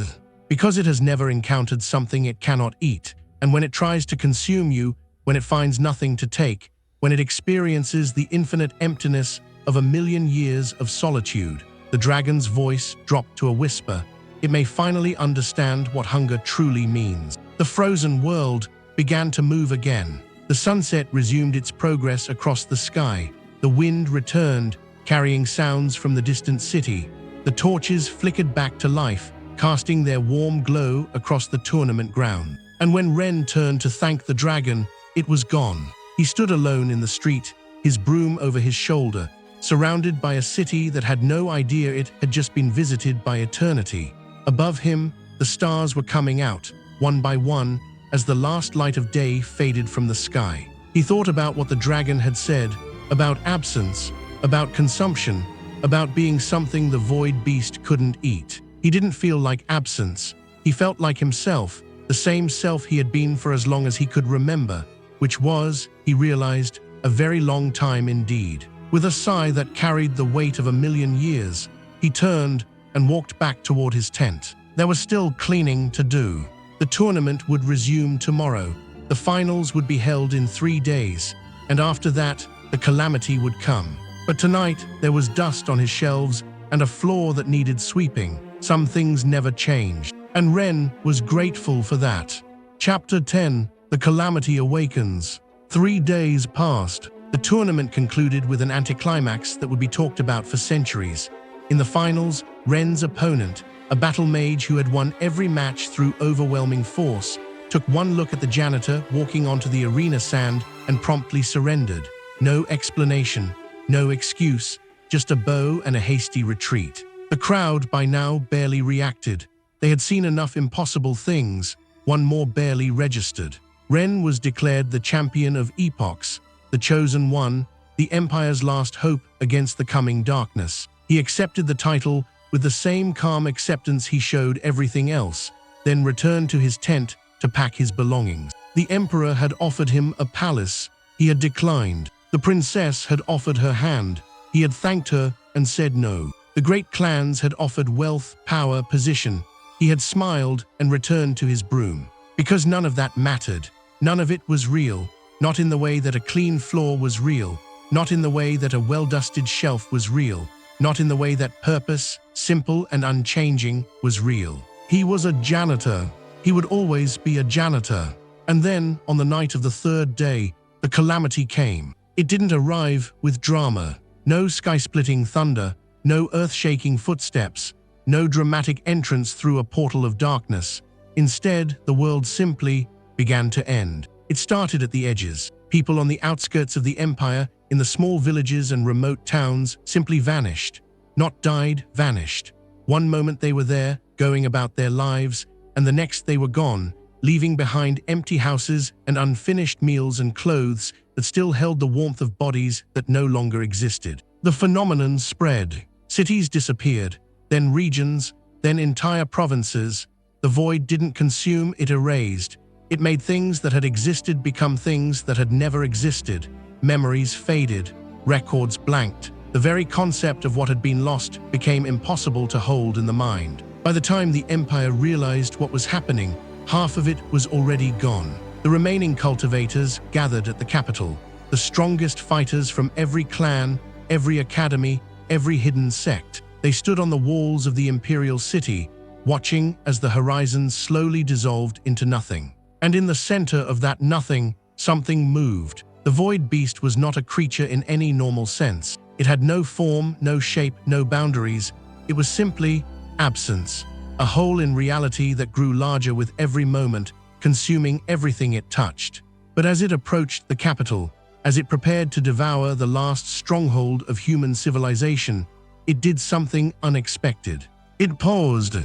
"Because it has never encountered something it cannot eat. And when it tries to consume you, when it finds nothing to take, when it experiences the infinite emptiness of 1,000,000 years of solitude," the dragon's voice dropped to a whisper, "it may finally understand what hunger truly means." The frozen world began to move again. The sunset resumed its progress across the sky. The wind returned, carrying sounds from the distant city. The torches flickered back to life, casting their warm glow across the tournament ground. And when Ren turned to thank the dragon, it was gone. He stood alone in the street, his broom over his shoulder, surrounded by a city that had no idea it had just been visited by eternity. Above him, the stars were coming out, one by one, as the last light of day faded from the sky. He thought about what the dragon had said, about absence, about consumption, about being something the void beast couldn't eat. He didn't feel like absence. He felt like himself, the same self he had been for as long as he could remember, which was, he realized, a very long time indeed. With a sigh that carried the weight of 1,000,000 years, he turned and walked back toward his tent. There was still cleaning to do. The tournament would resume tomorrow. The finals would be held in 3 days, and after that, the calamity would come. But tonight, there was dust on his shelves and a floor that needed sweeping. Some things never changed, and Ren was grateful for that. Chapter 10: The Calamity Awakens. 3 days passed. The tournament concluded with an anticlimax that would be talked about for centuries. In the finals, Ren's opponent, a battle mage who had won every match through overwhelming force, took one look at the janitor walking onto the arena sand and promptly surrendered. No explanation, no excuse, just a bow and a hasty retreat. The crowd by now barely reacted. They had seen enough impossible things, one more barely registered. Ren was declared the champion of epochs, the chosen one, the Empire's last hope against the coming darkness. He accepted the title with the same calm acceptance he showed everything else, then returned to his tent to pack his belongings. The emperor had offered him a palace. He had declined. The princess had offered her hand. He had thanked her and said no. The great clans had offered wealth, power, position. He had smiled and returned to his broom. Because none of that mattered. None of it was real. Not in the way that a clean floor was real. Not in the way that a well-dusted shelf was real. Not in the way that purpose, simple and unchanging, was real. He was a janitor. He would always be a janitor. And then, on the night of the third day, the calamity came. It didn't arrive with drama. No sky-splitting thunder. No earth-shaking footsteps. No dramatic entrance through a portal of darkness. Instead, the world simply began to end. It started at the edges. People on the outskirts of the empire, in the small villages and remote towns, simply vanished. Not died, vanished. One moment they were there, going about their lives, and the next they were gone, leaving behind empty houses and unfinished meals and clothes that still held the warmth of bodies that no longer existed. The phenomenon spread. Cities disappeared, then regions, then entire provinces. The void didn't consume, it erased. It made things that had existed become things that had never existed. Memories faded, records blanked. The very concept of what had been lost became impossible to hold in the mind. By the time the empire realized what was happening, half of it was already gone. The remaining cultivators gathered at the capital, the strongest fighters from every clan, every academy, every hidden sect. They stood on the walls of the imperial city, watching as the horizon slowly dissolved into nothing. And in the center of that nothing, something moved. The void beast was not a creature in any normal sense. It had no form, no shape, no boundaries. It was simply absence. A hole in reality that grew larger with every moment, consuming everything it touched. But as it approached the capital, as it prepared to devour the last stronghold of human civilization, it did something unexpected. It paused,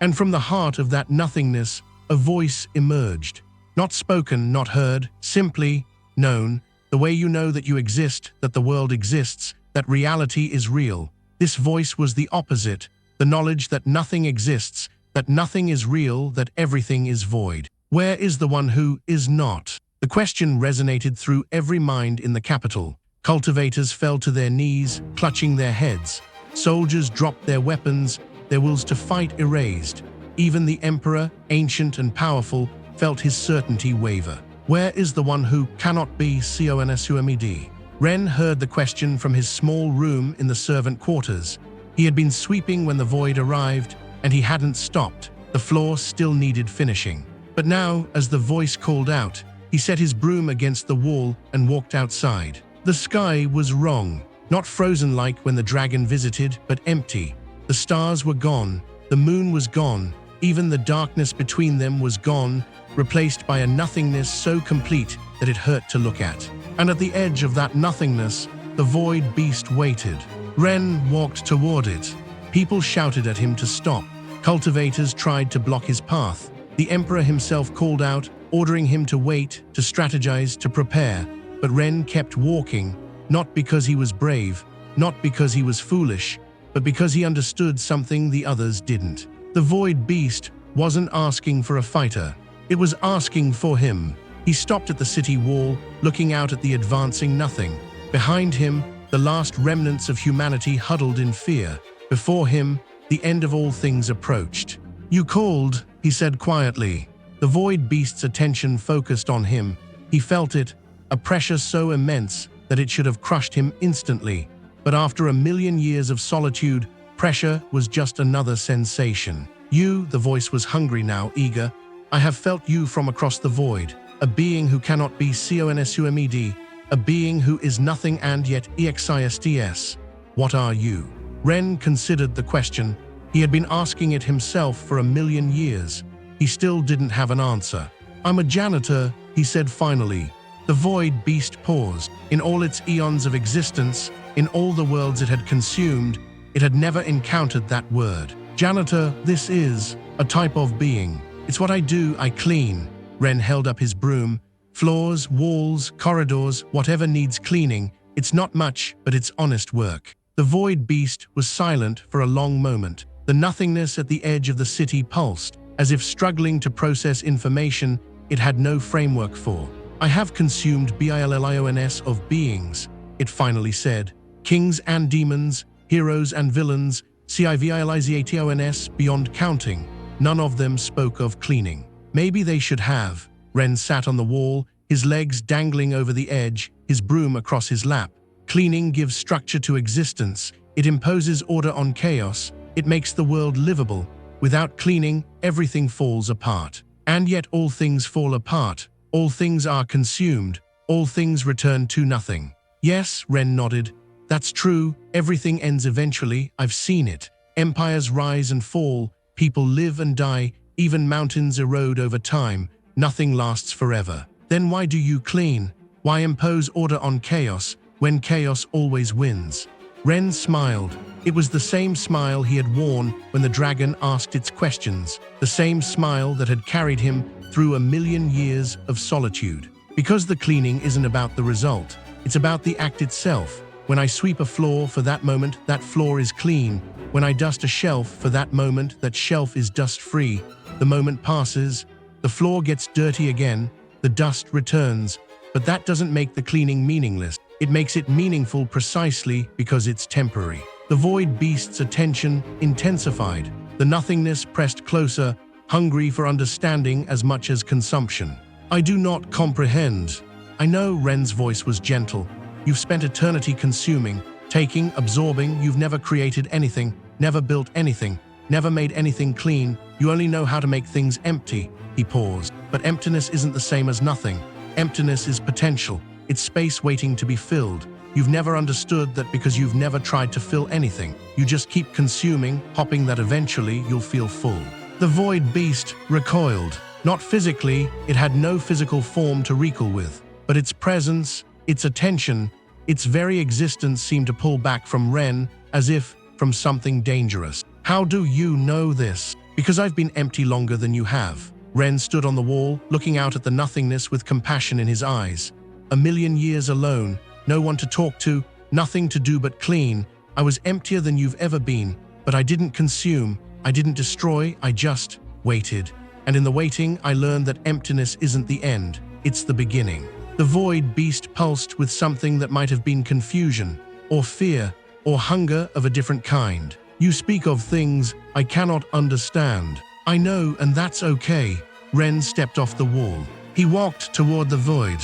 and from the heart of that nothingness, a voice emerged. Not spoken, not heard, simply known, the way you know that you exist, that the world exists, that reality is real. This voice was the opposite, the knowledge that nothing exists, that nothing is real, that everything is void. Where is the one who is not? The question resonated through every mind in the capital. Cultivators fell to their knees, clutching their heads. Soldiers dropped their weapons, their wills to fight erased. Even the emperor, ancient and powerful, felt his certainty waver. Where is the one who cannot be consumed? Ren heard the question from his small room in the servant quarters. He had been sweeping when the void arrived, and he hadn't stopped. The floor still needed finishing. But now, as the voice called out, he set his broom against the wall and walked outside. The sky was wrong. Not frozen like when the dragon visited, but empty. The stars were gone. The moon was gone. Even the darkness between them was gone, replaced by a nothingness so complete that it hurt to look at. And at the edge of that nothingness, the void beast waited. Ren walked toward it. People shouted at him to stop. Cultivators tried to block his path. The emperor himself called out, ordering him to wait, to strategize, to prepare. But Ren kept walking, not because he was brave, not because he was foolish, but because he understood something the others didn't. The void beast wasn't asking for a fighter. It was asking for him. He stopped at the city wall, looking out at the advancing nothing. Behind him, the last remnants of humanity huddled in fear. Before him, the end of all things approached. "You called," he said quietly. The void beast's attention focused on him. He felt it, a pressure so immense that it should have crushed him instantly. But after a million years of solitude, pressure was just another sensation. "You," the voice was hungry now, eager. "I have felt you from across the void. A being who cannot be consumed. A being who is nothing and yet exists. What are you?" Ren considered the question. He had been asking it himself for a million years. He still didn't have an answer. "I'm a janitor," he said finally. The void beast paused. In all its eons of existence, in all the worlds it had consumed, it had never encountered that word. "Janitor, this is a type of being. It's what I do, I clean." Ren held up his broom. "Floors, walls, corridors, whatever needs cleaning. It's not much, but it's honest work." The void beast was silent for a long moment. The nothingness at the edge of the city pulsed. As if struggling to process information, it had no framework for. I have consumed billions of beings, it finally said. Kings and demons, heroes and villains, civilization beyond counting. None of them spoke of cleaning. Maybe they should have. Ren sat on the wall, his legs dangling over the edge, his broom across his lap. Cleaning gives structure to existence. It imposes order on chaos. It makes the world livable. Without cleaning, everything falls apart. And yet all things fall apart. All things are consumed. All things return to nothing. Yes, Ren nodded. That's true. Everything ends eventually. I've seen it. Empires rise and fall. People live and die. Even mountains erode over time. Nothing lasts forever. Then why do you clean? Why impose order on chaos when chaos always wins? Ren smiled. It was the same smile he had worn when the dragon asked its questions, the same smile that had carried him through 1,000,000 years of solitude. Because the cleaning isn't about the result, it's about the act itself. When I sweep a floor, for that moment, that floor is clean. When I dust a shelf, for that moment, that shelf is dust-free. The moment passes, the floor gets dirty again, the dust returns, but that doesn't make the cleaning meaningless. It makes it meaningful precisely because it's temporary. The void beast's attention intensified. The nothingness pressed closer, hungry for understanding as much as consumption. I do not comprehend. I know, Ren's voice was gentle. You've spent eternity consuming, taking, absorbing. You've never created anything, never built anything, never made anything clean. You only know how to make things empty. He paused. But emptiness isn't the same as nothing. Emptiness is potential. It's space waiting to be filled. You've never understood that because you've never tried to fill anything. You just keep consuming, hoping that eventually you'll feel full. The void beast recoiled. Not physically, it had no physical form to recoil with. But its presence, its attention, its very existence seemed to pull back from Ren as if from something dangerous. How do you know this? Because I've been empty longer than you have. Ren stood on the wall, looking out at the nothingness with compassion in his eyes. 1,000,000 years alone, no one to talk to, nothing to do but clean. I was emptier than you've ever been, but I didn't consume, I didn't destroy, I just waited. And in the waiting, I learned that emptiness isn't the end, it's the beginning. The void beast pulsed with something that might have been confusion, or fear, or hunger of a different kind. You speak of things I cannot understand. I know, and that's okay. Ren stepped off the wall. He walked toward the void.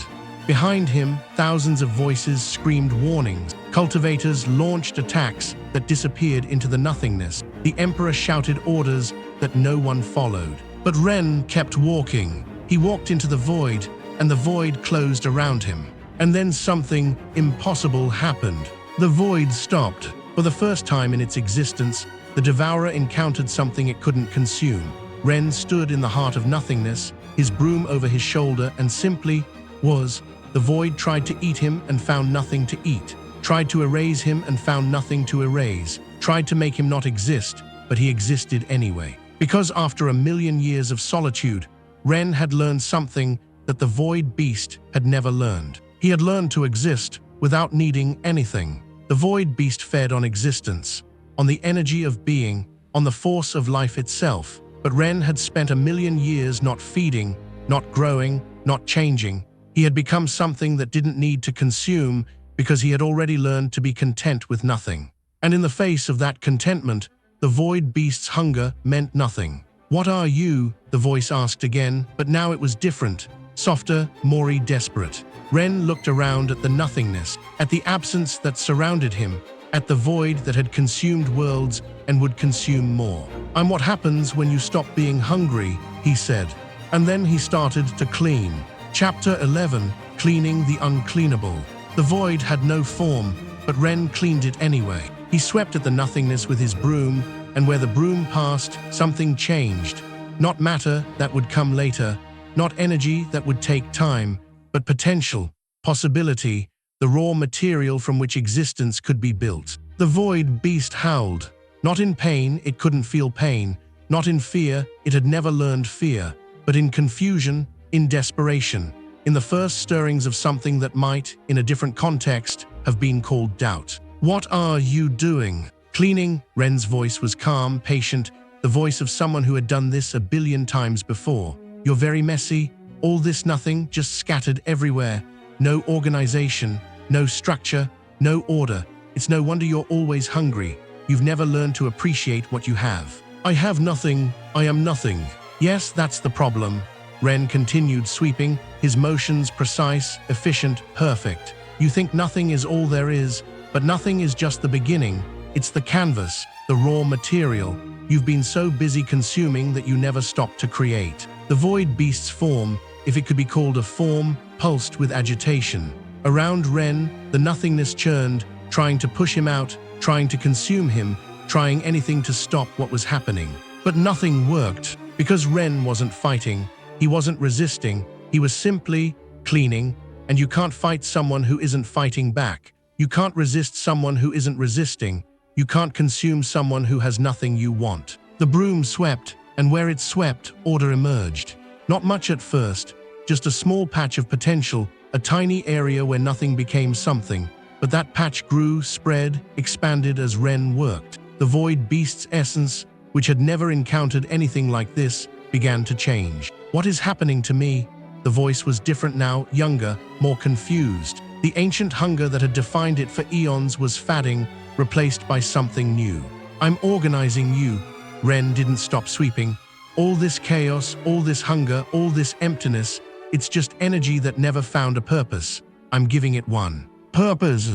Behind him, thousands of voices screamed warnings. Cultivators launched attacks that disappeared into the nothingness. The Emperor shouted orders that no one followed. But Ren kept walking. He walked into the void, and the void closed around him. And then something impossible happened. The void stopped. For the first time in its existence, the Devourer encountered something it couldn't consume. Ren stood in the heart of nothingness, his broom over his shoulder, and simply was. The void tried to eat him and found nothing to eat, tried to erase him and found nothing to erase, tried to make him not exist, but he existed anyway. Because after 1,000,000 years of solitude, Ren had learned something that the void beast had never learned. He had learned to exist without needing anything. The void beast fed on existence, on the energy of being, on the force of life itself. But Ren had spent 1,000,000 years not feeding, not growing, not changing. He had become something that didn't need to consume because he had already learned to be content with nothing. And in the face of that contentment, the void beast's hunger meant nothing. What are you? The voice asked again, but now it was different, softer, more desperate. Ren looked around at the nothingness, at the absence that surrounded him, at the void that had consumed worlds and would consume more. I'm what happens when you stop being hungry, he said. And then he started to clean. Chapter 11, Cleaning the Uncleanable. The void had no form, but Ren cleaned it anyway. He swept at the nothingness with his broom, and where the broom passed, something changed. Not matter that would come later, not energy that would take time, but potential, possibility, the raw material from which existence could be built. The void beast howled. Not in pain, it couldn't feel pain. Not in fear, it had never learned fear. But in confusion, in desperation, in the first stirrings of something that might, in a different context, have been called doubt. What are you doing? Cleaning. Ren's voice was calm, patient, the voice of someone who had done this 1,000,000,000 times before. You're very messy, All this nothing just scattered everywhere. No organization, no structure, no order. It's no wonder you're always hungry. You've never learned to appreciate what you have. I have nothing. I am nothing. Yes, that's the problem. Ren continued sweeping, his motions precise, efficient, perfect. You think nothing is all there is, but nothing is just the beginning. It's the canvas, the raw material. You've been so busy consuming that you never stopped to create. The void beast's form, if it could be called a form, pulsed with agitation. Around Ren, the nothingness churned, trying to push him out, trying to consume him, trying anything to stop what was happening. But nothing worked, because Ren wasn't fighting, he wasn't resisting, he was simply cleaning, and you can't fight someone who isn't fighting back. You can't resist someone who isn't resisting. You can't consume someone who has nothing you want. The broom swept, and where it swept, order emerged. Not much at first, just a small patch of potential, a tiny area where nothing became something. But that patch grew, spread, expanded as Ren worked. The void beast's essence, which had never encountered anything like this, began to change. What is happening to me? The voice was different now, younger, more confused. The ancient hunger that had defined it for eons was fading, replaced by something new. I'm organizing you. Ren didn't stop sweeping. All this chaos, all this hunger, all this emptiness, it's just energy that never found a purpose. I'm giving it one. Purpose.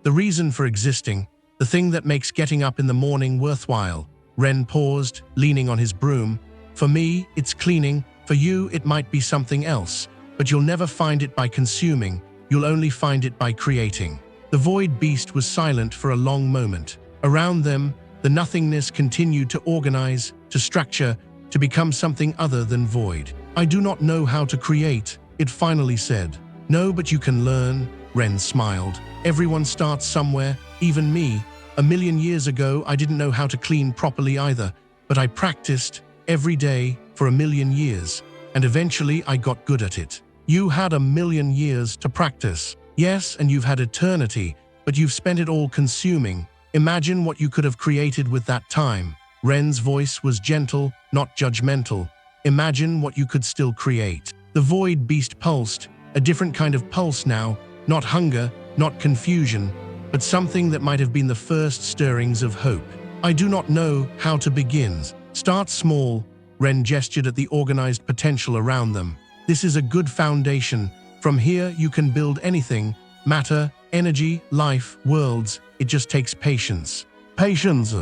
The reason for existing, the thing that makes getting up in the morning worthwhile. Ren paused, leaning on his broom. For me, it's cleaning. For you, it might be something else. But you'll never find it by consuming. You'll only find it by creating. The void beast was silent for a long moment. Around them, the nothingness continued to organize, to structure, to become something other than void. I do not know how to create, it finally said. No, but you can learn. Ren smiled. Everyone starts somewhere, even me. 1,000,000 years ago, I didn't know how to clean properly either, but I practiced every day for 1,000,000 years, and eventually I got good at it. You had 1,000,000 years to practice. Yes, and you've had eternity, but you've spent it all consuming. Imagine what you could have created with that time. Ren's voice was gentle, not judgmental. Imagine what you could still create. The void beast pulsed, a different kind of pulse now, not hunger, not confusion, but something that might have been the first stirrings of hope. I do not know how to begin. Start small. Ren gestured at the organized potential around them. This is a good foundation. From here you can build anything. Matter, energy, life, worlds. It just takes patience. Patience.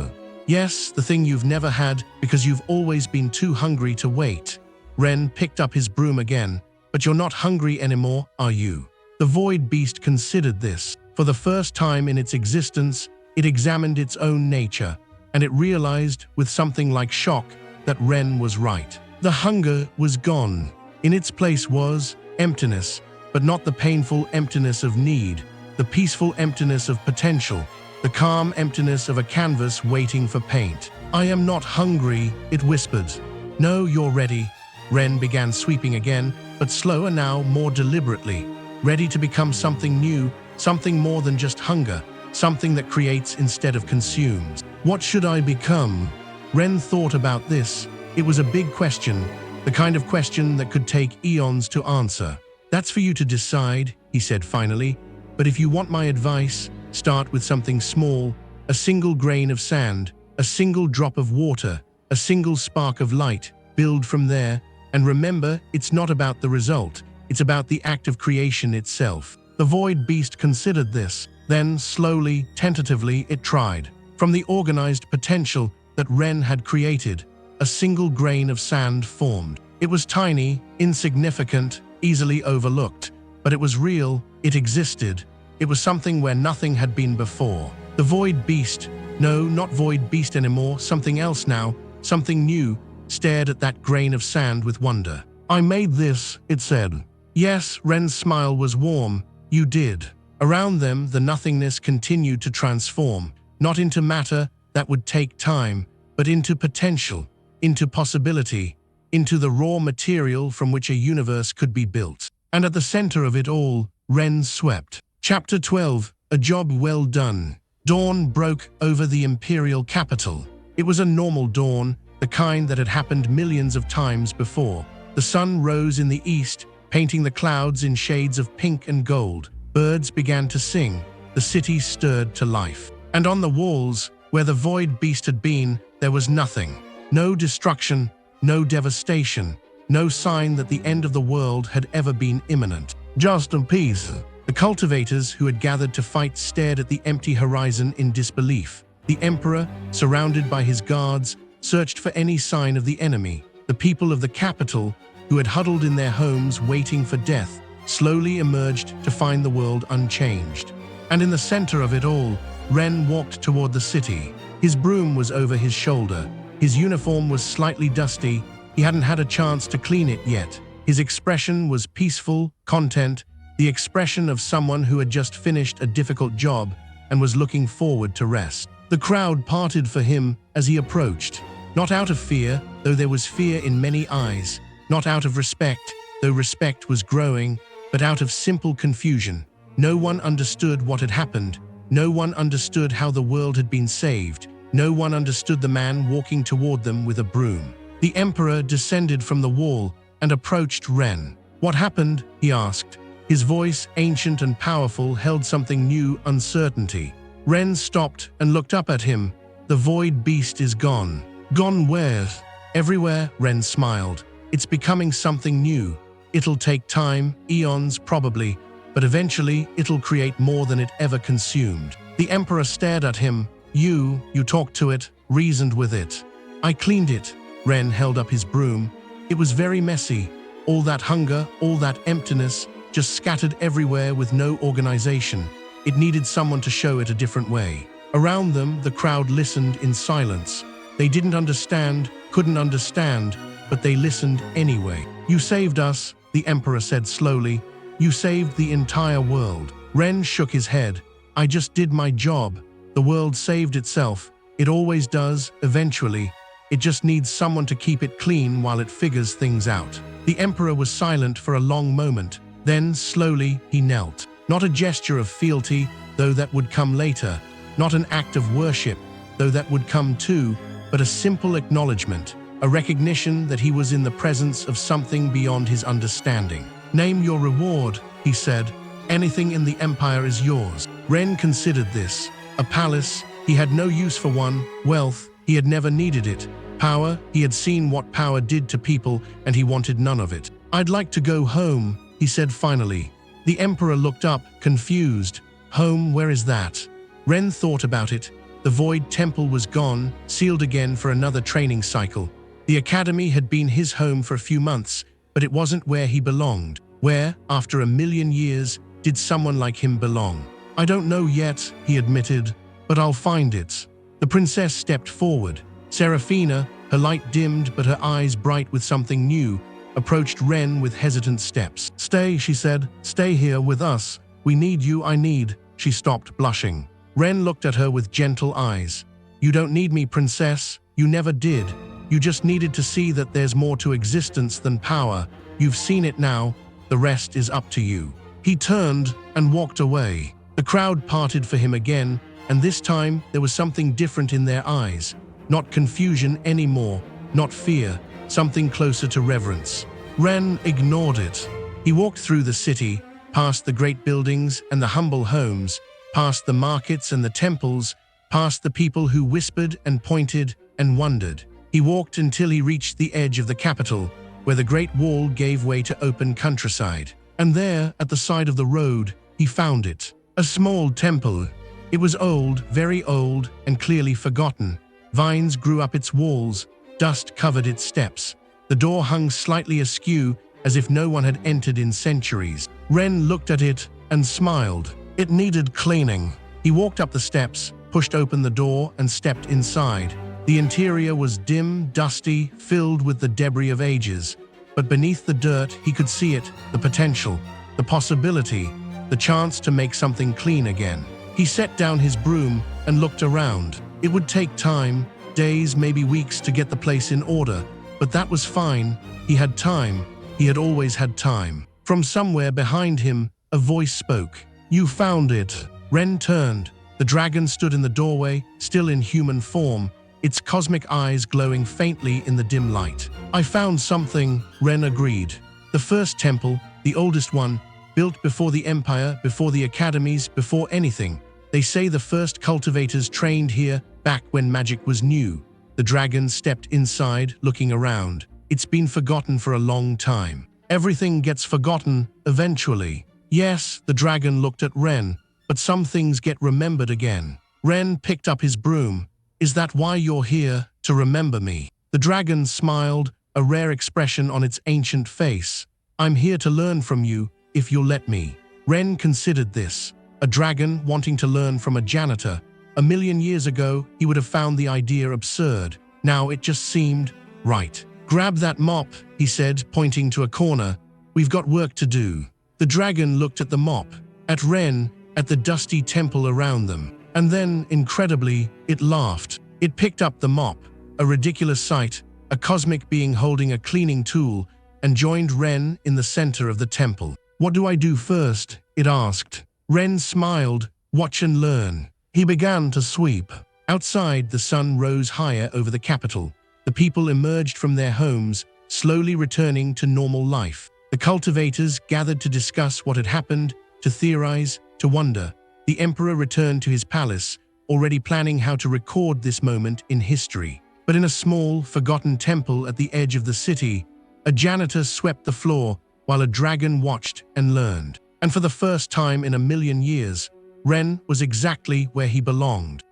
Yes, the thing you've never had because you've always been too hungry to wait. Ren picked up his broom again. But you're not hungry anymore, are you? The void beast considered this. For the first time in its existence, it examined its own nature, and it realized, with something like shock, that Ren was right. The hunger was gone. In its place was emptiness, but not the painful emptiness of need, the peaceful emptiness of potential, the calm emptiness of a canvas waiting for paint. I am not hungry, it whispered. No, you're ready. Ren began sweeping again, but slower now, more deliberately. Ready to become something new, something more than just hunger, something that creates instead of consumes. What should I become? Ren thought about this. It was a big question, the kind of question that could take eons to answer. That's for you to decide, he said finally. But if you want my advice, start with something small, a single grain of sand, a single drop of water, a single spark of light. Build from there, and remember, it's not about the result. It's about the act of creation itself. The void beast considered this. Then, slowly, tentatively, it tried. From the organized potential that Ren had created, a single grain of sand formed. It was tiny, insignificant, easily overlooked. But it was real, it existed. It was something where nothing had been before. The void beast, no, not void beast anymore, something else now, something new, stared at that grain of sand with wonder. I made this, it said. Yes, Ren's smile was warm. You did. Around them, the nothingness continued to transform, not into matter that would take time, but into potential, into possibility, into the raw material from which a universe could be built. And at the center of it all, Ren swept. Chapter 12, A Job Well Done. Dawn broke over the imperial capital. It was a normal dawn, the kind that had happened millions of times before. The sun rose in the east, painting the clouds in shades of pink and gold. Birds began to sing. The city stirred to life. And on the walls, where the void beast had been, there was nothing. No destruction, no devastation, no sign that the end of the world had ever been imminent. Just a peace. The cultivators who had gathered to fight stared at the empty horizon in disbelief. The emperor, surrounded by his guards, searched for any sign of the enemy. The people of the capital, who had huddled in their homes waiting for death, slowly emerged to find the world unchanged. And in the center of it all, Ren walked toward the city. His broom was over his shoulder. His uniform was slightly dusty. He hadn't had a chance to clean it yet. His expression was peaceful, content, the expression of someone who had just finished a difficult job and was looking forward to rest. The crowd parted for him as he approached, not out of fear, though there was fear in many eyes, not out of respect, though respect was growing, but out of simple confusion. No one understood what had happened. No one understood how the world had been saved. No one understood the man walking toward them with a broom. The emperor descended from the wall and approached Ren. "What happened?" he asked. His voice, ancient and powerful, held something new, uncertainty. Ren stopped and looked up at him. "The void beast is gone." "Gone where?" "Everywhere," Ren smiled. "It's becoming something new. It'll take time, eons probably, but eventually it'll create more than it ever consumed." The emperor stared at him. You talked to it, reasoned with it." "I cleaned it." Ren held up his broom. "It was very messy. All that hunger, all that emptiness, just scattered everywhere with no organization. It needed someone to show it a different way." Around them, the crowd listened in silence. They didn't understand, couldn't understand, but they listened anyway. "You saved us," the emperor said slowly. "You saved the entire world." Ren shook his head. "I just did my job. The world saved itself. It always does, eventually. It just needs someone to keep it clean while it figures things out." The emperor was silent for a long moment. Then, slowly, he knelt. Not a gesture of fealty, though that would come later. Not an act of worship, though that would come too, but a simple acknowledgement, a recognition that he was in the presence of something beyond his understanding. "Name your reward," he said. "Anything in the empire is yours." Ren considered this. A palace, he had no use for one. Wealth, he had never needed it. Power, he had seen what power did to people, and he wanted none of it. "I'd like to go home," he said finally. The emperor looked up, confused. "Home, where is that?" Ren thought about it. The void temple was gone, sealed again for another training cycle. The academy had been his home for a few months, but it wasn't where he belonged. Where, after a million years, did someone like him belong? "I don't know yet," he admitted, "but I'll find it." The princess stepped forward. Seraphina, her light dimmed but her eyes bright with something new, approached Ren with hesitant steps. "Stay," she said. "Stay here with us. We need you, I need." She stopped, blushing. Ren looked at her with gentle eyes. "You don't need me, princess. You never did. You just needed to see that there's more to existence than power. You've seen it now. The rest is up to you." He turned and walked away. The crowd parted for him again, and this time there was something different in their eyes. Not confusion anymore, not fear, something closer to reverence. Ren ignored it. He walked through the city, past the great buildings and the humble homes, past the markets and the temples, past the people who whispered and pointed and wondered. He walked until he reached the edge of the capital, where the Great Wall gave way to open countryside. And there, at the side of the road, he found it. A small temple. It was old, very old, and clearly forgotten. Vines grew up its walls, dust covered its steps. The door hung slightly askew, as if no one had entered in centuries. Ren looked at it and smiled. It needed cleaning. He walked up the steps, pushed open the door, and stepped inside. The interior was dim, dusty, filled with the debris of ages. But beneath the dirt, he could see it, the potential, the possibility, the chance to make something clean again. He set down his broom and looked around. It would take time, days, maybe weeks, to get the place in order, but that was fine. He had time. He had always had time. From somewhere behind him, a voice spoke. "You found it." Ren turned. The dragon stood in the doorway, still in human form, its cosmic eyes glowing faintly in the dim light. "I found something," Ren agreed. "The first temple, the oldest one, built before the empire, before the academies, before anything. They say the first cultivators trained here back when magic was new. The dragon stepped inside, looking around. It's been forgotten for a long time. Everything gets forgotten eventually. Yes, the dragon looked at Ren, but some things get remembered again. Ren picked up his broom. Is that why you're here, to remember me? The dragon smiled, a rare expression on its ancient face. I'm here to learn from you, if you'll let me. Ren considered this. A dragon wanting to learn from a janitor. 1,000,000 years ago, he would have found the idea absurd. Now it just seemed right. Grab that mop, he said, pointing to a corner. We've got work to do. The dragon looked at the mop, at Ren, at the dusty temple around them. And then, incredibly, it laughed. It picked up the mop, a ridiculous sight, a cosmic being holding a cleaning tool, and joined Ren in the center of the temple. What do I do first? It asked. Ren smiled. Watch and learn. He began to sweep. Outside, the sun rose higher over the capital. The people emerged from their homes, slowly returning to normal life. The cultivators gathered to discuss what had happened, to theorize, to wonder. The emperor returned to his palace, already planning how to record this moment in history. But in a small, forgotten temple at the edge of the city, a janitor swept the floor while a dragon watched and learned. And for the first time in 1,000,000 years, Ren was exactly where he belonged.